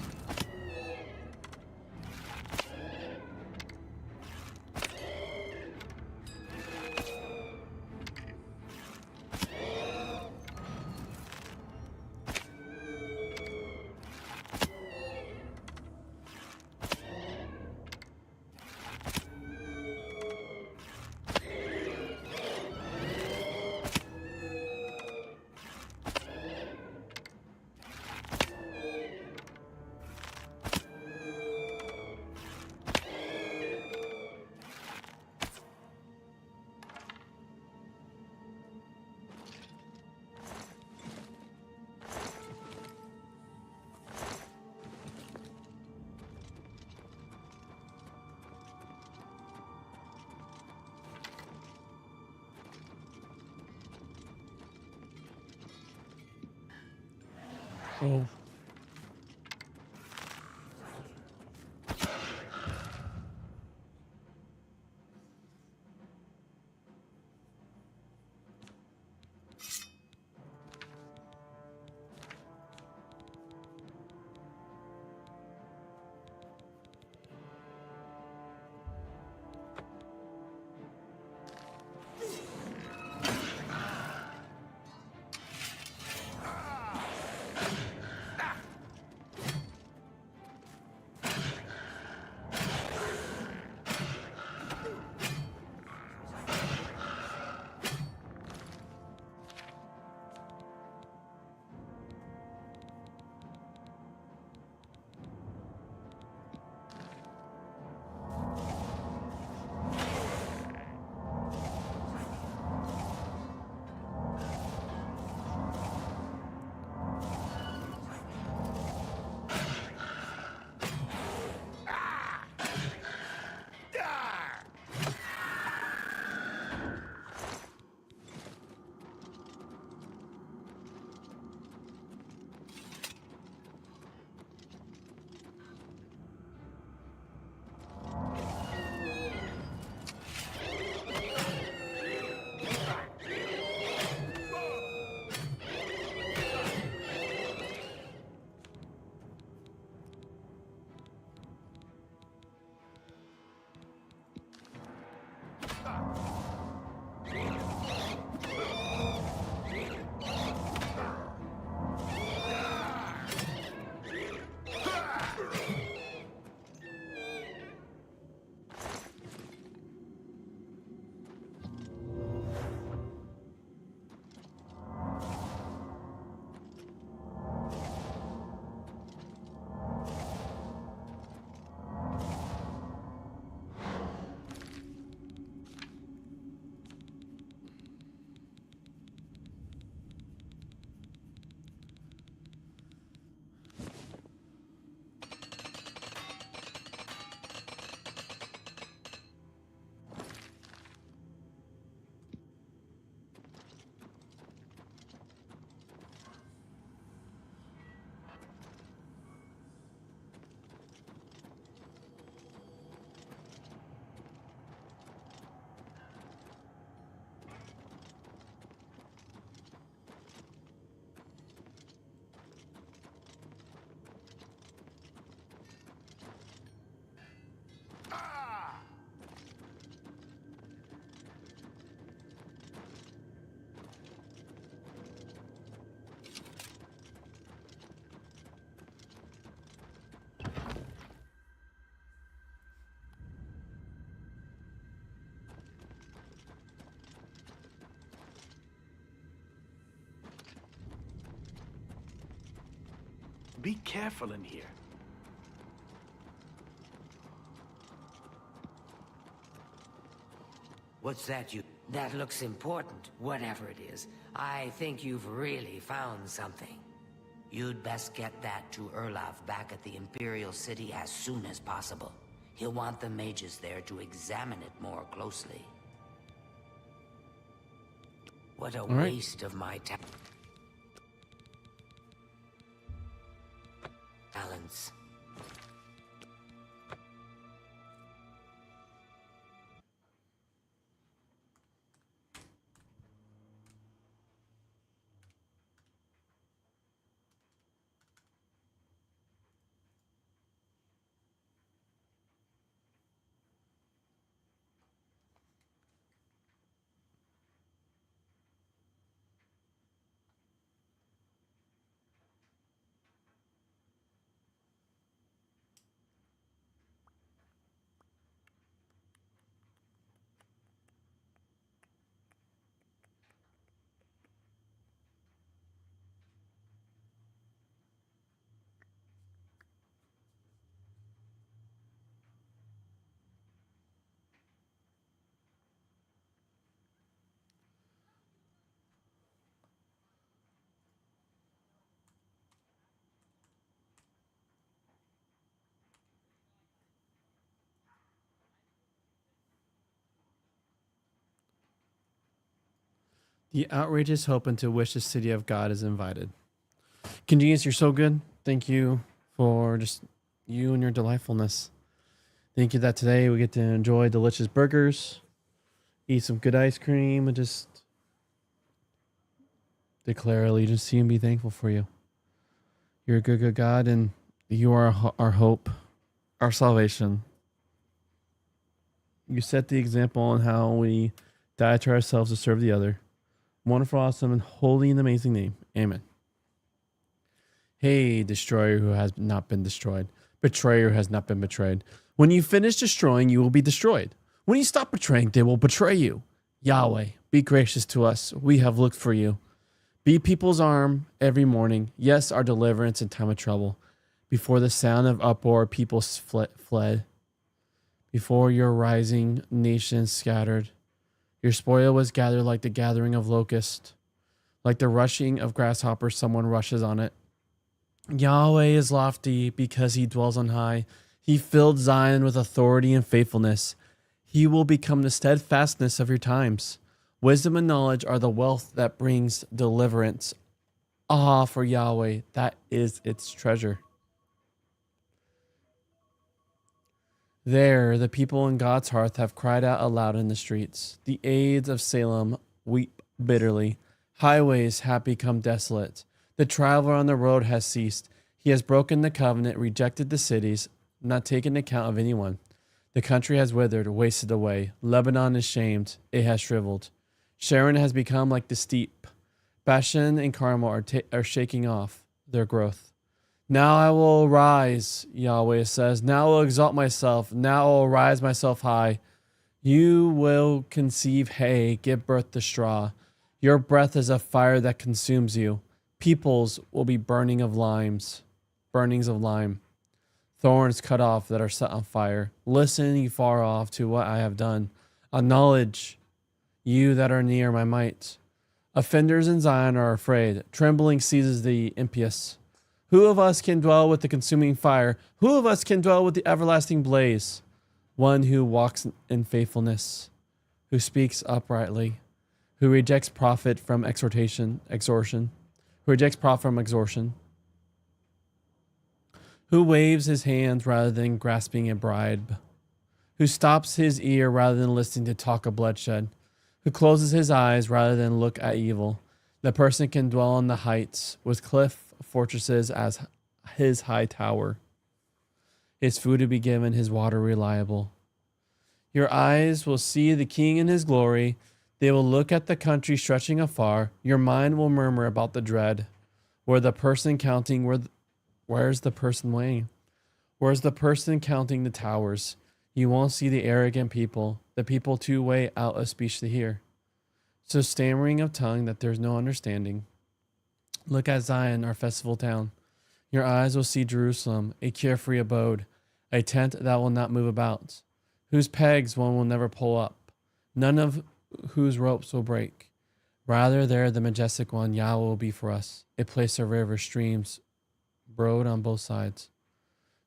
Speaker 1: Oh.
Speaker 11: Be careful in here.
Speaker 15: What's that you... That looks important, whatever it is. I think you've really found something. You'd best get that to Erlaf back at the Imperial City as soon as possible. He'll want the mages there to examine it more closely. What a waste of my talents.
Speaker 1: The outrageous hope and to wish the city of God is invited. Congenius, you're so good. Thank you for just you and your delightfulness. Thank you that today we get to enjoy delicious burgers, eat some good ice cream, and just declare allegiance to you and be thankful for you. You're a good, good God, and you are our hope, our salvation. You set the example on how we die to ourselves to serve the other. Wonderful, awesome, and holy and amazing name. Amen. Hey, destroyer who has not been destroyed. Betrayer who has not been betrayed. When you finish destroying, you will be destroyed. When you stop betraying, they will betray you. Yahweh, be gracious to us. We have looked for you. Be people's arm every morning. Yes, our deliverance in time of trouble. Before the sound of uproar, people fled. Before your rising, nations scattered. Your spoil was gathered like the gathering of locusts. Like the rushing of grasshoppers, someone rushes on it. Yahweh is lofty because he dwells on high. He filled Zion with authority and faithfulness. He will become the steadfastness of your times. Wisdom and knowledge are the wealth that brings deliverance. Ah, for Yahweh, that is its treasure. There, the people in God's hearth have cried out aloud in the streets. The aides of Salem weep bitterly. Highways have become desolate. The traveler on the road has ceased. He has broken the covenant, rejected the cities, not taken account of anyone. The country has withered, wasted away. Lebanon is shamed. It has shriveled. Sharon has become like the steep. Bashan and Carmel are shaking off their growth. Now I will rise, Yahweh says. Now I will exalt myself. Now I will rise myself high. You will conceive hay, give birth to straw. Your breath is a fire that consumes you. Peoples will be burnings of lime. Thorns cut off that are set on fire. Listen, you far off, to what I have done. Acknowledge, you that are near my might. Offenders in Zion are afraid. Trembling seizes the impious. Who of us can dwell with the consuming fire? Who of us can dwell with the everlasting blaze? One who walks in faithfulness, who speaks uprightly, who rejects profit from exhortation, who rejects profit from extortion, who waves his hands rather than grasping a bribe, who stops his ear rather than listening to talk of bloodshed, who closes his eyes rather than look at evil. The person can dwell on the heights with cliff fortresses as his high tower. His food to be given, his water reliable. Your eyes will see the king in his glory. They will look at the country stretching afar. Your mind will murmur about the dread. Where's the person counting? Where's the person weighing? Where's the person counting the towers? You won't see the arrogant people. The people too weigh out of speech to hear. So stammering of tongue that there's no understanding. Look at Zion, our festival town. Your eyes will see Jerusalem, a carefree abode, a tent that will not move about, whose pegs one will never pull up, none of whose ropes will break. Rather, there the majestic one, Yahweh, will be for us, a place of rivers, streams, broad on both sides.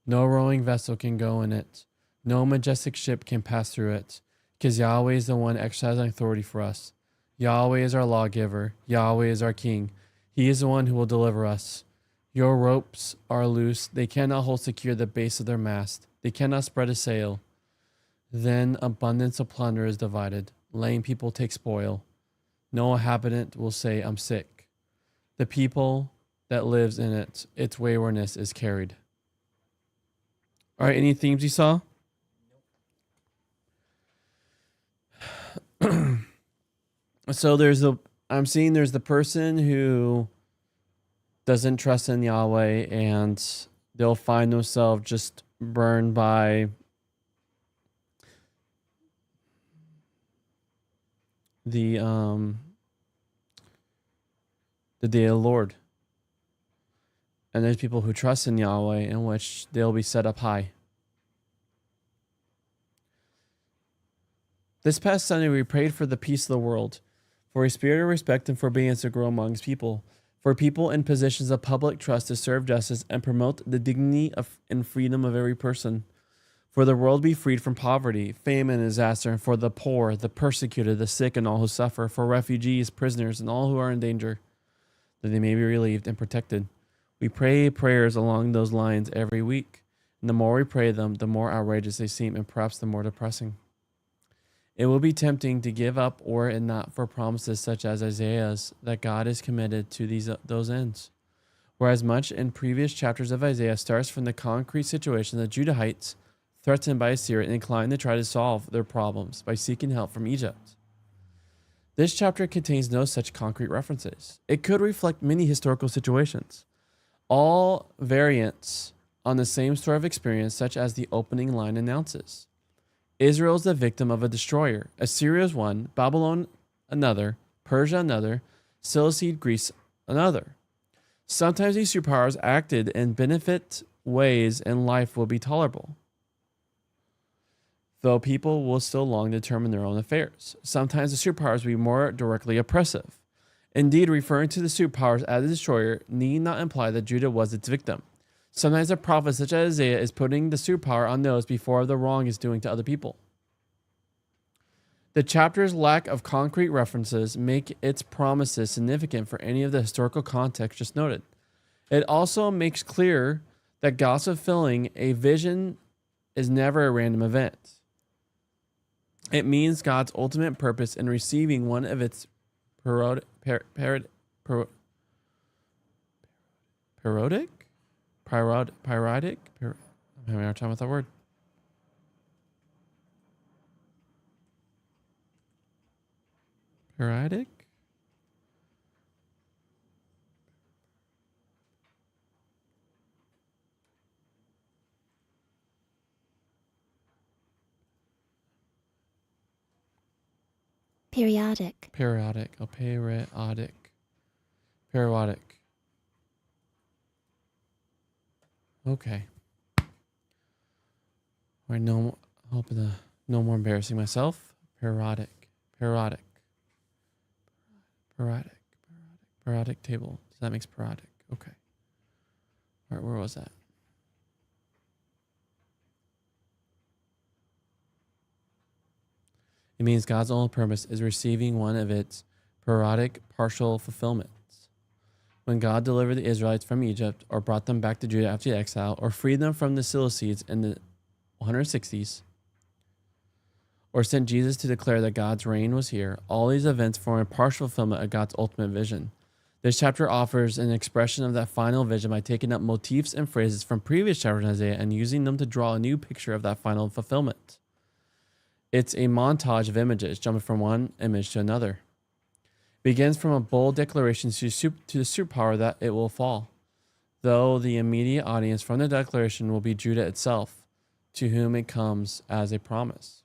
Speaker 1: No rowing vessel can go in it. No majestic ship can pass through it, because Yahweh is the one exercising authority for us. Yahweh is our lawgiver. Yahweh is our king. He is the one who will deliver us. Your ropes are loose. They cannot hold secure the base of their mast. They cannot spread a sail. Then abundance of plunder is divided. Lame people take spoil. No inhabitant will say, I'm sick. The people that lives in it, its waywardness is carried. All right, any themes you saw? So I'm seeing there's the person who doesn't trust in Yahweh, and they'll find themselves just burned by the day of the Lord. And there's people who trust in Yahweh, in which they'll be set up high. This past Sunday, we prayed for the peace of the world, for a spirit of respect and forbearance to grow amongst people, for people in positions of public trust to serve justice and promote the dignity and freedom of every person, for the world be freed from poverty, famine, and disaster, and for the poor, the persecuted, the sick, and all who suffer, for refugees, prisoners, and all who are in danger, that they may be relieved and protected. We pray prayers along those lines every week, and the more we pray them, the more outrageous they seem, and perhaps the more depressing. It will be tempting to give up or not for promises such as Isaiah's that God is committed to those ends. Whereas much in previous chapters of Isaiah starts from the concrete situation that Judahites, threatened by Assyria, inclined to try to solve their problems by seeking help from Egypt. This chapter contains no such concrete references. It could reflect many historical situations, all variants on the same sort of experience, such as the opening line announces. Israel is the victim of a destroyer. Assyria is one, Babylon another, Persia another, Seleucid Greece another. Sometimes these superpowers acted in benefit ways and life will be tolerable, though people will still long to determine their own affairs. Sometimes the superpowers will be more directly oppressive. Indeed, referring to the superpowers as a destroyer need not imply that Judah was its victim. Sometimes a prophet such as Isaiah is putting the superpower on those before the wrong is doing to other people. The chapter's lack of concrete references make its promises significant for any of the historical context just noted. It also makes clear that God's fulfilling a vision is never a random event. It means God's ultimate purpose in receiving one of its periodic. I'm having a hard time with that word. Periodic?
Speaker 17: Periodic.
Speaker 1: Periodic. Oh, periodic. Periodic. Okay. All right, no more embarrassing myself. Periodic. Periodic. Periodic. Periodic table. So that makes periodic. Okay. All right, where was that? It means God's only purpose is receiving one of its periodic partial fulfillments. When God delivered the Israelites from Egypt, or brought them back to Judah after the exile, or freed them from the Seleucids in the 160s, or sent Jesus to declare that God's reign was here, all these events form a partial fulfillment of God's ultimate vision. This chapter offers an expression of that final vision by taking up motifs and phrases from previous chapters in Isaiah and using them to draw a new picture of that final fulfillment. It's a montage of images, jumping from one image to another. It begins from a bold declaration to the superpower that it will fall, though the immediate audience from the declaration will be Judah itself, to whom it comes as a promise.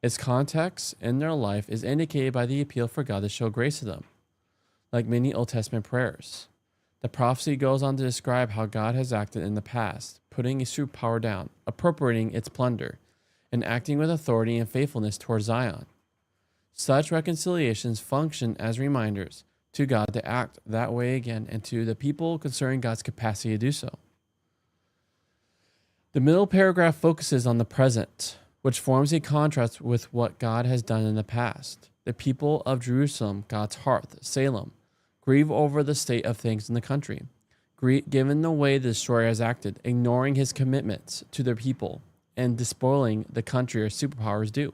Speaker 1: Its context in their life is indicated by the appeal for God to show grace to them, like many Old Testament prayers. The prophecy goes on to describe how God has acted in the past, putting a superpower down, appropriating its plunder, and acting with authority and faithfulness towards Zion. Such reconciliations function as reminders to God to act that way again and to the people concerning God's capacity to do so. The middle paragraph focuses on the present, which forms a contrast with what God has done in the past. The people of Jerusalem, God's hearth, Salem, grieve over the state of things in the country, given the way the destroyer has acted, ignoring his commitments to their people, and despoiling the country as superpowers do.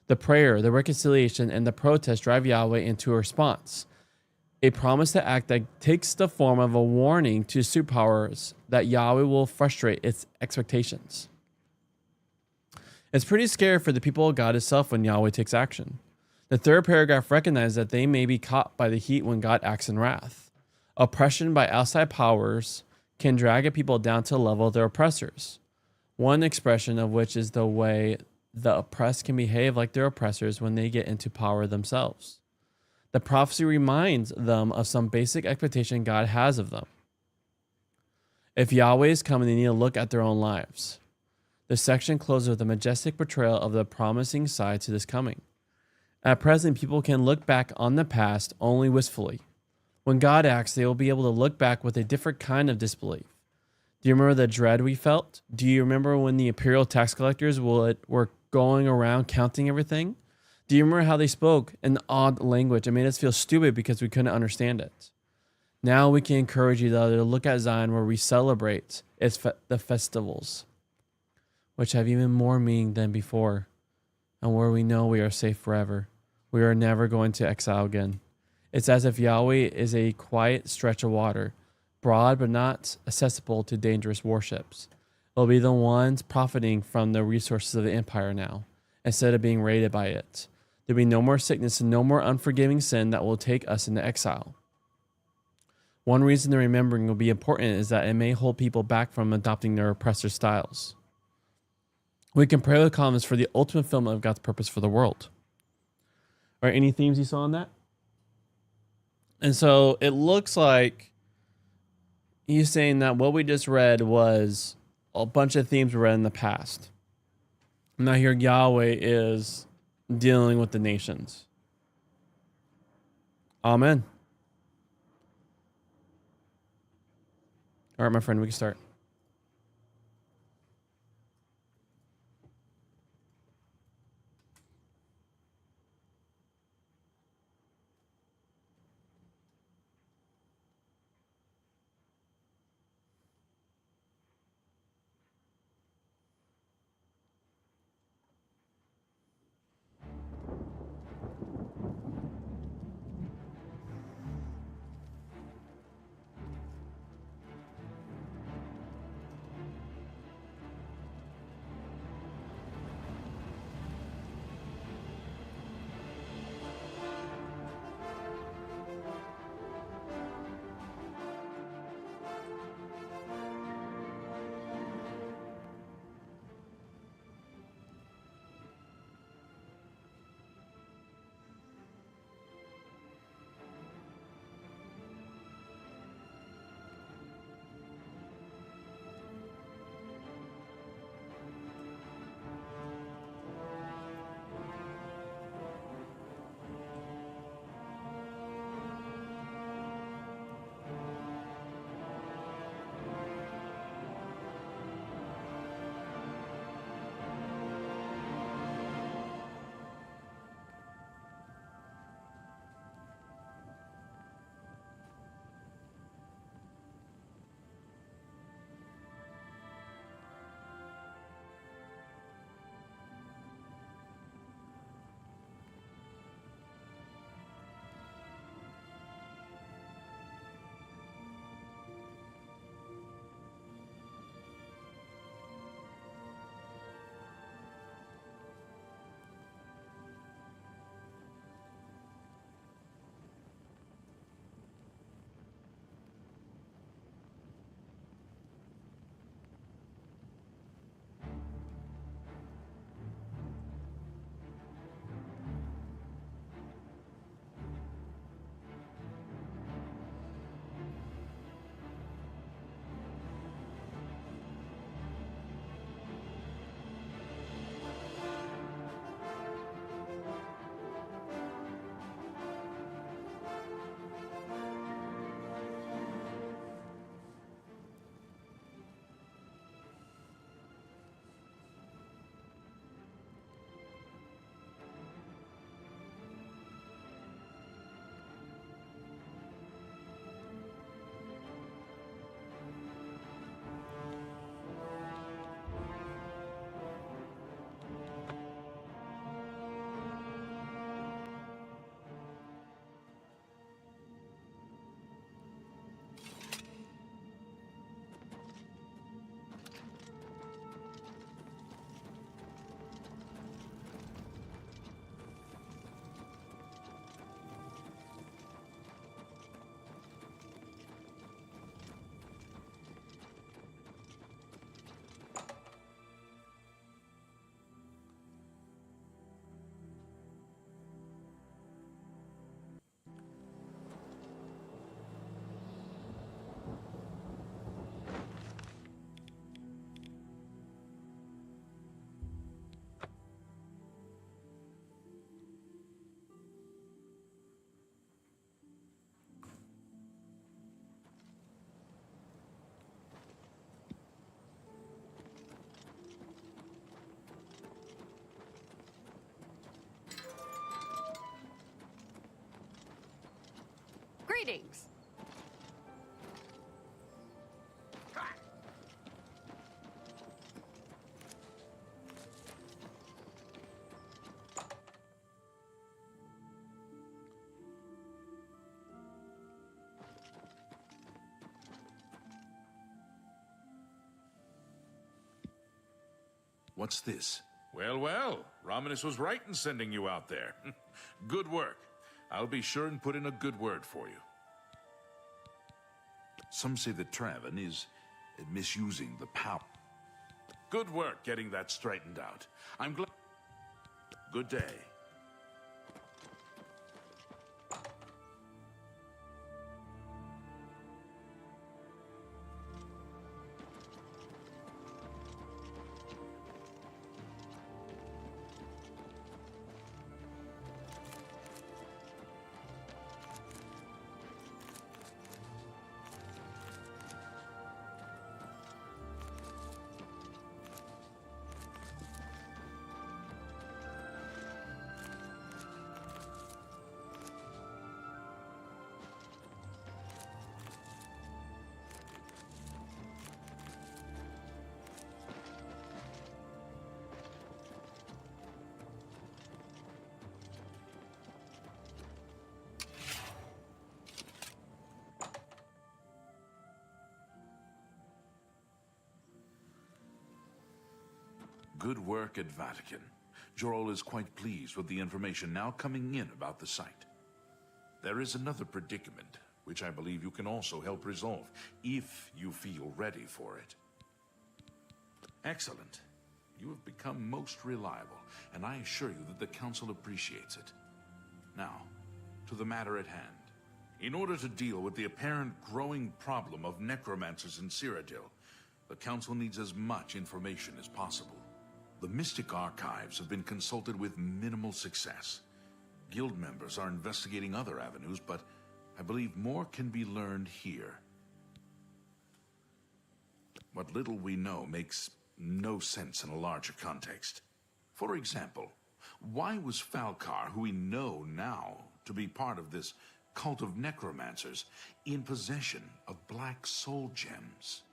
Speaker 1: The prayer, the reconciliation, and the protest drive Yahweh into a response, a promise to act that takes the form of a warning to superpowers that Yahweh will frustrate its expectations. It's pretty scary for the people of God itself when Yahweh takes action. The third paragraph recognizes that they may be caught by the heat when God acts in wrath. Oppression by outside powers can drag a people down to the level of their oppressors. One expression of which is the way the oppressed can behave like their oppressors when they get into power themselves. The prophecy reminds them of some basic expectation God has of them. If Yahweh is coming, they need to look at their own lives. The section closes with a majestic portrayal of the promising side to this coming. At present, people can look back on the past only wistfully. When God acts, they will be able to look back with a different kind of disbelief. Do you remember the dread we felt? Do you remember when the imperial tax collectors were going around counting everything? Do you remember how they spoke in odd language and made us feel stupid because we couldn't understand it? Now we can encourage each other to look at Zion where we celebrate the festivals, which have even more meaning than before, and where we know we are safe forever. We are never going to exile again. It's as if Yahweh is a quiet stretch of water, broad but not accessible to dangerous warships. It'll be the ones profiting from the resources of the empire now, instead of being raided by it. There'll be no more sickness and no more unforgiving sin that will take us into exile. One reason the remembering will be important is that it may hold people back from adopting their oppressor styles. We can pray with confidence for the ultimate fulfillment of God's purpose for the world. All right, any themes you saw on that? And so it looks like he's saying that what we just read was a bunch of themes we read in the past. Now here Yahweh is dealing with the nations. Amen. All right, my friend, we can start.
Speaker 7: stinks.
Speaker 3: What's this? Well, well, Romanus was right in sending you out there. Good work. I'll be sure and put in a good word for you. Some say that Traven is misusing the power. Good work getting that straightened out. I'm glad. Good day. Good work at Vatican. Jorol is quite pleased with the information now coming in about the site. There is another predicament, which I believe you can also help resolve, if you feel ready for it. Excellent. You have become most reliable, and I assure you that the Council appreciates it. Now, to the matter at hand. In order to deal with the apparent growing problem of necromancers in Cyrodiil, the Council needs as much information as possible. The Mystic Archives have been consulted with minimal success. Guild members are investigating other avenues, but I believe more can be learned here. What little we know makes no sense in a larger context. For example, why was Falcar, who we know now to be part of this cult of necromancers, in possession of black soul gems?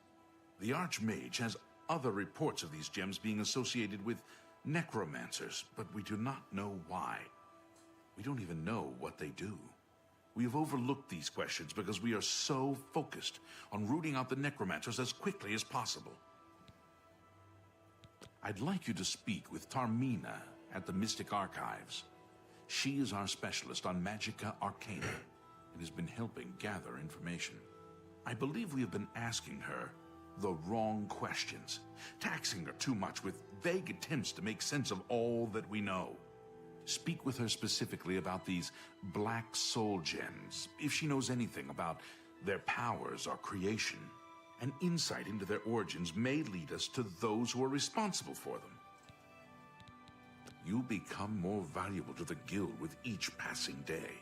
Speaker 3: The Archmage has other reports of these gems being associated with necromancers, but we do not know why. We don't even know what they do. We have overlooked these questions because we are so focused on rooting out the necromancers as quickly as possible. I'd like you to speak with Tarmina at the Mystic Archives. She is our specialist on Magica Arcana and has been helping gather information. I believe we have been asking her the wrong questions, taxing her too much with vague attempts to make sense of all that we know. Speak with her specifically about these black soul gems, if she knows anything about their powers or creation. An insight into their origins may lead us to those who are responsible for them. You become more valuable to the Guild with each passing day.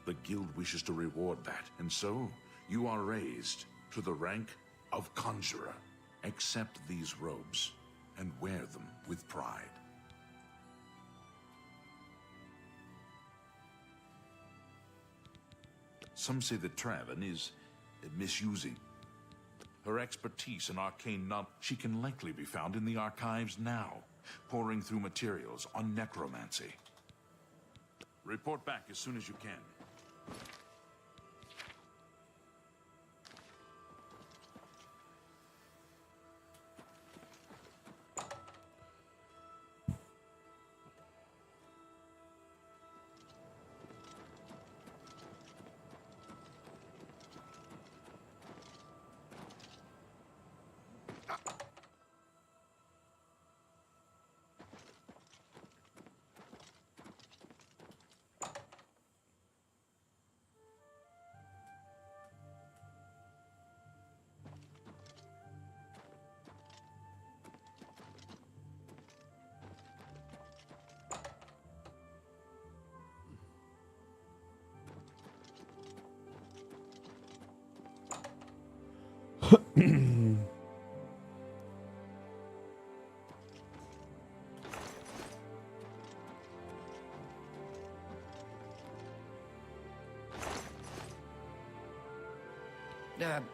Speaker 3: The Guild wishes to reward that, and so you are raised to the rank of Conjurer. Accept these robes and wear them with pride. Some say that Traven is misusing her expertise in arcane knowledge. She can likely be found in the archives now, poring through materials on necromancy. Report back as soon as you can.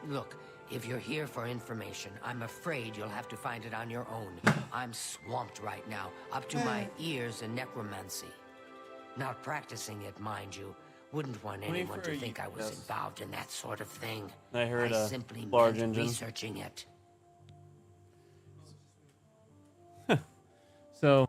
Speaker 15: Look, if you're here for information, I'm afraid you'll have to find it on your own. I'm swamped right now, up to my ears in necromancy. Not practicing it, mind you. Wouldn't want anyone to think I was involved in that sort of thing.
Speaker 1: I heard
Speaker 15: I
Speaker 1: a
Speaker 15: simply
Speaker 1: large
Speaker 15: meant
Speaker 1: engine.
Speaker 15: researching it.
Speaker 1: So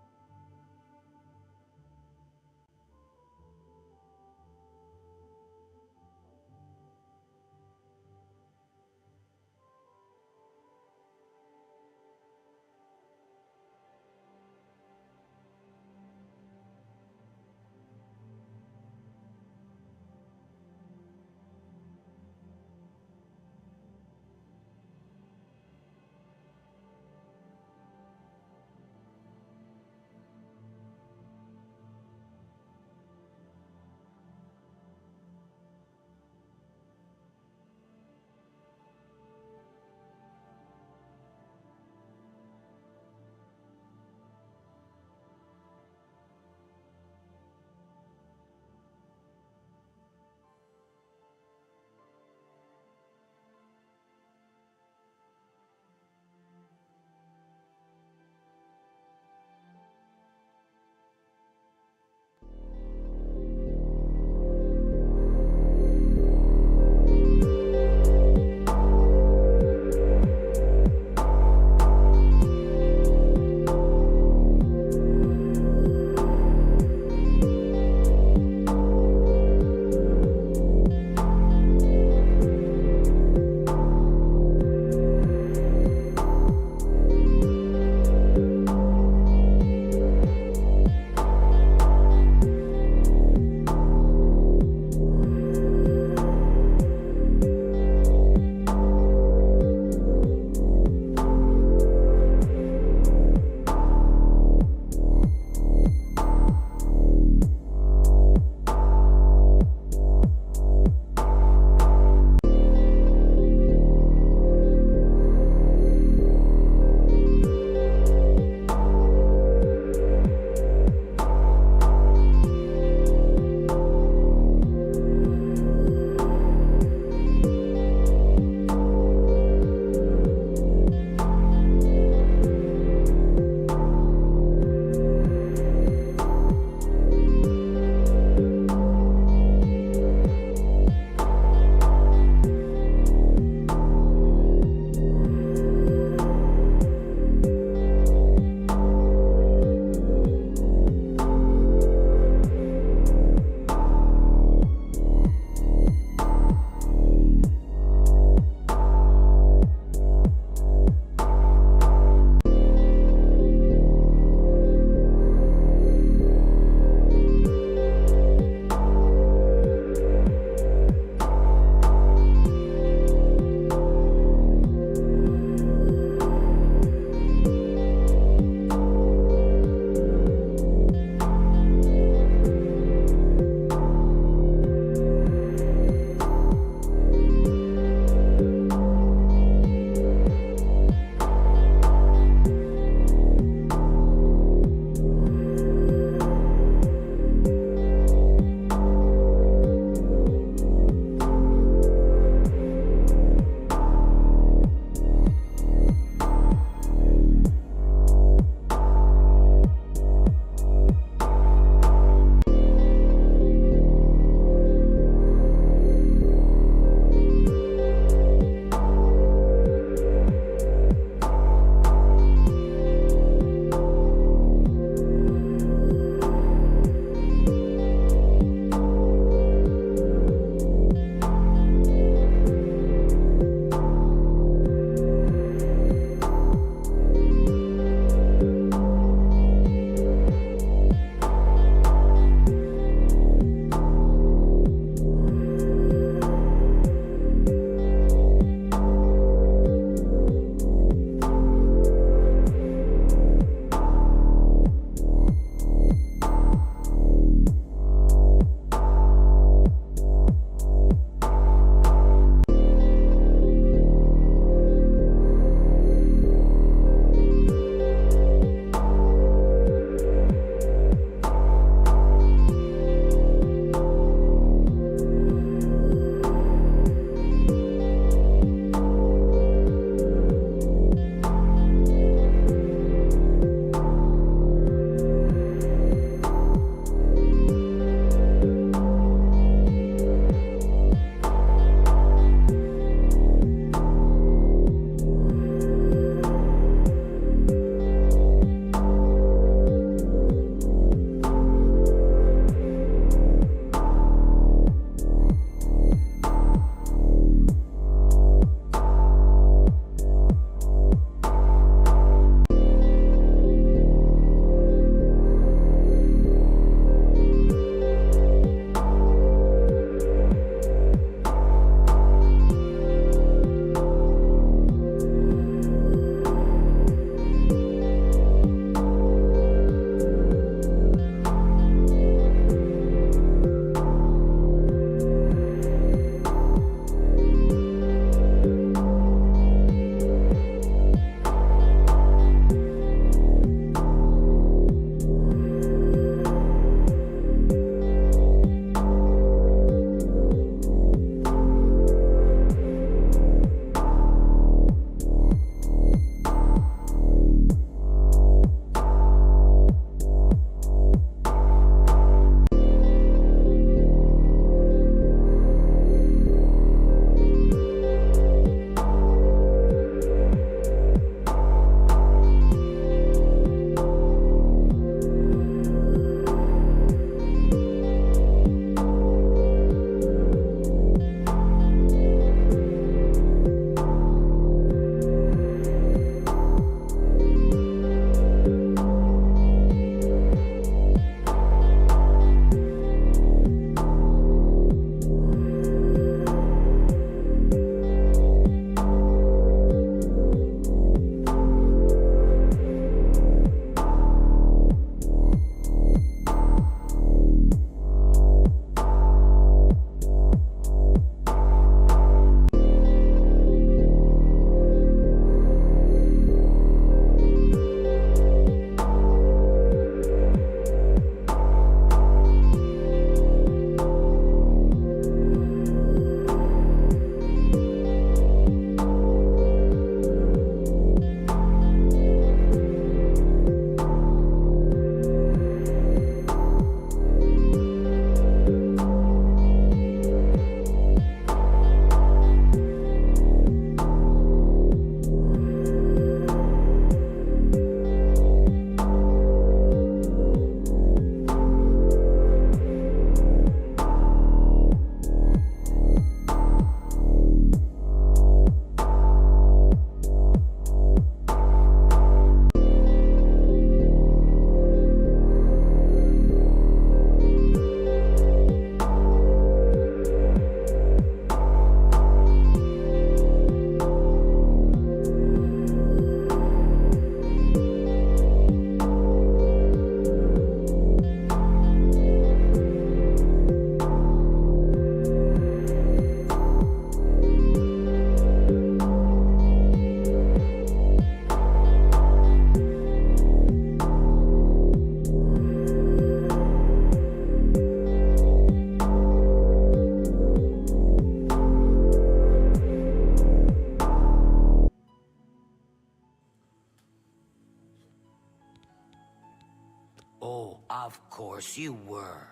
Speaker 15: Of course you were.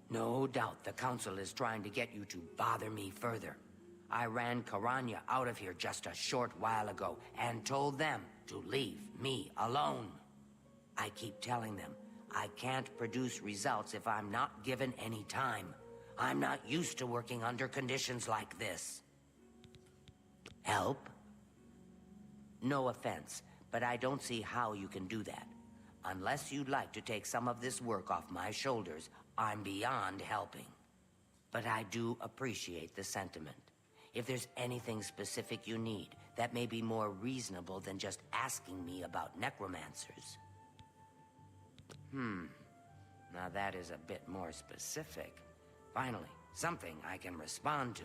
Speaker 15: No doubt the Council is trying to get you to bother me further. I ran Karanya out of here just a short while ago and told them to leave me alone. I keep telling them I can't produce results if I'm not given any time. I'm not used to working under conditions like this. Help? No offense, but I don't see how you can do that. Unless you'd like to take some of this work off my shoulders, I'm beyond helping. But I do appreciate the sentiment. If there's anything specific you need, that may be more reasonable than just asking me about necromancers. Now that is a bit more specific. Finally, something I can respond to.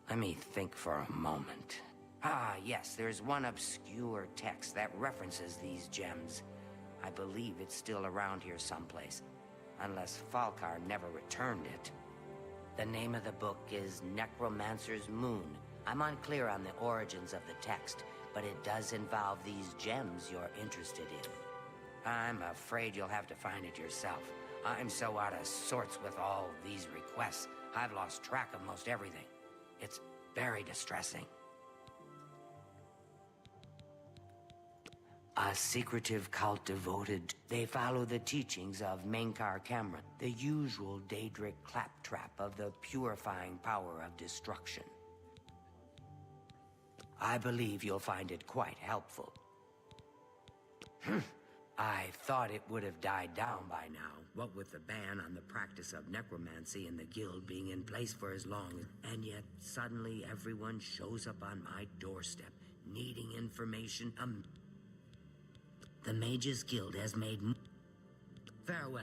Speaker 15: Let me think for a moment. Ah, yes, there's one obscure text that references these gems. I believe it's still around here someplace, unless Falkar never returned it. The name of the book is Necromancer's Moon. I'm unclear on the origins of the text, but it does involve these gems you're interested in. I'm afraid you'll have to find it yourself. I'm so out of sorts with all these requests, I've lost track of most everything. It's very distressing. A secretive cult devoted. They follow the teachings of Menkar Cameron, the usual Daedric claptrap of the purifying power of destruction. I believe you'll find it quite helpful. I thought it would have died down by now, what with the ban on the practice of necromancy and the guild being in place for as long, and yet suddenly everyone shows up on my doorstep, needing information. The Mages Guild has made... Farewell.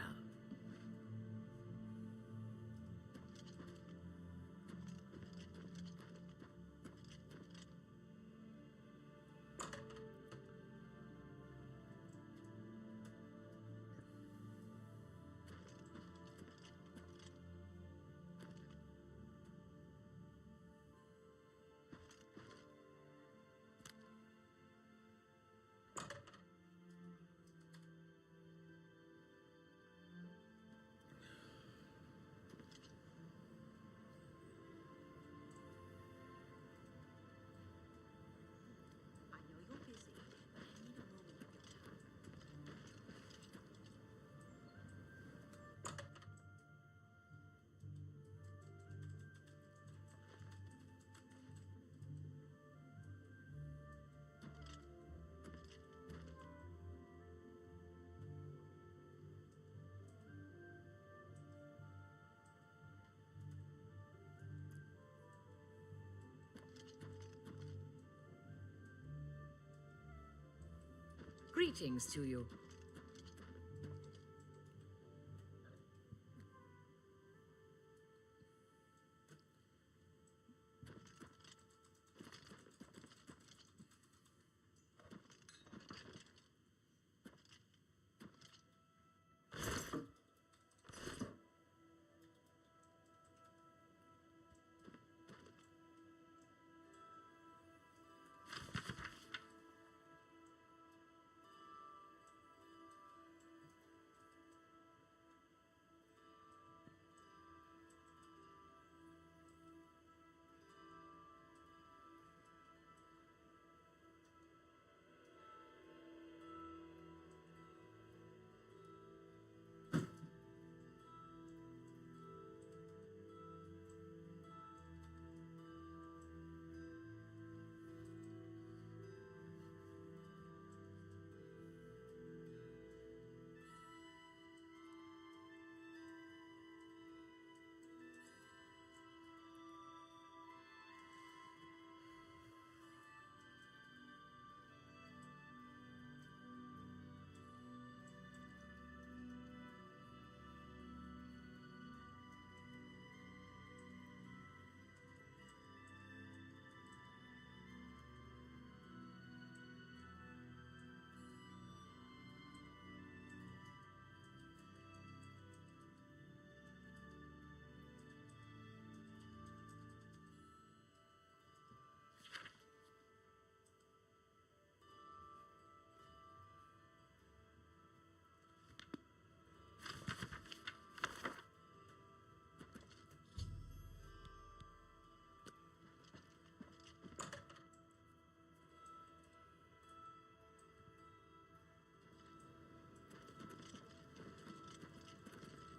Speaker 4: Greetings to you.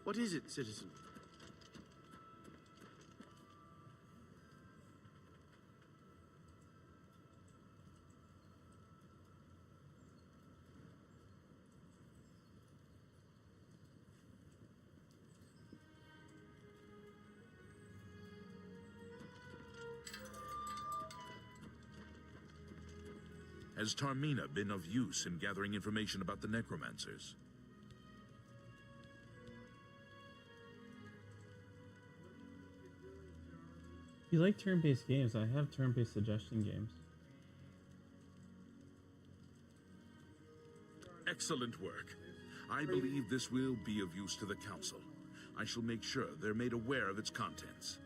Speaker 11: What is it, citizen?
Speaker 3: Has Tarmina been of use in gathering information about the necromancers?
Speaker 1: If you like turn-based games, I have turn-based suggestion games.
Speaker 3: Excellent work. I believe this will be of use to the Council. I shall make sure they're made aware of its contents.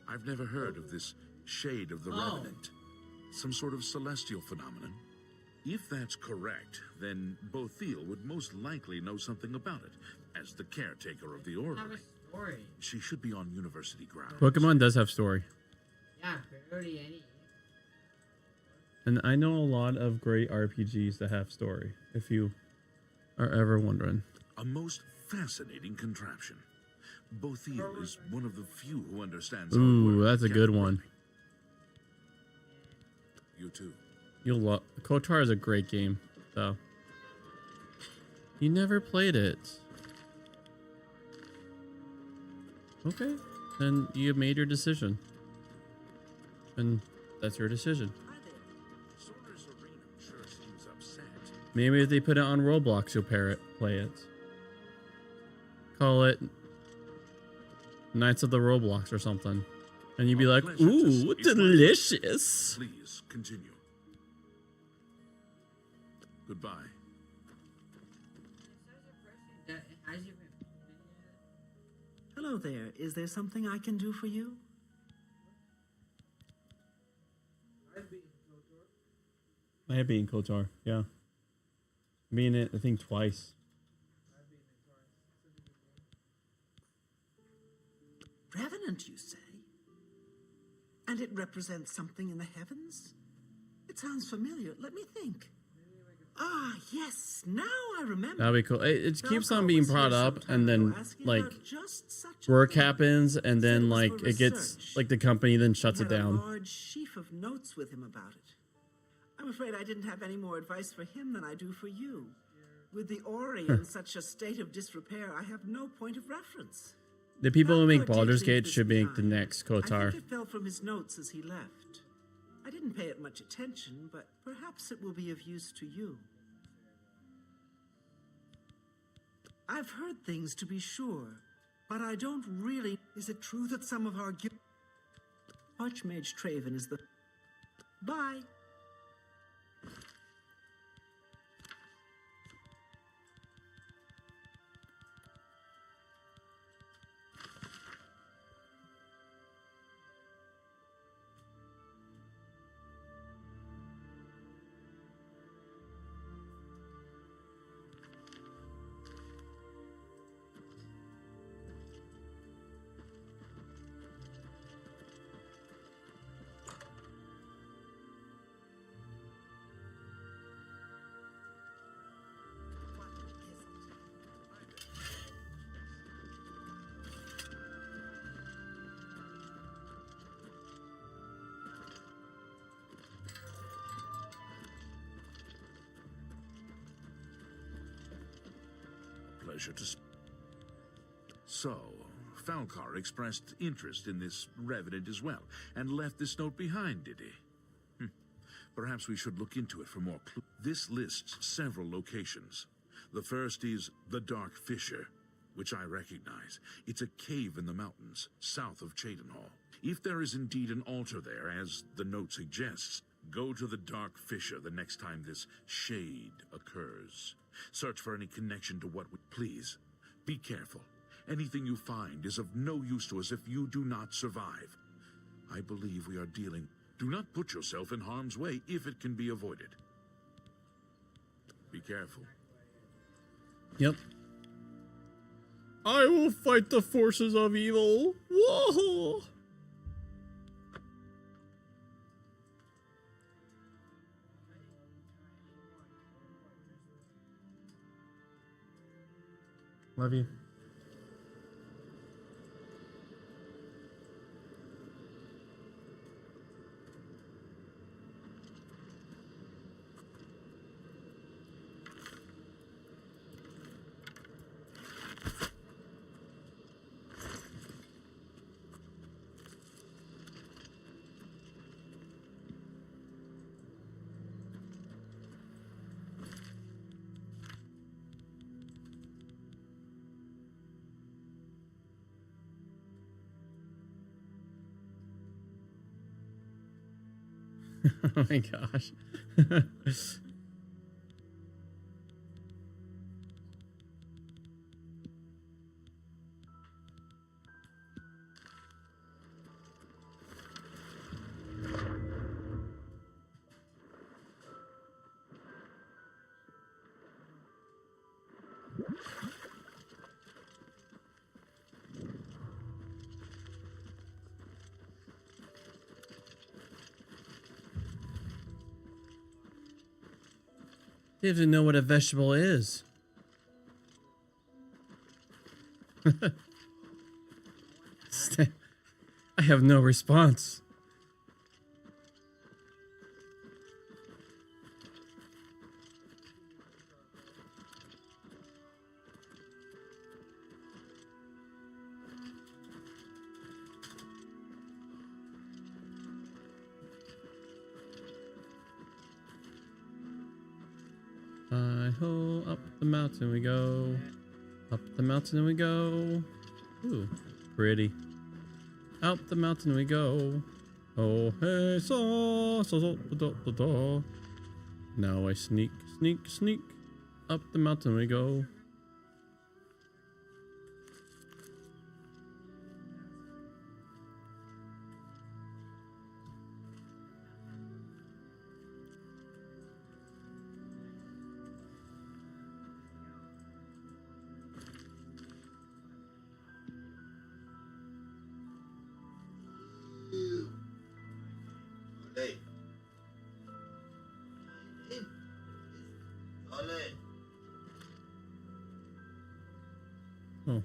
Speaker 3: I've never heard of this Shade of the Revenant. Some sort of celestial phenomenon? If that's correct, then Bothiel would most likely know something about it, as the caretaker of the orrery. She should be on university grounds.
Speaker 1: Pokemon does have story.
Speaker 9: Yeah, barely any.
Speaker 1: And I know a lot of great RPGs that have story, if you are ever wondering.
Speaker 3: A most fascinating contraption. Bothiel is one of the few who understands how it
Speaker 1: Ooh,
Speaker 3: works.
Speaker 1: that's a good one.
Speaker 3: You too.
Speaker 1: You'll love KOTOR is a great game, though. You never played it. Okay, then you made your decision. And that's your decision. Maybe if they put it on Roblox, you'll play it. Call it Knights of the Roblox or something. And you'd be like, ooh, delicious.
Speaker 3: Please continue. Goodbye.
Speaker 7: Hello there. Is there something I can do for you?
Speaker 1: I have beaten KOTOR, yeah. Being it, I think, twice.
Speaker 7: Revenant, you say? And it represents something in the heavens? It sounds familiar. Let me think. Ah, yes. Now I remember.
Speaker 1: That'd be cool. It keeps on being brought up, and then, like, work happens, and then, like, it gets, like, the company then shuts it
Speaker 7: He had
Speaker 1: down.
Speaker 7: a large sheaf of notes with him about it. I'm afraid I didn't have any more advice for him than I do for you. With the Ori in such a state of disrepair, I have no point of reference.
Speaker 1: The people who make
Speaker 7: How did
Speaker 1: Baldur's
Speaker 7: leave
Speaker 1: Gate
Speaker 7: this
Speaker 1: should make the
Speaker 7: behind?
Speaker 1: next
Speaker 7: I
Speaker 1: KOTOR.
Speaker 7: think it fell from his notes as he left. I didn't pay it much attention, but perhaps it will be of use to you. I've heard things, to be sure, but I don't really... Is it true that some of our... Archmage Traven is the... Bye.
Speaker 3: Pleasure to So, Falcar expressed interest in this revenant as well, and left this note behind, did he? Perhaps we should look into it for more clues. This lists several locations. The first is the Dark Fissure, which I recognize. It's a cave in the mountains, south of Cheydinhal. If there is indeed an altar there, as the note suggests, go to the Dark Fissure the next time this shade occurs. Search for any connection to what we... Please, be careful. Anything you find is of no use to us if you do not survive. I believe we are dealing... Do not put yourself in harm's way if it can be avoided. Be careful.
Speaker 1: Yep. I will fight the forces of evil. Whoa! Love you. Oh my gosh. You have to know what a vegetable is. I have no response. Hi-ho, up the mountain we go. Up the mountain we go. Ooh, pretty. Up the mountain we go. Oh, hey, so. Now I sneak, sneak, sneak. Up the mountain we go. Oh.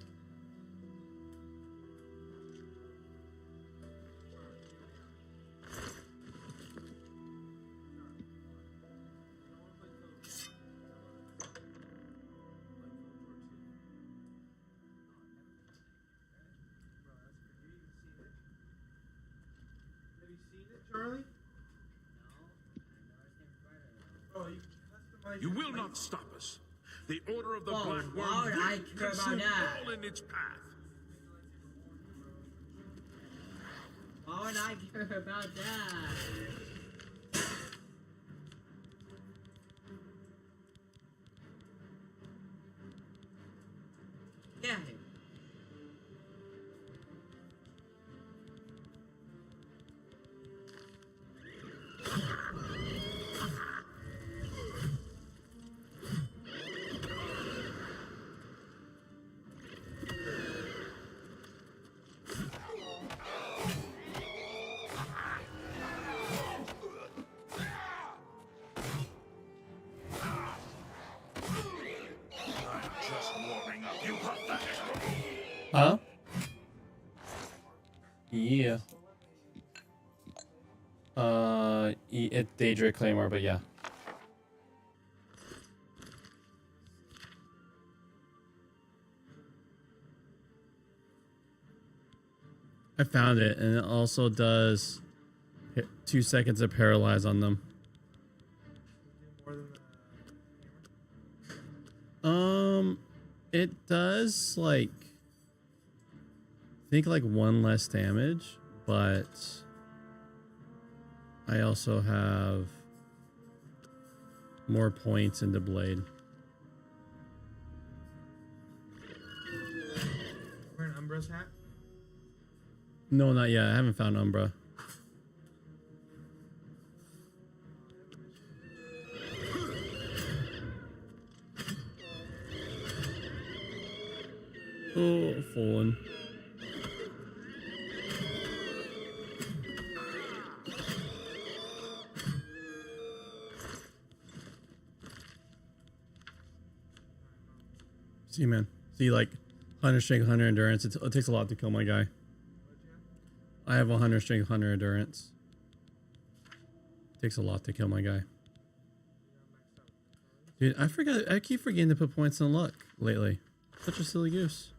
Speaker 2: Charlie? Oh,
Speaker 3: You will not stop us. The Order of the
Speaker 9: Whoa,
Speaker 3: Black
Speaker 9: why would
Speaker 3: Worm
Speaker 9: I
Speaker 3: will
Speaker 9: care about
Speaker 3: consume
Speaker 9: that?
Speaker 3: all in its path.
Speaker 9: Why would I care about that? Yeah.
Speaker 3: Just warming up. You pathetic.
Speaker 1: Huh? Yeah. It Daedric Claymore, but yeah. I found it, and it also does 2 seconds of paralyze on them. It does like I think like 1 less damage, but I also have more points in the blade.
Speaker 2: Wearing Umbra's hat?
Speaker 1: No, not yet. I haven't found Umbra. Oh, fallen. See you, man. See, like 100 strength, 100 endurance. It takes a lot to kill my guy. I have 100 strength, 100 endurance. Takes a lot to kill my guy. Dude, I forgot. I keep forgetting to put points in luck lately. Such a silly goose.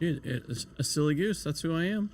Speaker 1: Dude, it's a silly goose. That's who I am.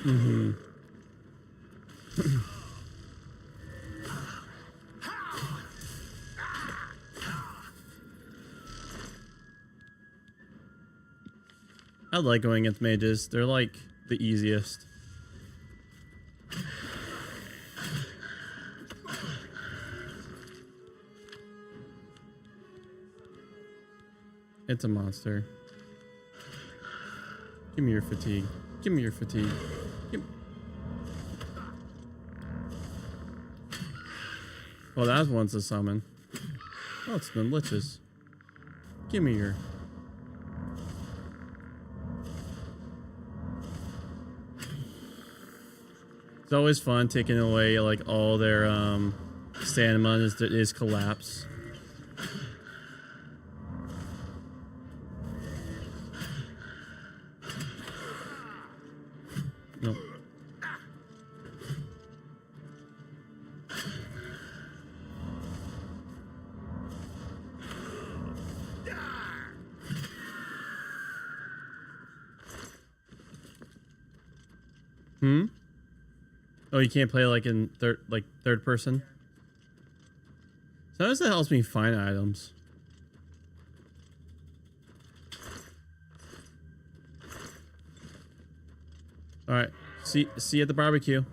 Speaker 1: Mm-hmm. I like going against mages. They're like the easiest. It's a monster. Give me your fatigue. Give me your fatigue. Oh, that one's a summon. Oh, it's been liches. Give me your... It's always fun taking away like all their stamina is collapse. Nope. Hmm? Oh, you can't play like in third person? Sometimes that helps me find items. Alright. See you at the barbecue.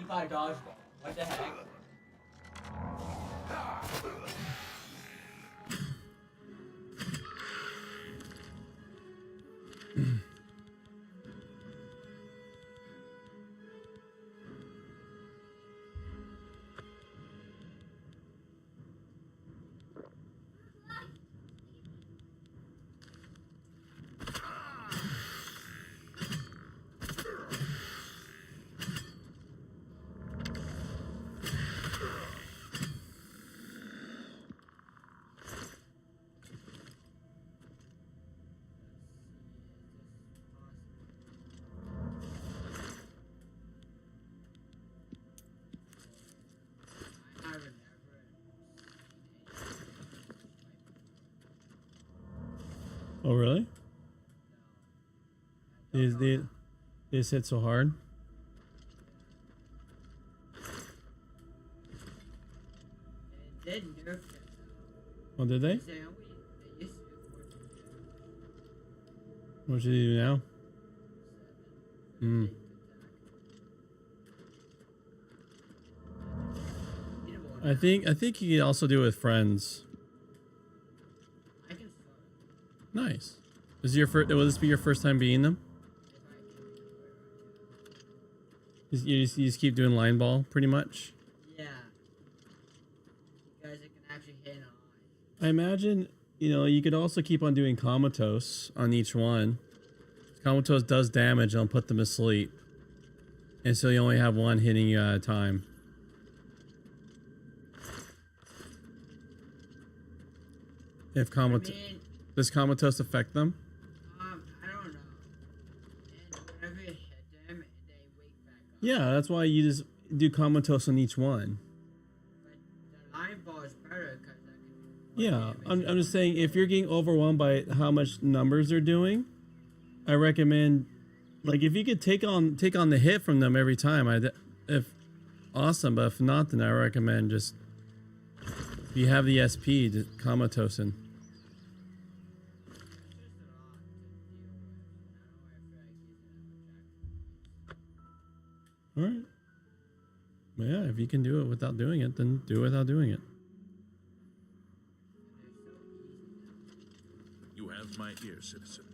Speaker 9: V5 dodgeball. What the heck?
Speaker 1: Oh, really? They just hit so hard?
Speaker 9: They nerfed it.
Speaker 1: Oh, did they?
Speaker 9: They used to do 14.
Speaker 1: What should they do now? Hmm. I think you can also do it with friends.
Speaker 9: I can start.
Speaker 1: Nice. Will this be your first time beating them? You just keep doing line ball, pretty much?
Speaker 9: Yeah. Because it can actually hit an
Speaker 1: I imagine, you could also keep on doing comatose on each one. Comatose does damage and it'll put them asleep. And so you only have one hitting you at a time. If does comatose affect them?
Speaker 9: I don't know. And whenever you hit them, they wake back up.
Speaker 1: Yeah, that's why you just do comatose on each one.
Speaker 9: But the line ball is better because
Speaker 1: Yeah, I'm just saying, if you're getting overwhelmed by how much numbers they're doing, I recommend, like, if you could take on the hit from them every time, awesome. But if not, then I recommend just, if you have the SP, just comatosing. All right. Well, yeah, if you can do it without doing it, then do it without doing it.
Speaker 3: You have my ear, citizen.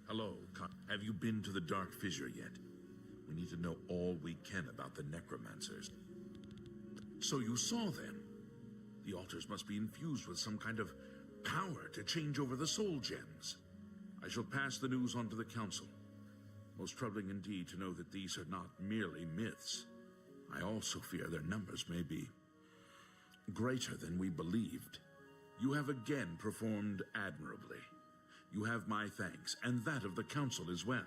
Speaker 3: Hello, have you been to the Dark Fissure yet? We need to know all we can about the necromancers. So you saw them. The altars must be infused with some kind of power to change over the soul gems. I shall pass the news on to the council. Most troubling indeed to know that these are not merely myths. I also fear their numbers may be greater than we believed. You have again performed admirably. You have my thanks, and that of the council as well.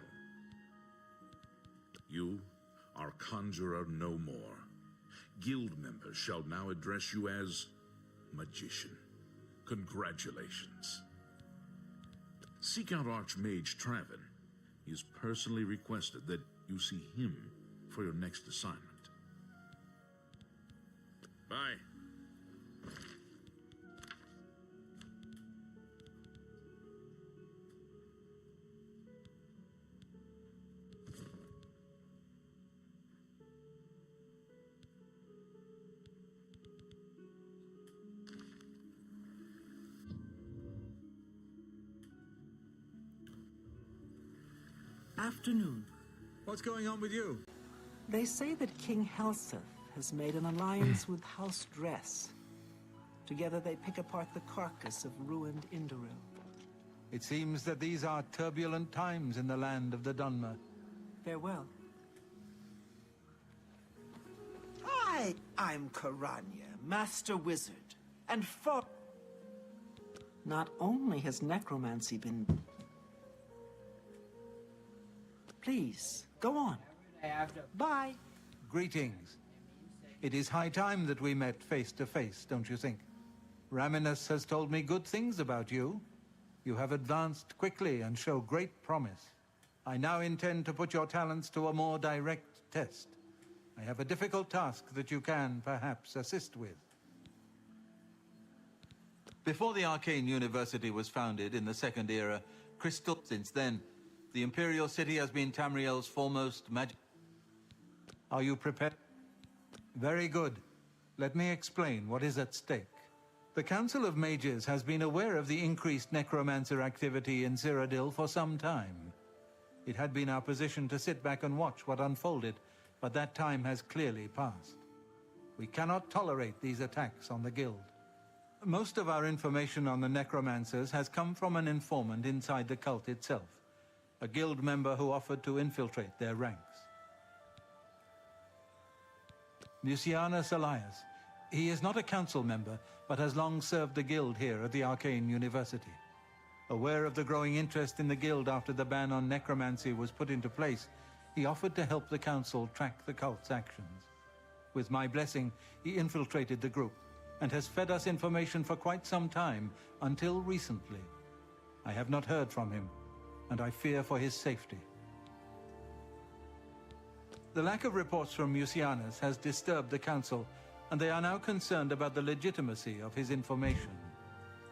Speaker 3: You are conjurer no more. Guild members shall now address you as magician. Congratulations. Seek out Archmage Traven. He has personally requested that you see him for your next assignment. Bye.
Speaker 7: Afternoon.
Speaker 5: What's going on with you?
Speaker 7: They say that King Helseth has made an alliance with House Dress. Together they pick apart the carcass of ruined Indoril.
Speaker 5: It seems that these are turbulent times in the land of the Dunmer.
Speaker 7: Farewell. I'm Karanya, Master Wizard, and not only has necromancy been... Please, go on. Bye.
Speaker 5: Greetings. It is high time that we met face to face, don't you think? Raminus has told me good things about you. You have advanced quickly and show great promise. I now intend to put your talents to a more direct test. I have a difficult task that you can, perhaps, assist with. Before the Arcane University was founded in the Second Era, Crystal, since then, the Imperial City has been Tamriel's foremost magic. Are you prepared? Very good. Let me explain what is at stake. The Council of Mages has been aware of the increased necromancer activity in Cyrodiil for some time. It had been our position to sit back and watch what unfolded, but that time has clearly passed. We cannot tolerate these attacks on the Guild. Most of our information on the necromancers has come from an informant inside the cult itself, a Guild member who offered to infiltrate their ranks. Lucianus Elias. He is not a council member, but has long served the Guild here at the Arcane University. Aware of the growing interest in the Guild after the ban on necromancy was put into place, he offered to help the council track the cult's actions. With my blessing, he infiltrated the group and has fed us information for quite some time, until recently. I have not heard from him, and I fear for his safety. The lack of reports from Mucianus has disturbed the Council, and they are now concerned about the legitimacy of his information.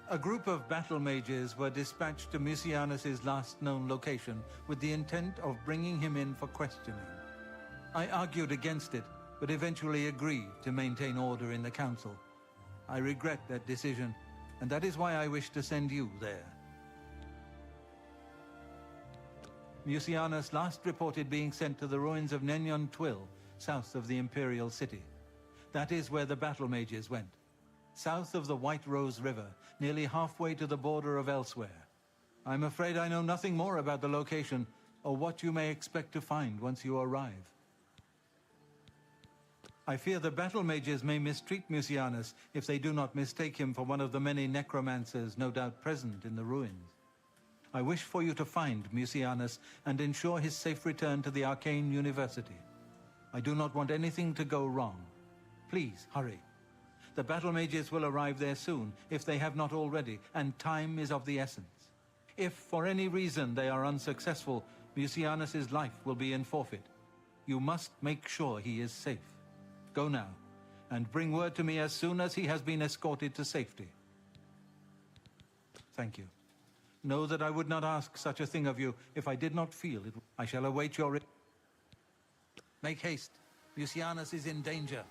Speaker 5: A group of battle mages were dispatched to Mucianus's last known location with the intent of bringing him in for questioning. I argued against it, but eventually agreed to maintain order in the Council. I regret that decision, and that is why I wish to send you there. Mucianus last reported being sent to the ruins of Nenyon Twill, south of the Imperial City. That is where the battle mages went, south of the White Rose River, nearly halfway to the border of elsewhere. I'm afraid I know nothing more about the location, or what you may expect to find once you arrive. I fear the battle mages may mistreat Mucianus if they do not mistake him for one of the many necromancers no doubt present in the ruins. I wish for you to find Mucianus and ensure his safe return to the Arcane University. I do not want anything to go wrong. Please, hurry. The battle mages will arrive there soon, if they have not already, and time is of the essence. If, for any reason, they are unsuccessful, Mucianus's life will be in forfeit. You must make sure he is safe. Go now, and bring word to me as soon as he has been escorted to safety. Thank you. Know that I would not ask such a thing of you if I did not feel it. I shall await your... Make haste. Mucianus is in danger.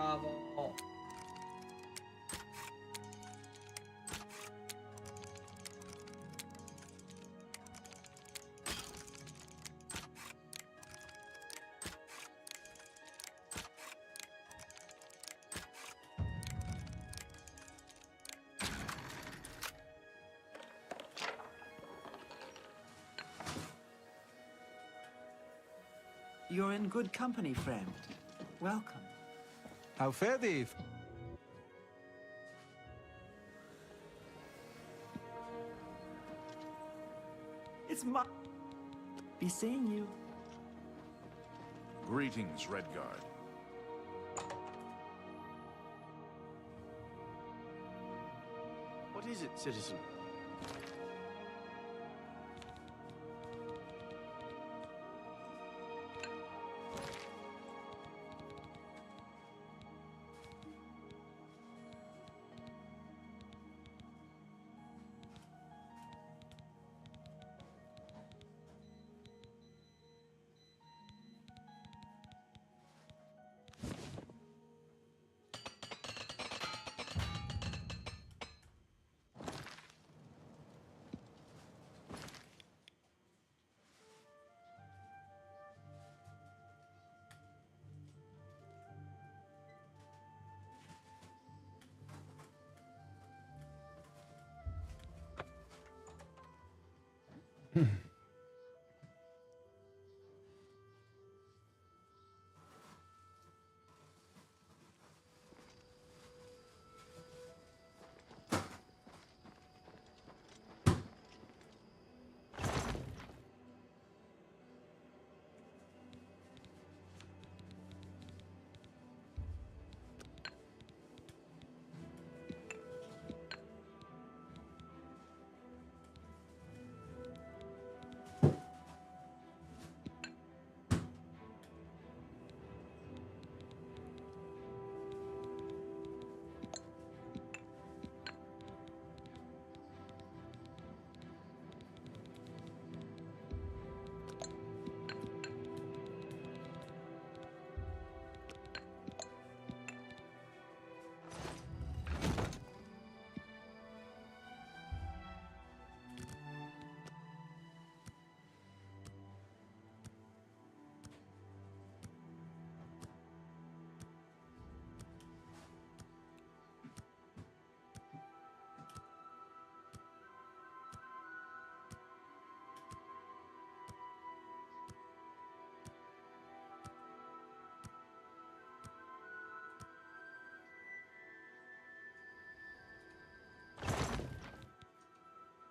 Speaker 9: Bravo.
Speaker 7: You're in good company, friend. Welcome.
Speaker 5: How fare thee?
Speaker 7: It's my... Be seeing you.
Speaker 3: Greetings, Redguard.
Speaker 11: What is it, citizen?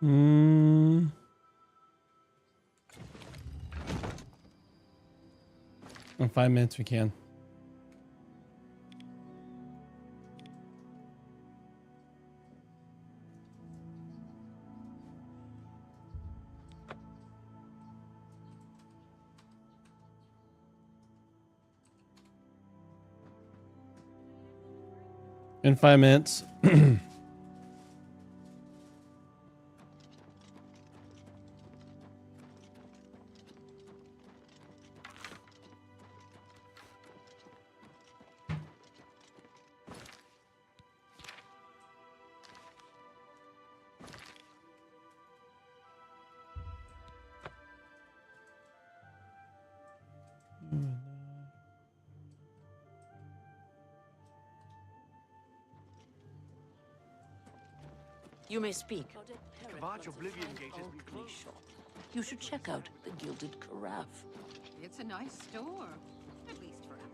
Speaker 1: In 5 minutes we can. In 5 minutes.
Speaker 17: You may speak.
Speaker 11: Kavach Oblivion Gate has been closed.
Speaker 17: You should check out the Gilded Carafe.
Speaker 12: It's a nice store. At least for now.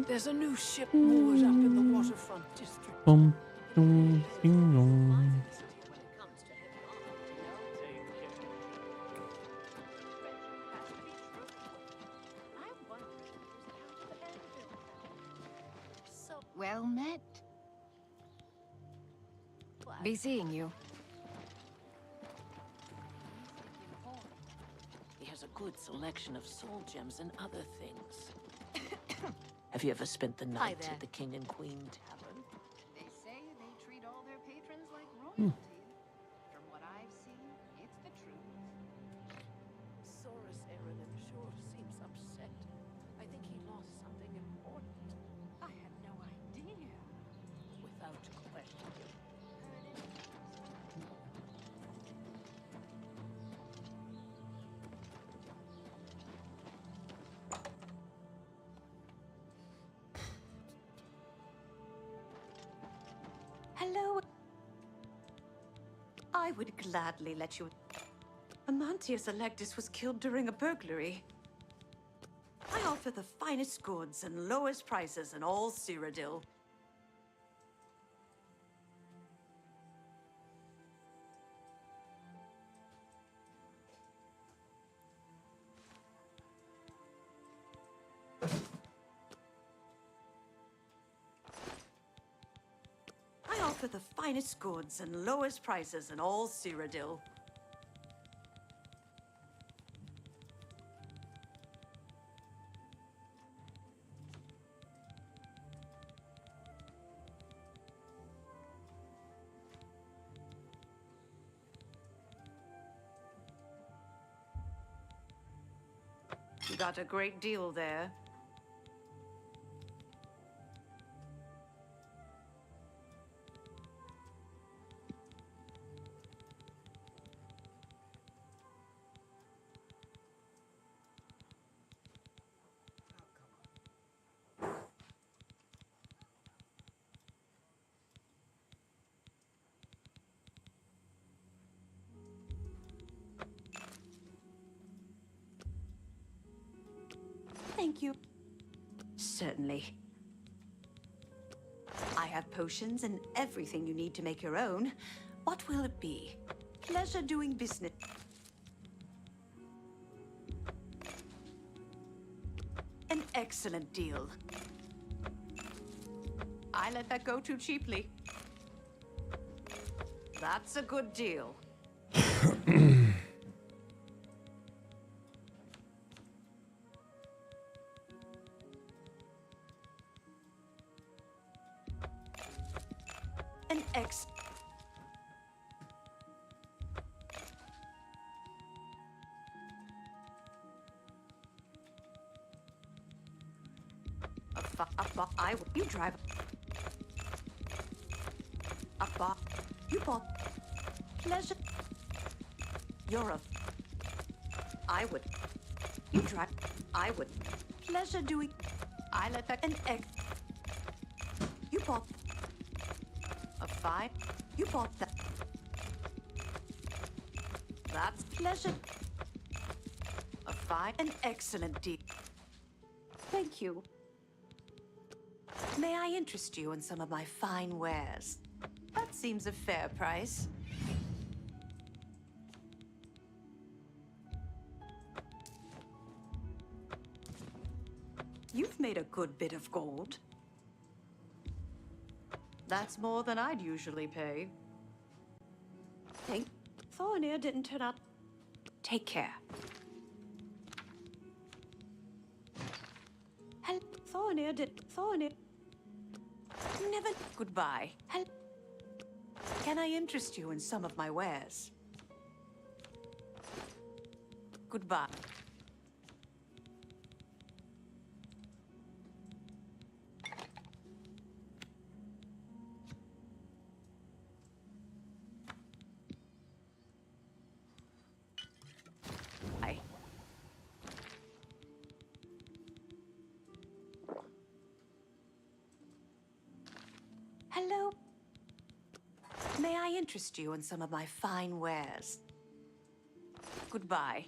Speaker 17: There's a new ship moored up in the waterfront district.
Speaker 1: Boom, boom, ding, dong.
Speaker 12: Well met. Be seeing you.
Speaker 17: He has a good selection of soul gems and other things. Have you ever spent the night
Speaker 4: there.
Speaker 17: at the King and Queen Tavern?
Speaker 12: They say they treat all their patrons like royalty. From what I've seen, it's the truth.
Speaker 17: Saurus Aaron sure seems upset. I think he lost something important.
Speaker 12: I had no idea.
Speaker 17: Without question.
Speaker 18: Hello. I would gladly let you. Amantius Electus was killed during a burglary. I offer the finest goods and lowest prices in all Cyrodiil. I offer the finest goods and lowest prices in all Cyrodiil. You got a great deal there. Thank you. Certainly. I have potions and everything you need to make your own. What will it be? Pleasure doing business. An excellent deal. I let that go too cheaply. That's a good deal. An ex. You drive. A bar. You bought. Pleasure. You're a. I would. You drive. I would. Pleasure doing. I let that. An ex. You bought. A five. You bought that. That's pleasure. fine, an excellent deal. Thank you. May I interest you in some of my fine wares? That seems a fair price. You've made a good bit of gold. That's more than I'd usually pay. Thornir didn't turn out. Take care. Thornir did. Thornir. Never. Goodbye. Can I interest you in some of my wares? Goodbye. Hello. May I interest you in some of my fine wares? Goodbye.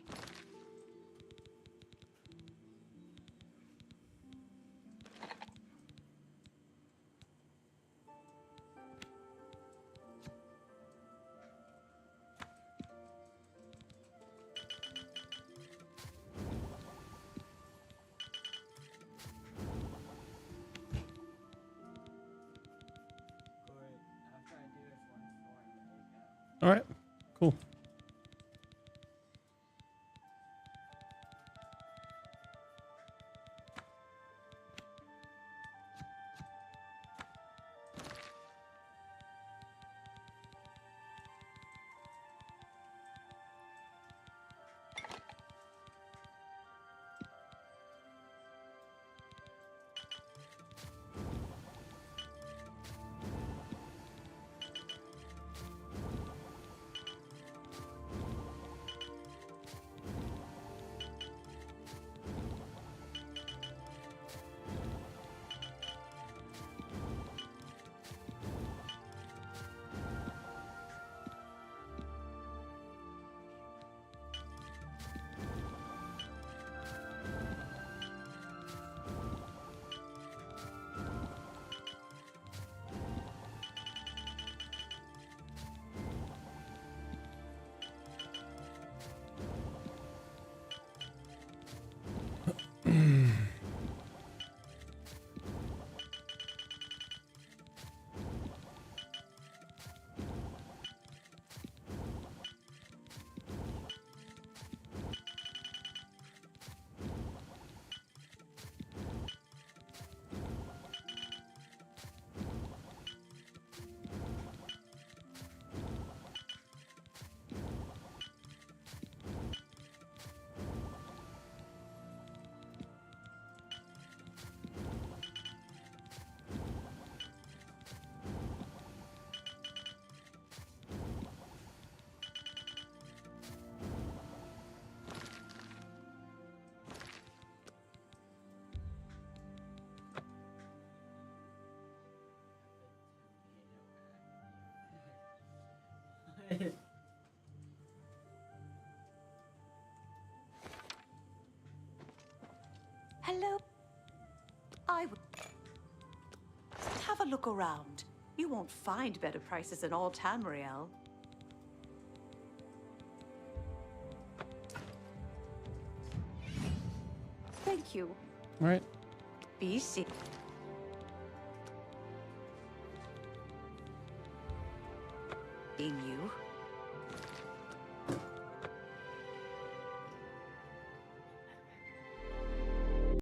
Speaker 1: All right, cool.
Speaker 18: Hello. I would have a look around. You won't find better prices in all Tamriel. Thank you.
Speaker 1: All right.
Speaker 18: Be safe. Seeing you.